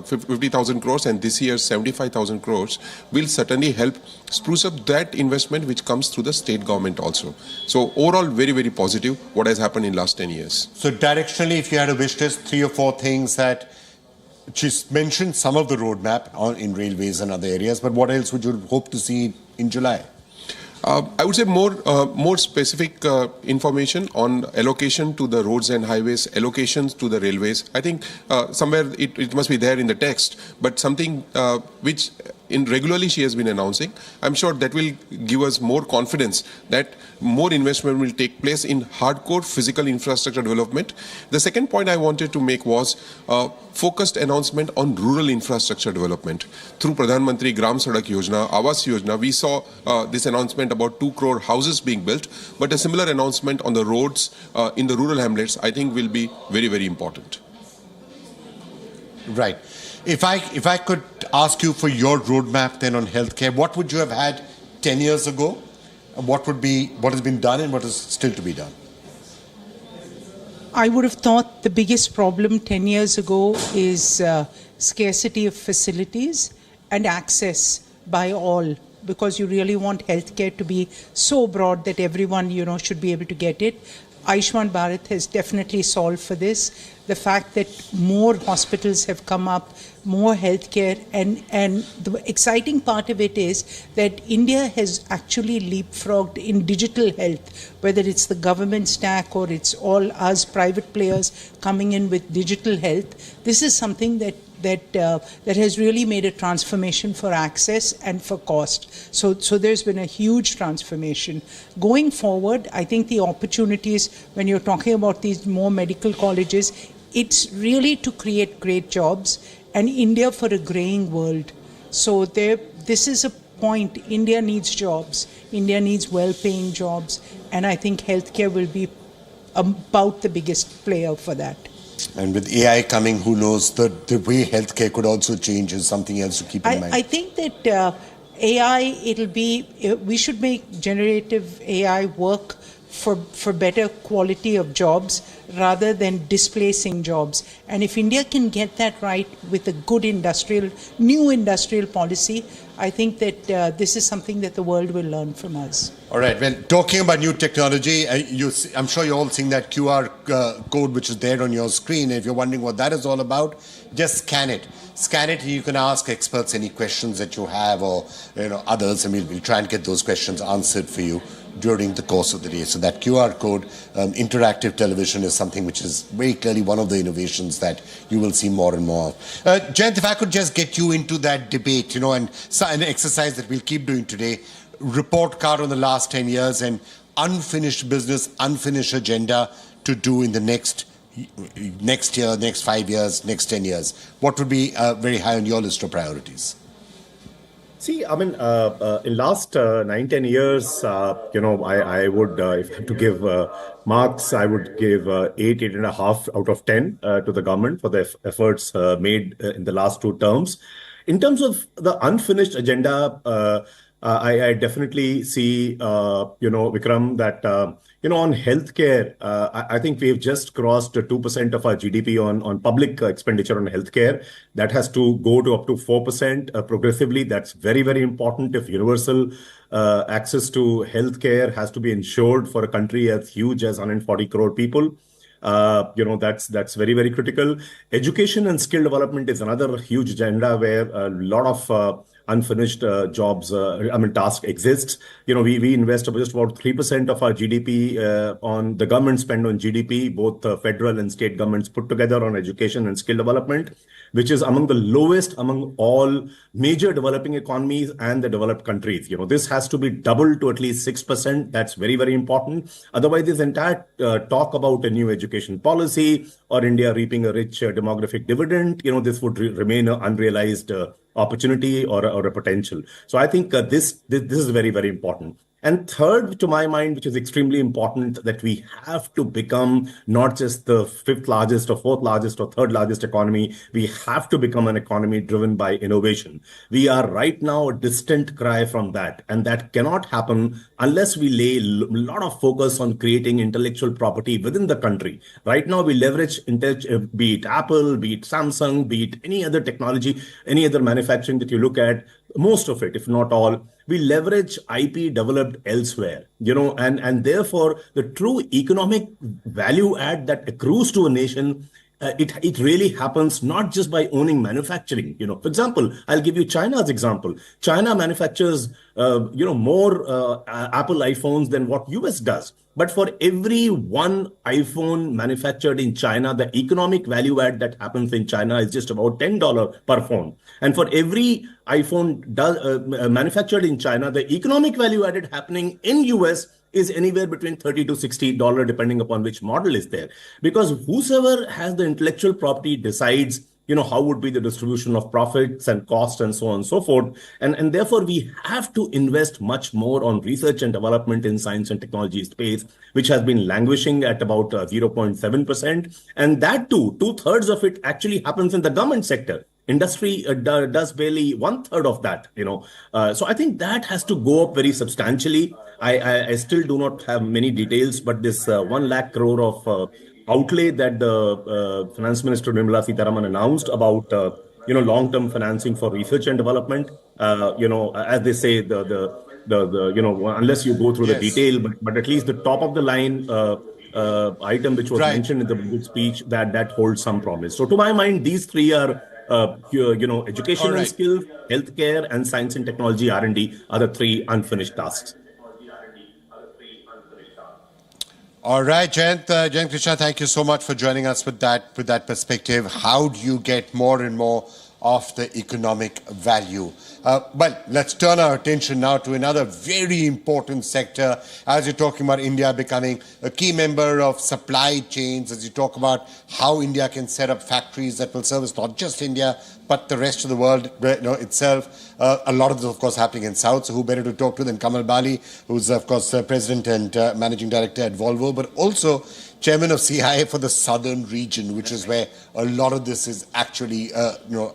50,000 crores and this year's 75,000 crores will certainly help spruce up that investment which comes through the state government also. So overall, very, very positive what has happened in last 10 years. So directionally, if you had a wish list, 3 or 4 things that she's mentioned, some of the roadmap in railways and other areas, but what else would you hope to see in July? I would say more specific information on allocation to the roads and highways, allocations to the railways. I think somewhere it must be there in the text, but something which regularly she has been announcing. I'm sure that will give us more confidence that more investment will take place in hardcore physical infrastructure development. The second point I wanted to make was focused announcement on rural infrastructure development. Through Pradhan Mantri Gram Sadak Yojana, Awas Yojana, we saw this announcement about 2 crore houses being built, but a similar announcement on the roads in the rural hamlets, I think will be very, very important. Right. If I could ask you for your roadmap then on healthcare, what would you have had 10 years ago? What has been done and what is still to be done? I would have thought the biggest problem 10 years ago is scarcity of facilities and access by all, because you really want healthcare to be so broad that everyone, should be able to get it. Ayushman Bharat has definitely solved for this. The fact that more hospitals have come up, more healthcare, and the exciting part of it is that India has actually leapfrogged in digital health, whether it's the government stack or it's all us private players coming in with digital health. This is something that has really made a transformation for access and for cost. So there's been a huge transformation. Going forward, I think the opportunities, when you're talking about these more medical colleges, it's really to create great jobs and India for a greying world. So this is a point. India needs jobs. India needs well-paying jobs. And I think healthcare will be about the biggest player for that. And with AI coming, who knows, the way healthcare could also change is something else to keep in mind. I think that AI, we should make generative AI work for better quality of jobs rather than displacing jobs. And if India can get that right with a good new industrial policy, I think that this is something that the world will learn from us. All right. Well, talking about new technology, I'm sure you're all seeing that QR code which is there on your screen. If you're wondering what that is all about, just scan it. Scan it. You can ask experts any questions that you have, or others, and we'll try and get those questions answered for you during the course of the day. So that QR code, interactive television, is something which is very clearly one of the innovations that you will see more and more. Jayant, if I could just get you into that debate, and an exercise that we'll keep doing today, report card on the last 10 years and unfinished business, unfinished agenda to do in the next year, next 5 years, next 10 years. What would be very high on your list of priorities? See, I mean, in last 9-10 years, I would, if I have to give marks, I would give 8.5 out of 10 to the government for the efforts made in the last 2 terms. In terms of the unfinished agenda, I definitely see, Vikram, that, on healthcare, I think we've just crossed 2% of our GDP on public expenditure on healthcare. That has to go to up to 4% progressively. That's very, very important if universal access to healthcare has to be ensured for a country as huge as 140 crore people. That's very, very critical. Education and skill development is another huge agenda where a lot of unfinished jobs, task exists. We invest just about 3% of our GDP on the government spend on GDP, both federal and state governments put together on education and skill development, which is among the lowest among all major developing economies and the developed countries. This has to be doubled to at least 6%. That's very, very important. Otherwise, this entire talk about a new education policy or India reaping a rich demographic dividend, this would remain an unrealized opportunity or a potential. So I think this is very, very important. And third, to my mind, which is extremely important, that we have to become not just the fifth largest or fourth largest or third largest economy. We have to become an economy driven by innovation. We are right now a distant cry from that. And that cannot happen unless we lay a lot of focus on creating intellectual property within the country. Right now, we leverage, be it Apple, be it Samsung, be it any other technology, any other manufacturing that you look at, most of it, if not all, we leverage IP developed elsewhere, and therefore the true economic value add that accrues to a nation, it really happens not just by owning manufacturing. For example, I'll give you China's example. China manufactures, more Apple iPhones than what US does. But for every one iPhone manufactured in China, the economic value add that happens in China is just about $10 per phone. And for every iPhone manufactured in China, the economic value added happening in US is anywhere between $30 to $60, depending upon which model is there. Because whosoever has the intellectual property decides how would be the distribution of profits and costs and so on and so forth. And therefore, we have to invest much more on research and development in science and technology space, which has been languishing at about 0.7%. And that too, 2/3 of it actually happens in the government sector. Industry does barely 1/3 of that, So I think that has to go up very substantially. I still do not have many details, but this 1 lakh crore of outlay that the Finance Minister Nirmala Sitharaman announced about long-term financing for research and development. As they say, unless you go through the detail, but at least the top of the line item which was mentioned in the budget speech, that holds some promise. So to my mind, these three are education and skills, healthcare, and science and technology R&D are the three unfinished tasks. All right, Jayant Krishna, thank you so much for joining us with that perspective. How do you get more and more of the economic value? Well, let's turn our attention now to another very important sector. As you're talking about India becoming a key member of supply chains, as you talk about how India can set up factories that will service not just India, but the rest of the world itself. A lot of this, of course, happening in South. So who better to talk to than Kamal Bali, who's, of course, President and Managing Director at Volvo, but also Chairman of CIA for the Southern region, which is where a lot of this is actually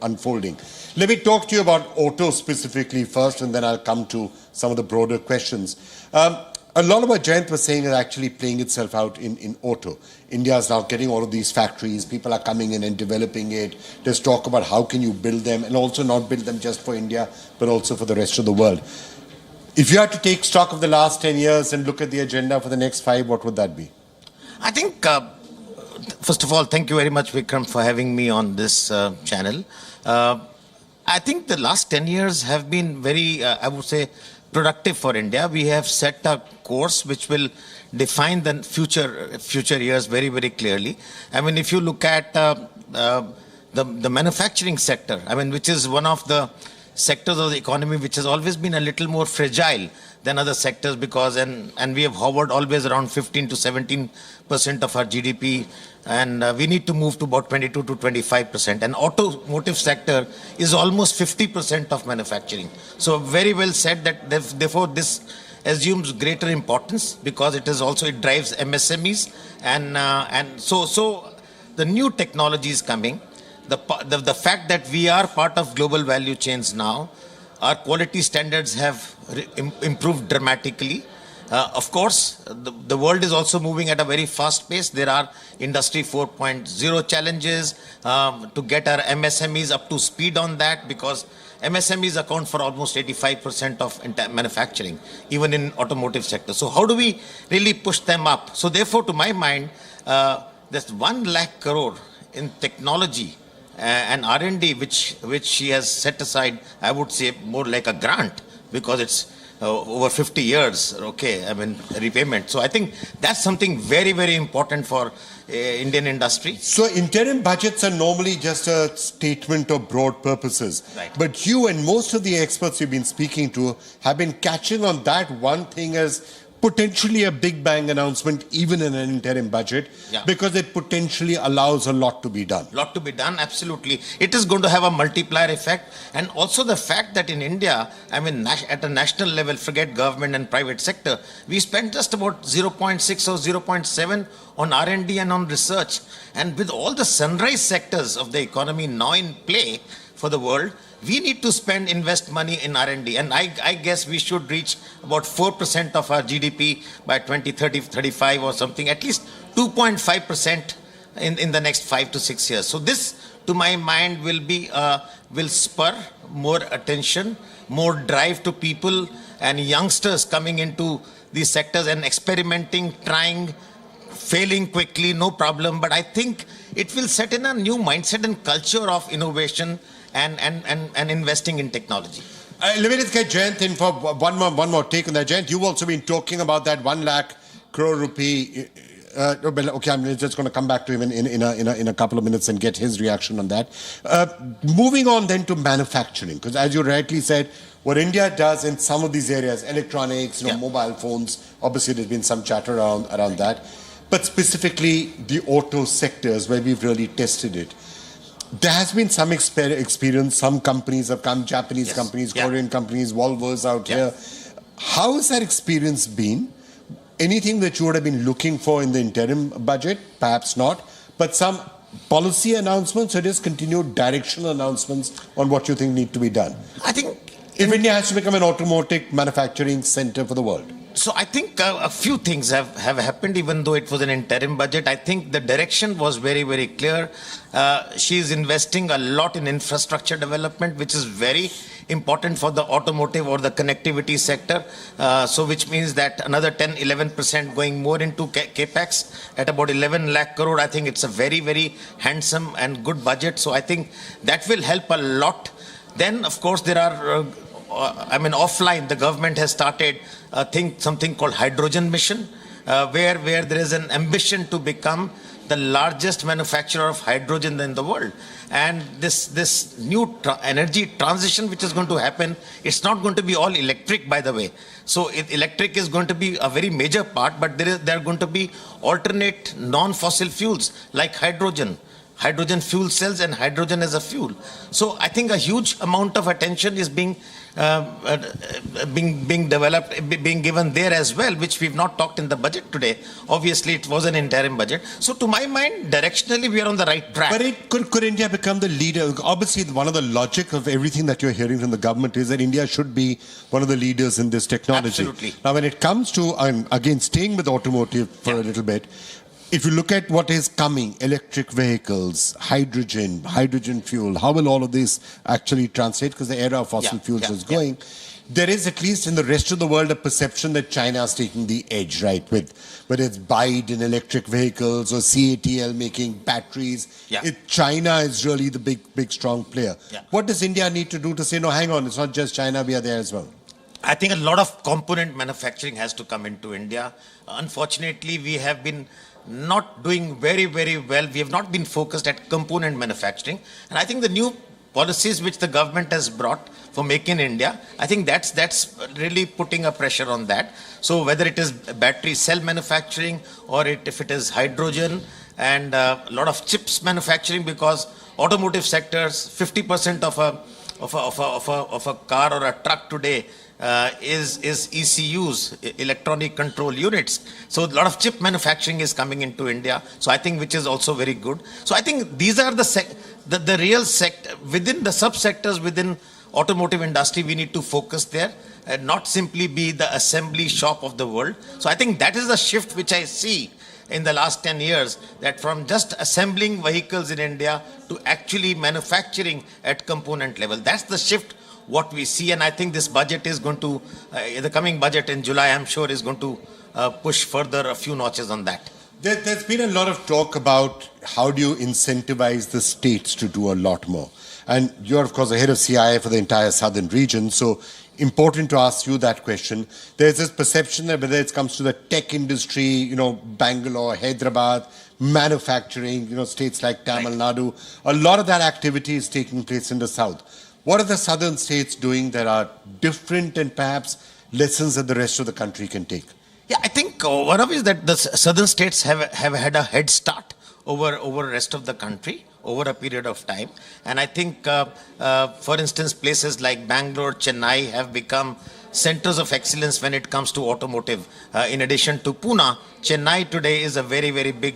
unfolding. Let me talk to you about auto specifically first, and then I'll come to some of the broader questions. A lot of what Jayant was saying is actually playing itself out in auto. India is now getting all of these factories. People are coming in and developing it. There's talk about how can you build them, and also not build them just for India, but also for the rest of the world. If you had to take stock of the last 10 years and look at the agenda for the next 5, what would that be? I think, first of all, thank you very much, Vikram, for having me on this channel. I think the last 10 years have been very, I would say, productive for India. We have set a course which will define the future years very, very clearly. I mean, if you look at the manufacturing sector, I mean, which is one of the sectors of the economy which has always been a little more fragile than other sectors, because and we have hovered always around 15 to 17% of our GDP, and we need to move to about 22 to 25%. And automotive sector is almost 50% of manufacturing. So very well said that therefore this assumes greater importance, because it drives MSMEs, and so the new technology is coming. The fact that we are part of global value chains now, our quality standards have improved dramatically. Of course, the world is also moving at a very fast pace. There are Industry 4.0 challenges to get our MSMEs up to speed on that, because MSMEs account for almost 85% of manufacturing, even in automotive sector. So how do we really push them up? So therefore, to my mind, there's 1 lakh crore in technology and R&D, which she has set aside, I would say more like a grant, because it's over 50 years, okay, I mean, repayment. So I think that's something very, very important for Indian industry. So interim budgets are normally just a statement of broad purposes. Right. But you and most of the experts you've been speaking to have been catching on that one thing as potentially a big bang announcement even in an interim budget, because it potentially allows a lot to be done. Lot to be done, absolutely. It is going to have a multiplier effect, and also the fact that in India, I mean, at a national level, forget government and private sector, we spend just about 0.6 or 0.7 on R&D and on research. And with all the sunrise sectors of the economy now in play for the world, we need to invest money in R&D. And I guess we should reach about 4% of our GDP by 2030, 35 or something, at least 2.5% in the next 5 to 6 years. So this, to my mind, will spur more attention, more drive to people and youngsters coming into these sectors and experimenting, trying, failing quickly, no problem. But I think it will set in a new mindset and culture of innovation and investing in technology. Let me just get Jayant in for one more take on that. Jayant, you've also been talking about that 1 lakh crore rupee. Okay, I'm just going to come back to him in a couple of minutes and get his reaction on that. Moving on then to manufacturing, because as you rightly said, what India does in some of these areas, electronics, mobile phones, obviously there's been some chatter around that, but specifically the auto sectors where we've really tested it. There has been some experience. Some companies have come, Japanese companies, Korean companies, Volvo's out here. How has that experience been? Anything that you would have been looking for in the interim budget? Perhaps not. But some policy announcements or just continued directional announcements on what you think need to be done? I think if India has to become an automotive manufacturing center for the world. So I think a few things have happened, even though it was an interim budget. I think the direction was very, very clear. She is investing a lot in infrastructure development, which is very important for the automotive or the connectivity sector. So which means that another 10-11% going more into capex at about 11 lakh crore. I think it's a very, very handsome and good budget. So I think that will help a lot. Then, of course, there are offline, the government has started something called hydrogen mission, where there is an ambition to become the largest manufacturer of hydrogen in the world. And this new energy transition which is going to happen, it's not going to be all electric, by the way. So electric is going to be a very major part, but there are going to be alternate non-fossil fuels like hydrogen fuel cells and hydrogen as a fuel. So I think a huge amount of attention is being developed, being given there as well, which we've not talked in the budget today. Obviously, it was an interim budget. So to my mind, directionally, we are on the right track. But could India become the leader? Obviously, one of the logic of everything that you're hearing from the government is that India should be one of the leaders in this technology. Absolutely. Now, when it comes to, again, staying with automotive for a little bit, if you look at what is coming, electric vehicles, hydrogen fuel, how will all of this actually translate? Because the era of fossil fuels is going. There is, at least in the rest of the world, a perception that China is taking the edge, right? With whether it's BYD in electric vehicles or CATL making batteries. China is really the big, strong player. What does India need to do to say, no, hang on, it's not just China, we are there as well? I think a lot of component manufacturing has to come into India. Unfortunately, we have been not doing very, very well. We have not been focused at component manufacturing. And I think the new policies which the government has brought for Make in India, I think that's really putting a pressure on that. So whether it is battery cell manufacturing or if it is hydrogen and a lot of chips manufacturing, because automotive sectors, 50% of a car or a truck today is ECUs, electronic control units. So a lot of chip manufacturing is coming into India. So I think which is also very good. So I think these are the real sector within the subsectors within automotive industry. We need to focus there and not simply be the assembly shop of the world. So I think that is the shift which I see in the last 10 years, that from just assembling vehicles in India to actually manufacturing at component level. That's the shift what we see, and I think this budget is going to, the coming budget in July, I'm sure is going to push further a few notches on that. There's been a lot of talk about how do you incentivize the states to do a lot more. And you're, of course, the head of CIA for the entire southern region, so important to ask you that question. There's this perception that whether it comes to the tech industry, Bangalore, Hyderabad, manufacturing, states like Tamil Nadu, a lot of that activity is taking place in the south. What are the southern states doing that are different and perhaps lessons that the rest of the country can take? Yeah, I think one of it is that the southern states have had a head start over the rest of the country over a period of time. And I think, for instance, places like Bangalore, Chennai have become centers of excellence when it comes to automotive. In addition to Pune, Chennai today is a very, very big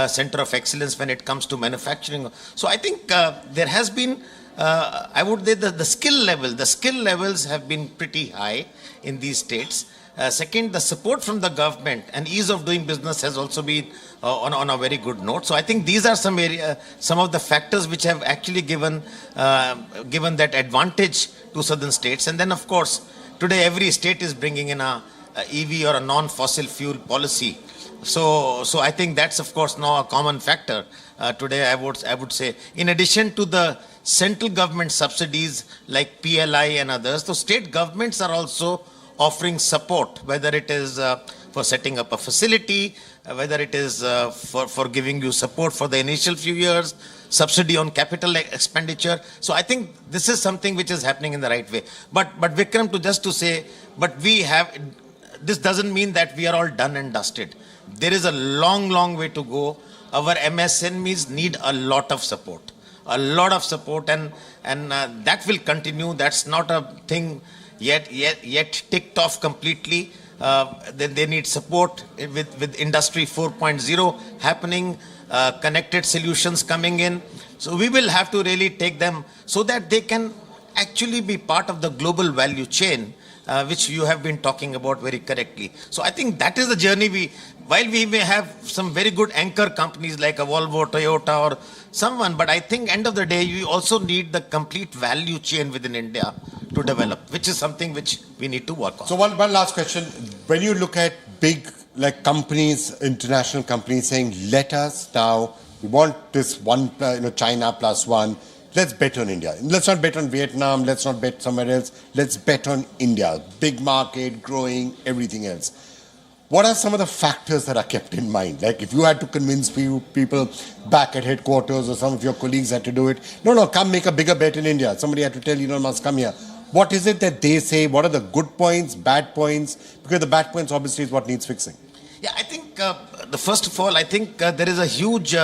center of excellence when it comes to manufacturing. So I think there has been, I would say the skill levels have been pretty high in these states. Second, the support from the government and ease of doing business has also been on a very good note. So I think these are some of the factors which have actually given that advantage to southern states. And then, of course, today every state is bringing in a EV or a non-fossil fuel policy. So I think that's, of course, now a common factor today. I would say, in addition to the central government subsidies like PLI and others, so state governments are also offering support, whether it is for setting up a facility, whether it is for giving you support for the initial few years, subsidy on capital expenditure. So I think this is something which is happening in the right way. But Vikram, to say, but we have, this doesn't mean that we are all done and dusted. There is a long, long way to go. Our MSMEs need a lot of support, and that will continue. That's not a thing yet ticked off completely. Then they need support with Industry 4.0 happening, connected solutions coming in. So we will have to really take them so that they can actually be part of the global value chain, which you have been talking about very correctly. So I think that is the journey while we may have some very good anchor companies like a Volvo, Toyota or someone, but I think end of the day, you also need the complete value chain within India to develop, which is something which we need to work on. So one last question. When you look at big companies, international companies saying, let us now, we want this one, China plus one, let's bet on India. Let's not bet on Vietnam, let's not bet somewhere else, let's bet on India. Big market, growing, everything else. What are some of the factors that are kept in mind? Like if you had to convince people back at headquarters or some of your colleagues had to do it, no, come make a bigger bet in India. Somebody had to tell you, must come here. What is it that they say? What are the good points, bad points? Because the bad points obviously is what needs fixing. Yeah, I think first of all, I think there is a huge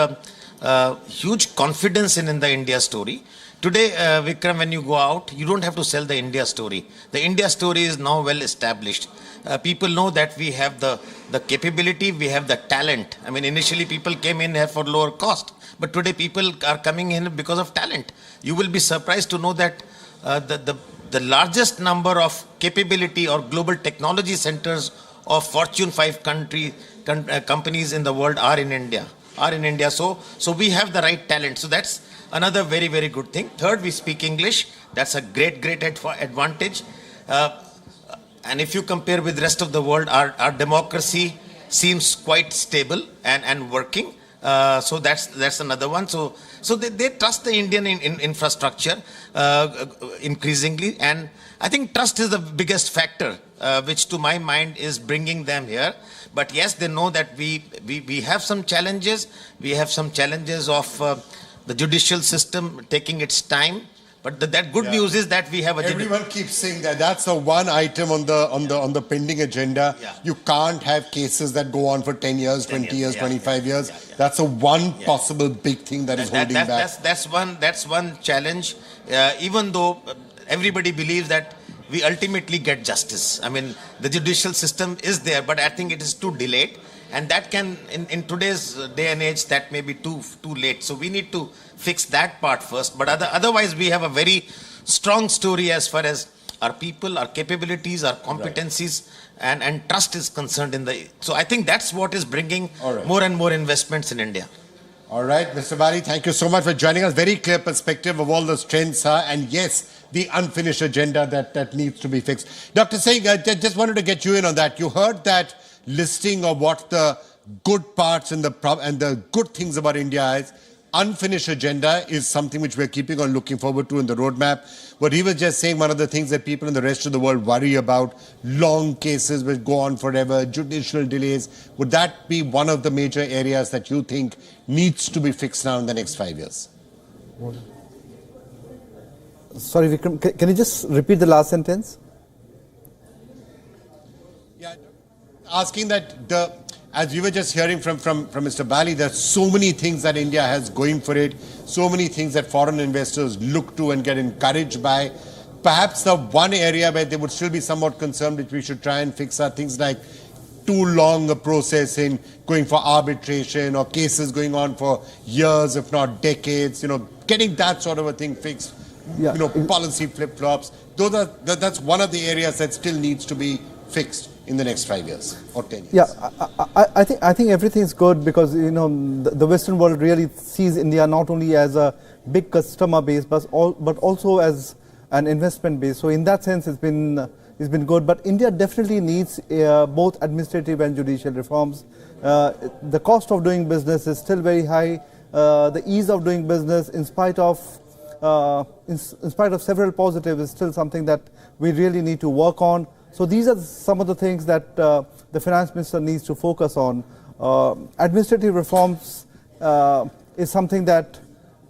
confidence in the India story. Today, Vikram, when you go out, you don't have to sell the India story. The India story is now well established. People know that we have the capability, we have the talent. I mean, initially people came in here for lower cost, but today people are coming in because of talent. You will be surprised to know that the largest number of capability or global technology centers of Fortune 5 companies in the world are in India. So we have the right talent. So that's another very, very good thing. Third, we speak English. That's a great advantage. And if you compare with the rest of the world, our democracy seems quite stable and working. So that's another one. So they trust the Indian infrastructure increasingly. And I think trust is the biggest factor, which to my mind is bringing them here. But yes, they know that we have some challenges. We have some challenges of the judicial system taking its time. But that good news is that we have a... Everyone keeps saying that. That's the one item on the pending agenda. Yeah. You can't have cases that go on for 10 years, 20 years, 25 years. That's the one possible big thing that is holding back. That's one challenge. Even though everybody believes that we ultimately get justice. I mean, the judicial system is there, but I think it is too delayed. And that can, in today's day and age, that may be too late. So we need to fix that part first. But otherwise, we have a very strong story as far as our people, our capabilities, our competencies, and trust is concerned. So I think that's what is bringing more and more investments in India. All right, Mr. Bari, thank you so much for joining us. Very clear perspective of all the strengths and yes, the unfinished agenda that needs to be fixed. Dr. Singh, I just wanted to get you in on that. You heard that listing of what the good parts and the good things about India is unfinished agenda is something which we're keeping on looking forward to in the roadmap. What he was just saying, one of the things that people in the rest of the world worry about, long cases which go on forever, judicial delays, would that be one of the major areas that you think needs to be fixed now in the next 5 years? Sorry, Vikram, can you just repeat the last sentence? Yeah, asking that as we were just hearing from Mr. Bali, there's so many things that India has going for it, so many things that foreign investors look to and get encouraged by. Perhaps the one area where they would still be somewhat concerned which we should try and fix are things like too long a process in going for arbitration or cases going on for years, if not decades, getting that sort of a thing fixed, policy flip-flops. That's one of the areas that still needs to be fixed in the next 5 years or 10 years. Yeah, I think everything's good because the Western world really sees India not only as a big customer base but also as an investment base. So in that sense, it's been good. But India definitely needs both administrative and judicial reforms. The cost of doing business is still very high. The ease of doing business, in spite of several positives, is still something that we really need to work on. So these are some of the things that the finance minister needs to focus on. Administrative reforms is something that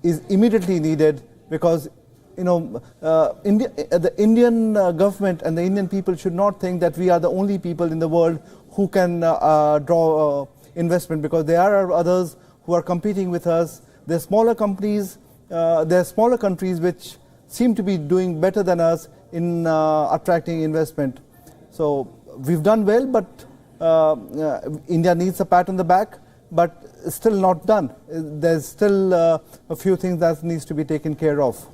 is immediately needed because the Indian government and the Indian people should not think that we are the only people in the world who can draw investment, because there are others who are competing with us. There are smaller companies, there are smaller countries which seem to be doing better than us in attracting investment. So we've done well, but India needs a pat on the back, but still not done. There's still a few things that needs to be taken care of.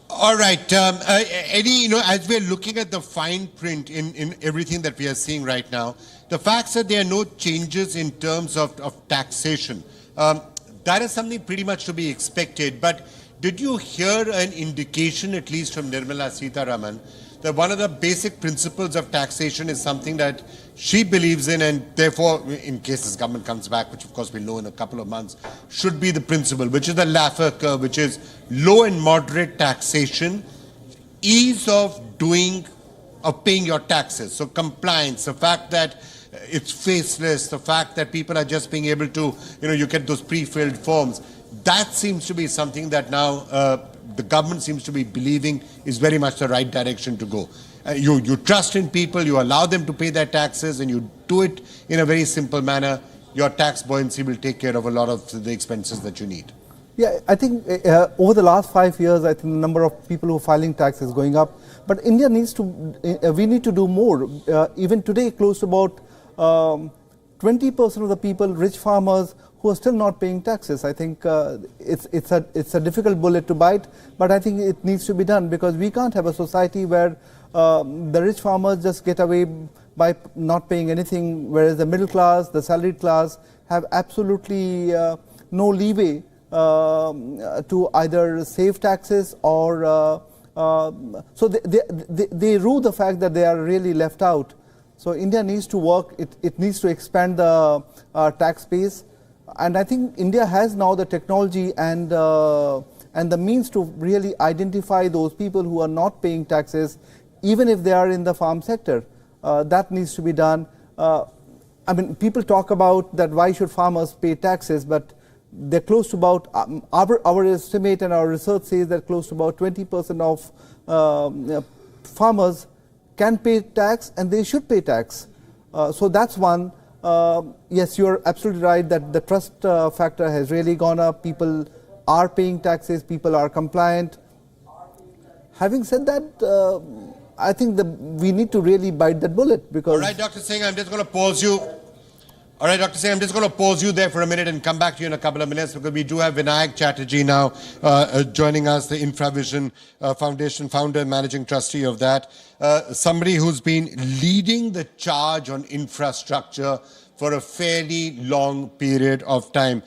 All right, Eddie, as we're looking at the fine print in everything that we are seeing right now, the fact that there are no changes in terms of taxation, that is something pretty much to be expected. But did you hear an indication, at least from Nirmala Sitharaman, that one of the basic principles of taxation is something that she believes in, and therefore, in case this government comes back, which of course we'll know in a couple of months, should be the principle, which is the Laffer curve, which is low and moderate taxation, ease of paying your taxes. So compliance, the fact that it's faceless, the fact that people are just being able to, you get those pre-filled forms. That seems to be something that now the government seems to be believing is very much the right direction to go. You trust in people, you allow them to pay their taxes, and you do it in a very simple manner. Your tax buoyancy will take care of a lot of the expenses that you need. Yeah, I think over the last 5 years, I think the number of people who are filing tax is going up. But India needs to, we need to do more. Even today, close to about 20% of the people, rich farmers, who are still not paying taxes. I think it's a difficult bullet to bite, but I think it needs to be done, because we can't have a society where the rich farmers just get away by not paying anything, whereas the middle class, the salaried class have absolutely no leeway to either save taxes or so they rue the fact that they are really left out. So India needs to work, it needs to expand the tax base. And I think India has now the technology and the means to really identify those people who are not paying taxes, even if they are in the farm sector. That needs to be done. I mean, people talk about that why should farmers pay taxes, but they're close to about, our estimate and our research says that close to about 20% of farmers can pay tax, and they should pay tax. So that's one. Yes, you're absolutely right that the trust factor has really gone up. People are paying taxes, people are compliant. Having said that, I think we need to really bite that bullet, because... All right, Dr. Singh, I'm just going to pause you. All right, Dr. Singh, I'm just going to pause you there for a minute and come back to you in a couple of minutes, because we do have Vinayak Chatterjee now joining us, the InfraVision Foundation founder and managing trustee of that. Somebody who's been leading the charge on infrastructure for a fairly long period of time.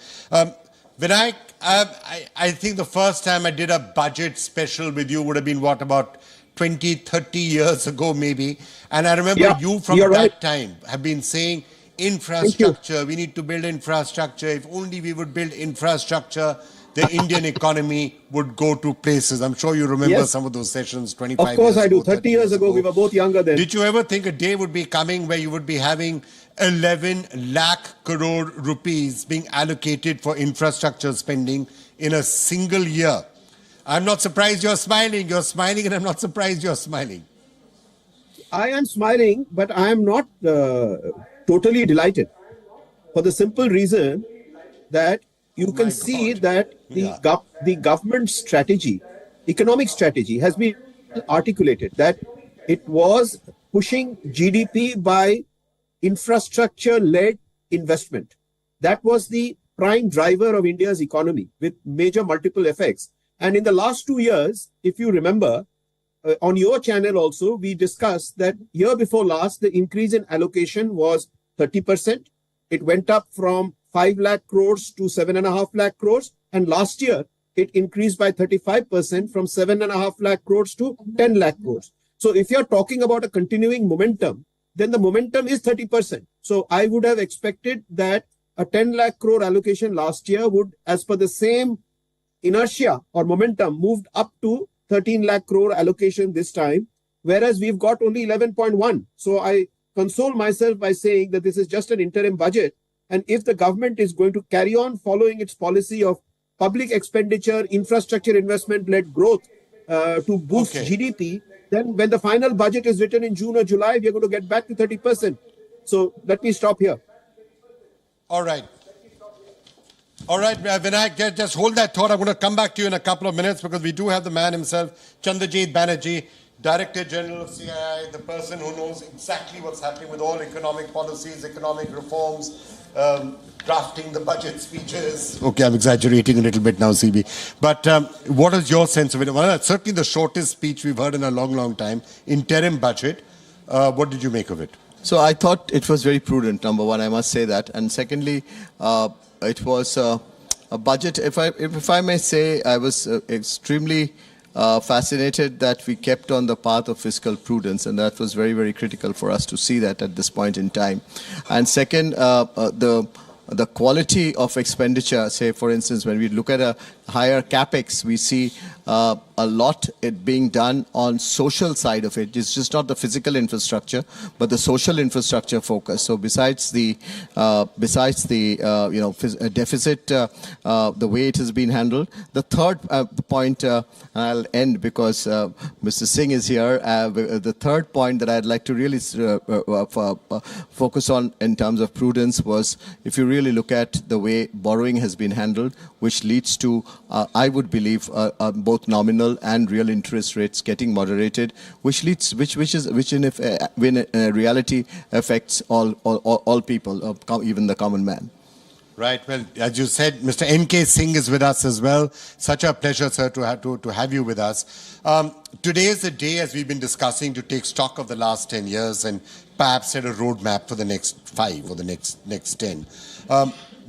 Vinayak, I think the first time I did a budget special with you would have been, what, about 20, 30 years ago maybe. And I remember you from that time have been saying infrastructure, we need to build infrastructure. If only we would build infrastructure, the Indian economy would go to places. I'm sure you remember some of those sessions 25 years ago. Of course I do. 30 years ago, we were both younger then. Did you ever think a day would be coming where you would be having 11 lakh crore rupees being allocated for infrastructure spending in a single year? I'm not surprised you're smiling. You're smiling and I'm not surprised you're smiling. I am smiling, but I am not totally delighted for the simple reason that you can see that the government strategy, economic strategy has been articulated, that it was pushing GDP by infrastructure-led investment. That was the prime driver of India's economy with major multiple effects. And in the last 2 years, if you remember, on your channel also, we discussed that year before last, the increase in allocation was 30%. It went up from 5 lakh crores to 7.5 lakh crores. And last year, it increased by 35% from 7.5 lakh crores to 10 lakh crores. So if you're talking about a continuing momentum, then the momentum is 30%. So I would have expected that a 10 lakh crore allocation last year would, as per the same inertia or momentum, moved up to 13 lakh crore allocation this time, whereas we've got only 11.1. So I console myself by saying that this is just an interim budget. And if the government is going to carry on following its policy of public expenditure, infrastructure investment-led growth to boost GDP, then when the final budget is written in June or July, we are going to get back to 30%. So let me stop here. All right. All right, Vinayak, just hold that thought. I'm going to come back to you in a couple of minutes because we do have the man himself, Chandrajit Banerjee, Director General of CII, the person who knows exactly what's happening with all economic policies, economic reforms, drafting the budget speeches. Okay, I'm exaggerating a little bit now, CB. But what is your sense of it? Well, that's certainly the shortest speech we've heard in a long, long time. Interim budget. What did you make of it? So I thought it was very prudent, number one, I must say that. And secondly, it was a budget, if I may say, I was extremely fascinated that we kept on the path of fiscal prudence, and that was very, very critical for us to see that at this point in time. And second, the quality of expenditure, say for instance, when we look at a higher capex, we see a lot being done on social side of it. It's just not the physical infrastructure, but the social infrastructure focus. So besides the deficit, the way it has been handled. The third point, and I'll end because Mr. Singh is here. The third point that I'd like to really focus on in terms of prudence was, if you really look at the way borrowing has been handled, which leads to, I would believe, both nominal and real interest rates getting moderated, which in reality affects all people, even the common man. Right. Well, as you said, Mr. N.K. Singh is with us as well. Such a pleasure, sir, to have you with us. Today is the day, as we've been discussing, to take stock of the last 10 years and perhaps set a roadmap for the next 5 or the next 10.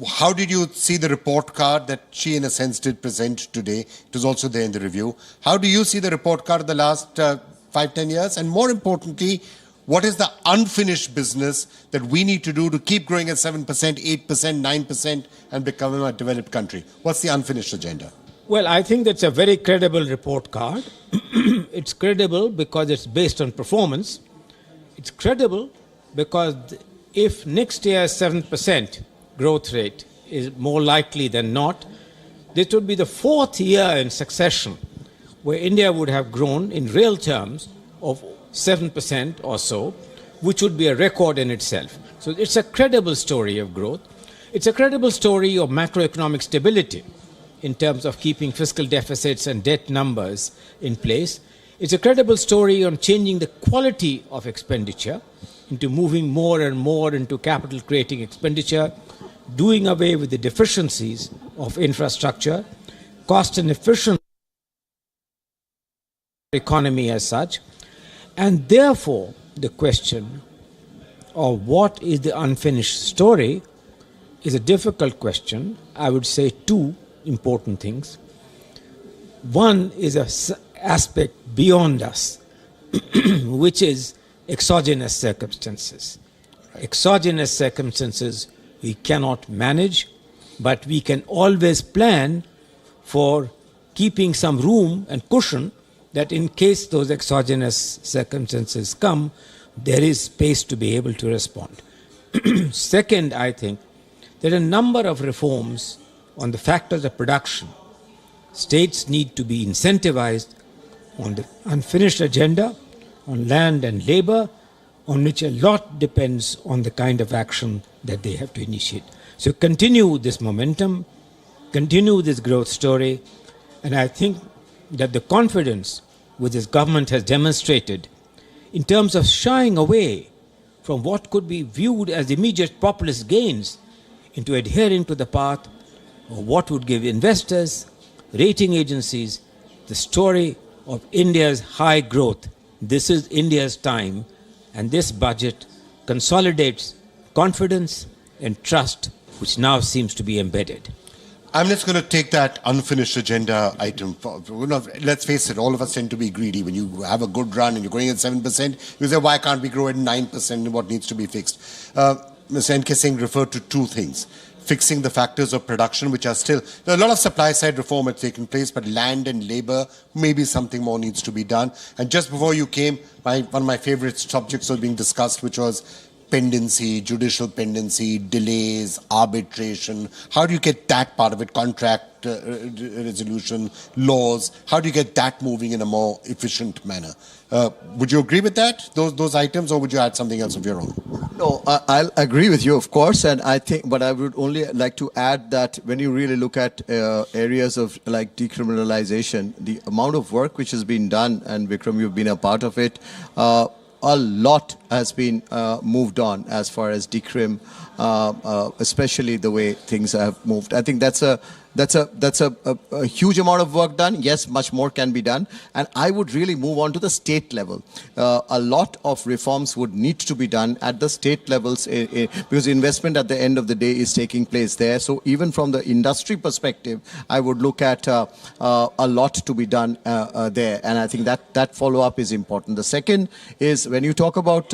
How did you see the report card that she, in a sense, did present today? It was also there in the review. How do you see the report card of the last 5-10 years? And more importantly, what is the unfinished business that we need to do to keep growing at 7%, 8%, 9% and becoming a developed country? What's the unfinished agenda? Well, I think that's a very credible report card. It's credible because it's based on performance. It's credible because if next year's 7% growth rate is more likely than not, this would be the 4th year in succession where India would have grown in real terms of 7% or so, which would be a record in itself. So it's a credible story of growth. It's a credible story of macroeconomic stability in terms of keeping fiscal deficits and debt numbers in place. It's a credible story on changing the quality of expenditure into moving more and more into capital creating expenditure, doing away with the deficiencies of infrastructure, cost and efficient economy as such. And therefore, the question of what is the unfinished story is a difficult question. I would say 2 important things. One is an aspect beyond us, which is exogenous circumstances. Exogenous circumstances we cannot manage, but we can always plan for keeping some room and cushion that in case those exogenous circumstances come, there is space to be able to respond. Second, I think there are a number of reforms on the factors of production. States need to be incentivized on the unfinished agenda, on land and labor, on which a lot depends on the kind of action that they have to initiate. So continue this momentum, continue this growth story, and I think that the confidence which this government has demonstrated in terms of shying away from what could be viewed as immediate populist gains into adhering to the path of what would give investors, rating agencies, the story of India's high growth. This is India's time, and this budget consolidates confidence and trust, which now seems to be embedded. I'm just going to take that unfinished agenda item. Let's face it, all of us tend to be greedy. When you have a good run and you're going at 7%, you say, why can't we grow at 9% and what needs to be fixed? Mr. N.K. Singh referred to two things. Fixing the factors of production, which are still, there are a lot of supply side reform has taken place, but land and labor, maybe something more needs to be done. And just before you came, one of my favorite subjects was being discussed, which was pendency, judicial pendency, delays, arbitration. How do you get that part of it, contract resolution, laws? How do you get that moving in a more efficient manner? Would you agree with that, those items, or would you add something else of your own? No, I'll agree with you, of course, and I think, but I would only like to add that when you really look at areas of like decriminalization, the amount of work which has been done, and Vikram, you've been a part of it, a lot has been moved on as far as decrim, especially the way things have moved. I think that's a huge amount of work done. Yes, much more can be done. And I would really move on to the state level. A lot of reforms would need to be done at the state levels because investment at the end of the day is taking place there. So even from the industry perspective, I would look at a lot to be done there. And I think that follow-up is important. The second is when you talk about,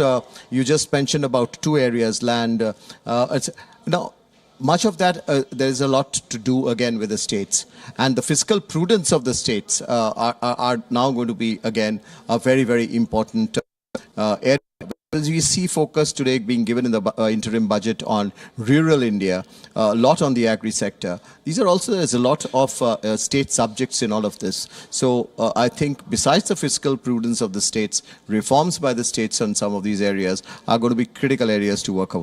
you just mentioned about two areas, land. Now, much of that, there is a lot to do again with the states. And the fiscal prudence of the states are now going to be, again, a very, very important area. As we see focus today being given in the interim budget on rural India, a lot on the agri sector. These are also, there's a lot of state subjects in all of this. So I think besides the fiscal prudence of the states, reforms by the states on some of these areas are going to be critical areas to work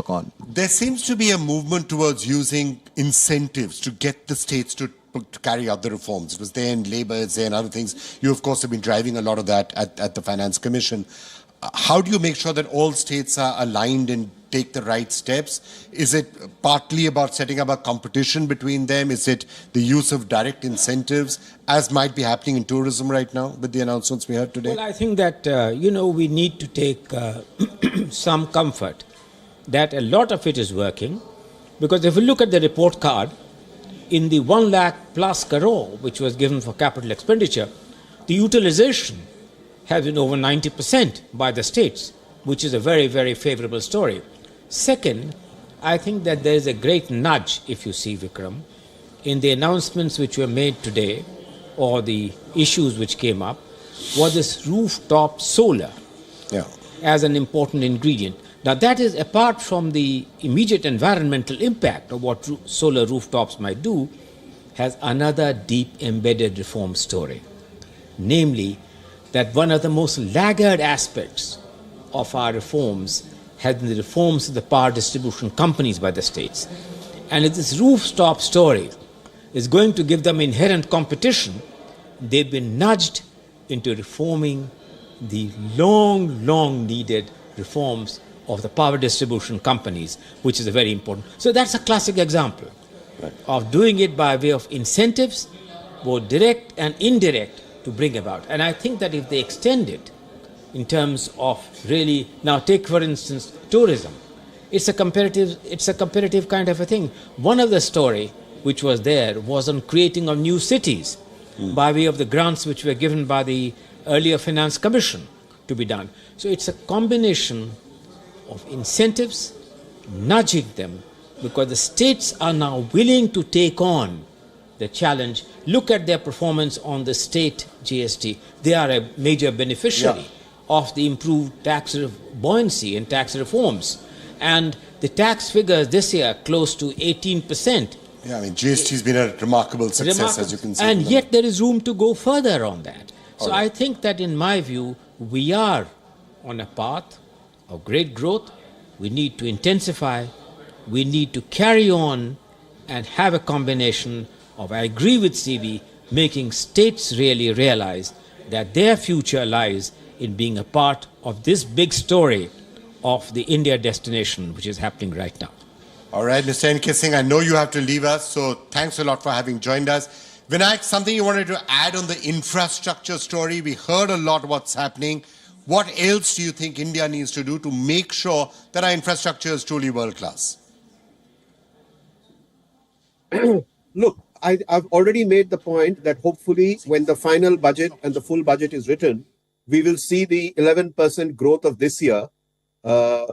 on. There seems to be a movement towards using incentives to get the states to carry out the reforms. It was there in labor, it's there in other things. You, of course, have been driving a lot of that at the Finance Commission. How do you make sure that all states are aligned and take the right steps? Is it partly about setting up a competition between them? Is it the use of direct incentives, as might be happening in tourism right now with the announcements we heard today? Well, I think that, we need to take some comfort that a lot of it is working. Because if you look at the report card, in the 1 lakh plus crore, which was given for capital expenditure, the utilization has been over 90% by the states, which is a very, very favorable story. Second, I think that there is a great nudge, if you see, Vikram, in the announcements which were made today, or the issues which came up, was this rooftop solar as an important ingredient. Now, that is apart from the immediate environmental impact of what solar rooftops might do, has another deep embedded reform story, namely that one of the most laggard aspects of our reforms has been the reforms of the power distribution companies by the states. And if this rooftop story is going to give them inherent competition, they've been nudged into reforming the long needed reforms of the power distribution companies, which is a very important. So that's a classic example of doing it by way of incentives, both direct and indirect, to bring about. And I think that if they extend it in terms of really, now take for instance tourism, it's a comparative kind of a thing. One of the story which was there was on creating of new cities by way of the grants which were given by the earlier Finance Commission to be done. So it's a combination of incentives, nudging them, because the states are now willing to take on the challenge. Look at their performance on the state GST. They are a major beneficiary of the improved tax buoyancy and tax reforms. And the tax figures this year close to 18%. Yeah, I mean, GST has been a remarkable success, as you can see. And yet there is room to go further on that. So I think that in my view, we are on a path of great growth. We need to intensify. We need to carry on and have a combination of, I agree with CB, making states really realize that their future lies in being a part of this big story of the India destination, which is happening right now. All right, Mr. N.K. Singh, I know you have to leave us, so thanks a lot for having joined us. Vinayak, something you wanted to add on the infrastructure story? We heard a lot what's happening. What else do you think India needs to do to make sure that our infrastructure is truly world-class? Look, I've already made the point that hopefully when the final budget and the full budget is written, we will see the 11% growth of this year,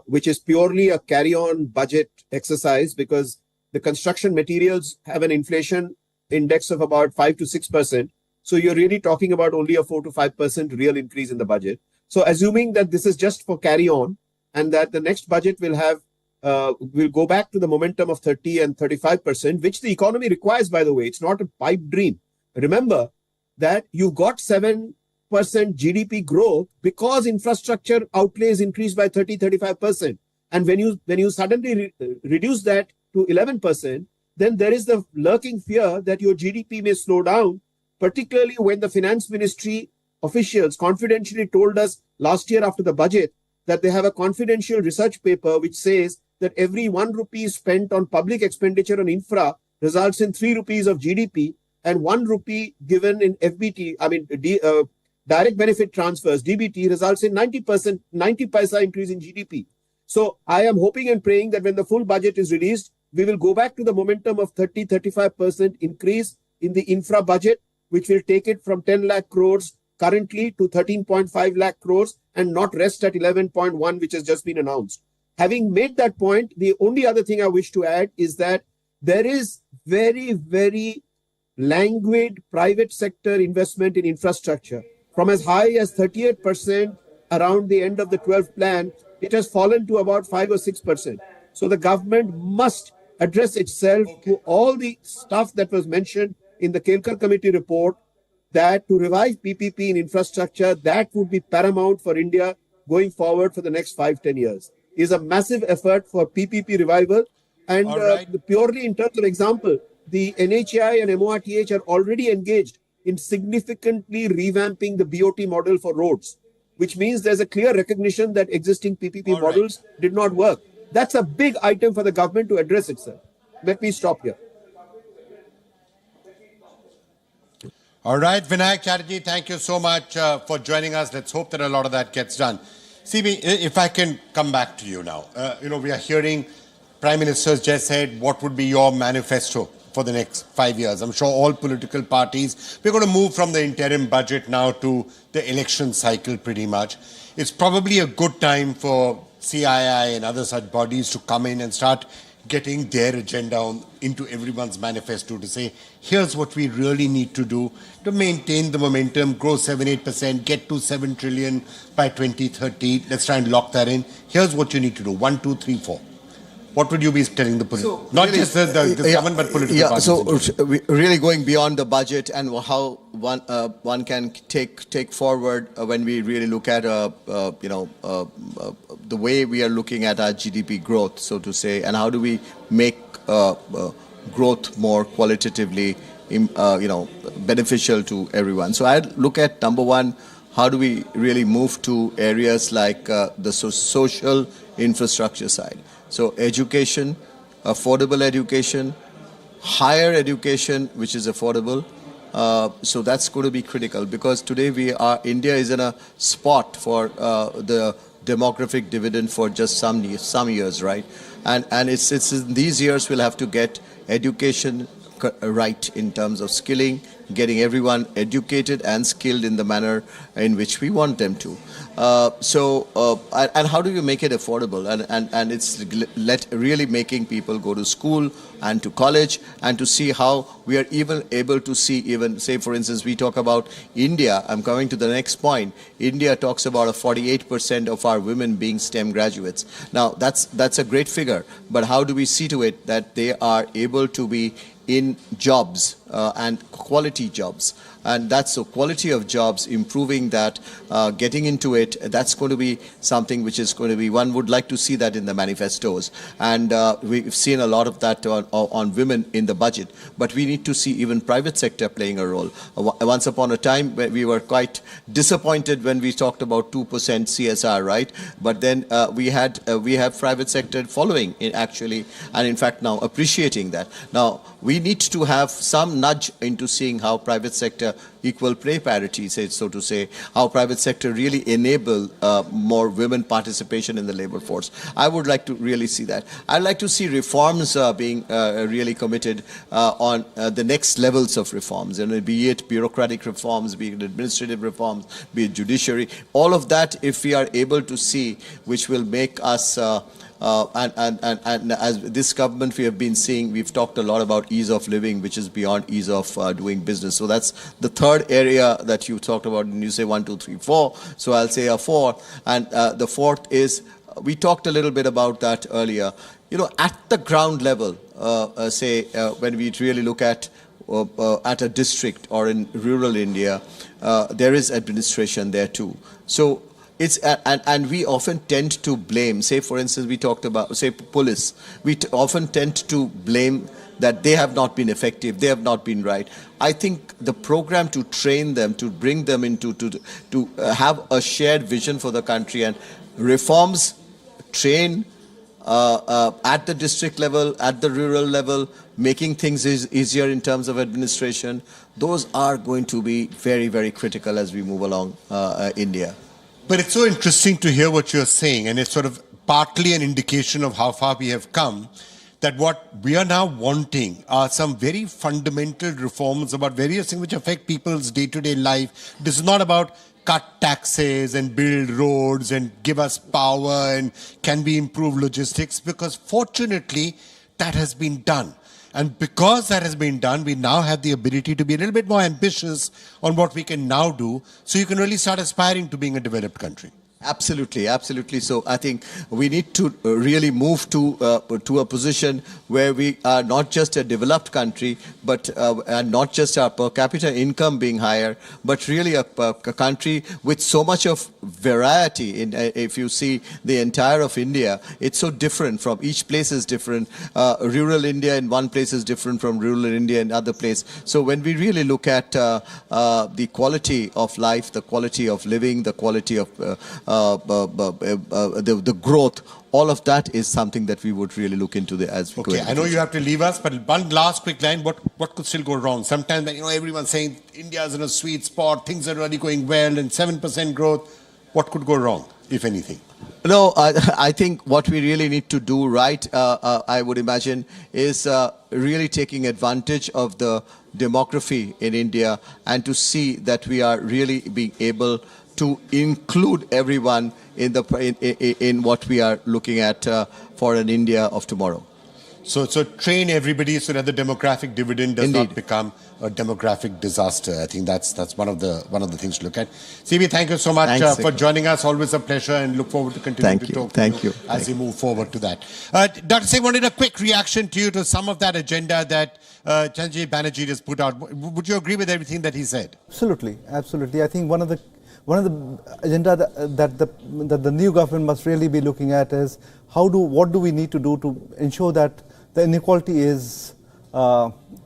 which is purely a carry-on budget exercise because the construction materials have an inflation index of about 5 to 6%. So you're really talking about only a 4 to 5% real increase in the budget. So assuming that this is just for carry-on and that the next budget will have will go back to the momentum of 30 and 35%, which the economy requires, by the way. It's not a pipe dream. Remember that you've got 7% GDP growth because infrastructure outlays increased by 30-35%. And when you suddenly reduce that to 11%, then there is the lurking fear that your GDP may slow down, particularly when the finance ministry officials confidentially told us last year after the budget that they have a confidential research paper which says that every 1 rupee spent on public expenditure on infra results in 3 rupees of GDP, and 1 rupee given in FBT, direct benefit transfers, DBT, results in 90 paisa increase in GDP. So I am hoping and praying that when the full budget is released, we will go back to the momentum of 30-35% increase in the infra budget, which will take it from 10 lakh crores currently to 13.5 lakh crores and not rest at 11.1, which has just been announced. Having made that point, the only other thing I wish to add is that there is very, very languid private sector investment in infrastructure. From as high as 38% around the end of the 12th plan, it has fallen to about 5 or 6%. So the government must address itself to all the stuff that was mentioned in the Kelkar Committee report, that to revive PPP in infrastructure, that would be paramount for India going forward for the next 5-10 years. Is a massive effort for PPP revival. And purely in terms of example, the NHAI and MORTH are already engaged in significantly revamping the BOT model for roads, which means there's a clear recognition that existing PPP models did not work. That's a big item for the government to address itself. Let me stop here. All right, Vinayak Chatterjee, thank you so much for joining us. Let's hope that a lot of that gets done. CB, if I can come back to you now. We are hearing Prime Minister's just said, what would be your manifesto for the next 5 years? I'm sure all political parties, we're going to move from the interim budget now to the election cycle pretty much. It's probably a good time for CII and other such bodies to come in and start getting their agenda into everyone's manifesto to say, here's what we really need to do to maintain the momentum, grow 7-8%, get to 7 trillion by 2030. Let's try and lock that in. Here's what you need to do. 1, 2, 3, 4. What would you be telling the political, not really, just the government, but political parties? So really going beyond the budget and how one can take forward when we really look at the way we are looking at our GDP growth, so to say, and how do we make growth more qualitatively, beneficial to everyone. So I look at number one, how do we really move to areas like the social infrastructure side. So education, affordable education, higher education, which is affordable. So that's going to be critical because today India is in a spot for the demographic dividend for just some years, right? And it's in these years we'll have to get education right in terms of skilling, getting everyone educated and skilled in the manner in which we want them to. And how do you make it affordable? And it's really making people go to school and to college and to see how we are even able to see, even say for instance, we talk about India. I'm coming to the next point. India talks about a 48% of our women being STEM graduates. Now that's a great figure, but how do we see to it that they are able to be in jobs and quality jobs? And that's the quality of jobs, improving that, getting into it. That's going to be something which is going to be, one would like to see that in the manifestos. And we've seen a lot of that on women in the budget. But we need to see even private sector playing a role. Once upon a time, we were quite disappointed when we talked about 2% CSR, right? But then we have private sector following it actually, and in fact now appreciating that. Now, we need to have some nudge into seeing how private sector equal pay parity, so to say, how private sector really enable more women participation in the labor force. I would like to really see that. I'd like to see reforms being really committed on the next levels of reforms, be it bureaucratic reforms, be it administrative reforms, be it judiciary. All of that, if we are able to see, which will make us and as this government we have been seeing, we've talked a lot about ease of living, which is beyond ease of doing business. So that's the third area that you talked about, and you say 1, 2, 3, 4. So I'll say a 4. And the fourth is, we talked a little bit about that earlier. You know, at the ground level, when we really look at a district or in rural India, there is administration there too. So it's and we often tend to blame, say for instance, we talked about, say, police. We often tend to blame that they have not been effective, they have not been right. I think the program to train them, to bring them into, to have a shared vision for the country and reforms, train at the district level, at the rural level, making things easier in terms of administration, those are going to be very, very critical as we move along India. But it's so interesting to hear what you're saying, and it's sort of partly an indication of how far we have come, that what we are now wanting are some very fundamental reforms about various things which affect people's day-to-day life. This is not about cut taxes and build roads and give us power and can we improve logistics, because fortunately that has been done. And because that has been done, we now have the ability to be a little bit more ambitious on what we can now do, so you can really start aspiring to being a developed country. Absolutely, absolutely. So I think we need to really move to a position where we are not just a developed country, but and not just our per capita income being higher, but really a country with so much of variety. If you see the entire of India, it's so different. From each place is different. Rural India in one place is different from rural India in other place. So when we really look at the quality of life, the quality of living, the quality of the growth, all of that is something that we would really look into as we go. Okay, I know you have to leave us, but one last quick line. What could still go wrong? Sometimes, everyone's saying India is in a sweet spot, things are really going well, and 7% growth. What could go wrong, if anything? No, I think what we really need to do right, I would imagine, is really taking advantage of the demography in India and to see that we are really being able to include everyone in what we are looking at for an India of tomorrow. So train everybody so that the demographic dividend does not become a demographic disaster. I think that's one of the things to look at. CB, thank you so much for joining us. Always a pleasure, and look forward to continuing to talk to you as we move forward to that. Dr. Singh, wanted a quick reaction to you to some of that agenda that Chandrajit Banerjee has put out. Would you agree with everything that he said? Absolutely, absolutely. I think one of the agenda that the new government must really be looking at is what do we need to do to ensure that the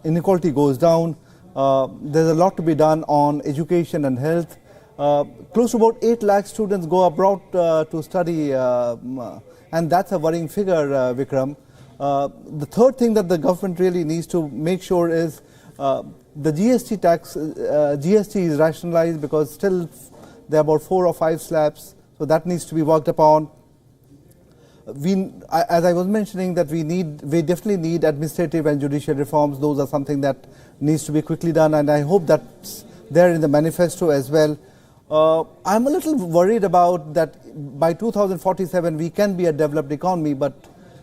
inequality goes down. There's a lot to be done on education and health. Close to about 8 lakh students go abroad to study, and that's a worrying figure, Vikram. The third thing that the government really needs to make sure is the GST tax. GST is rationalized because still there are about 4 or 5 slabs, so that needs to be worked upon. as I was mentioning, that we definitely need administrative and judicial reforms. Those are something that needs to be quickly done, and I hope that's there in the manifesto as well. I'm a little worried about that by 2047 we can be a developed economy, but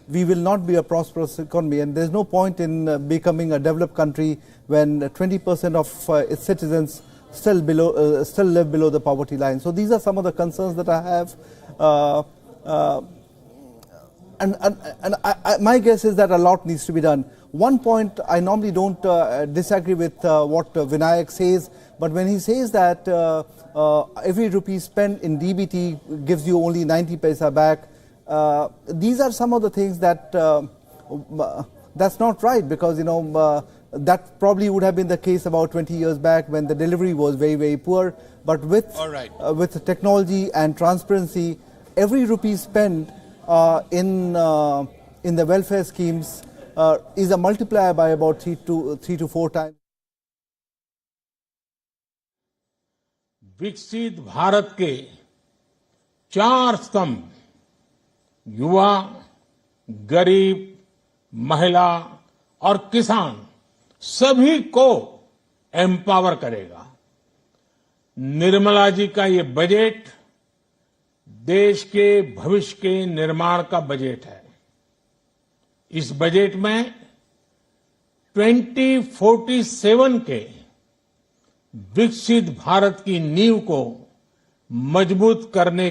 we will not be a prosperous economy, and there's no point in becoming a developed country when 20% of its citizens still live below the poverty line. So these are some of the concerns that I have. My guess is that a lot needs to be done. One point I normally don't disagree with what Vinayak says, but when he says that every rupee spent in DBT gives you only 90 paisa back, these are some of the things that that's not right, because that probably would have been the case about 20 years back when the delivery was very, very poor. But with technology and transparency, every rupee spent in the welfare schemes is a multiplier by about 3 to 4 times. विकसित भारत के 4 स्तंभ युवा, गरीब, महिला और किसान सभी को एम्पावर करेगा। निर्मला जी का ये बजट देश के भविष्य के निर्माण का बजट है। इस बजट में 2047 के विकसित भारत की नींव को मजबूत करने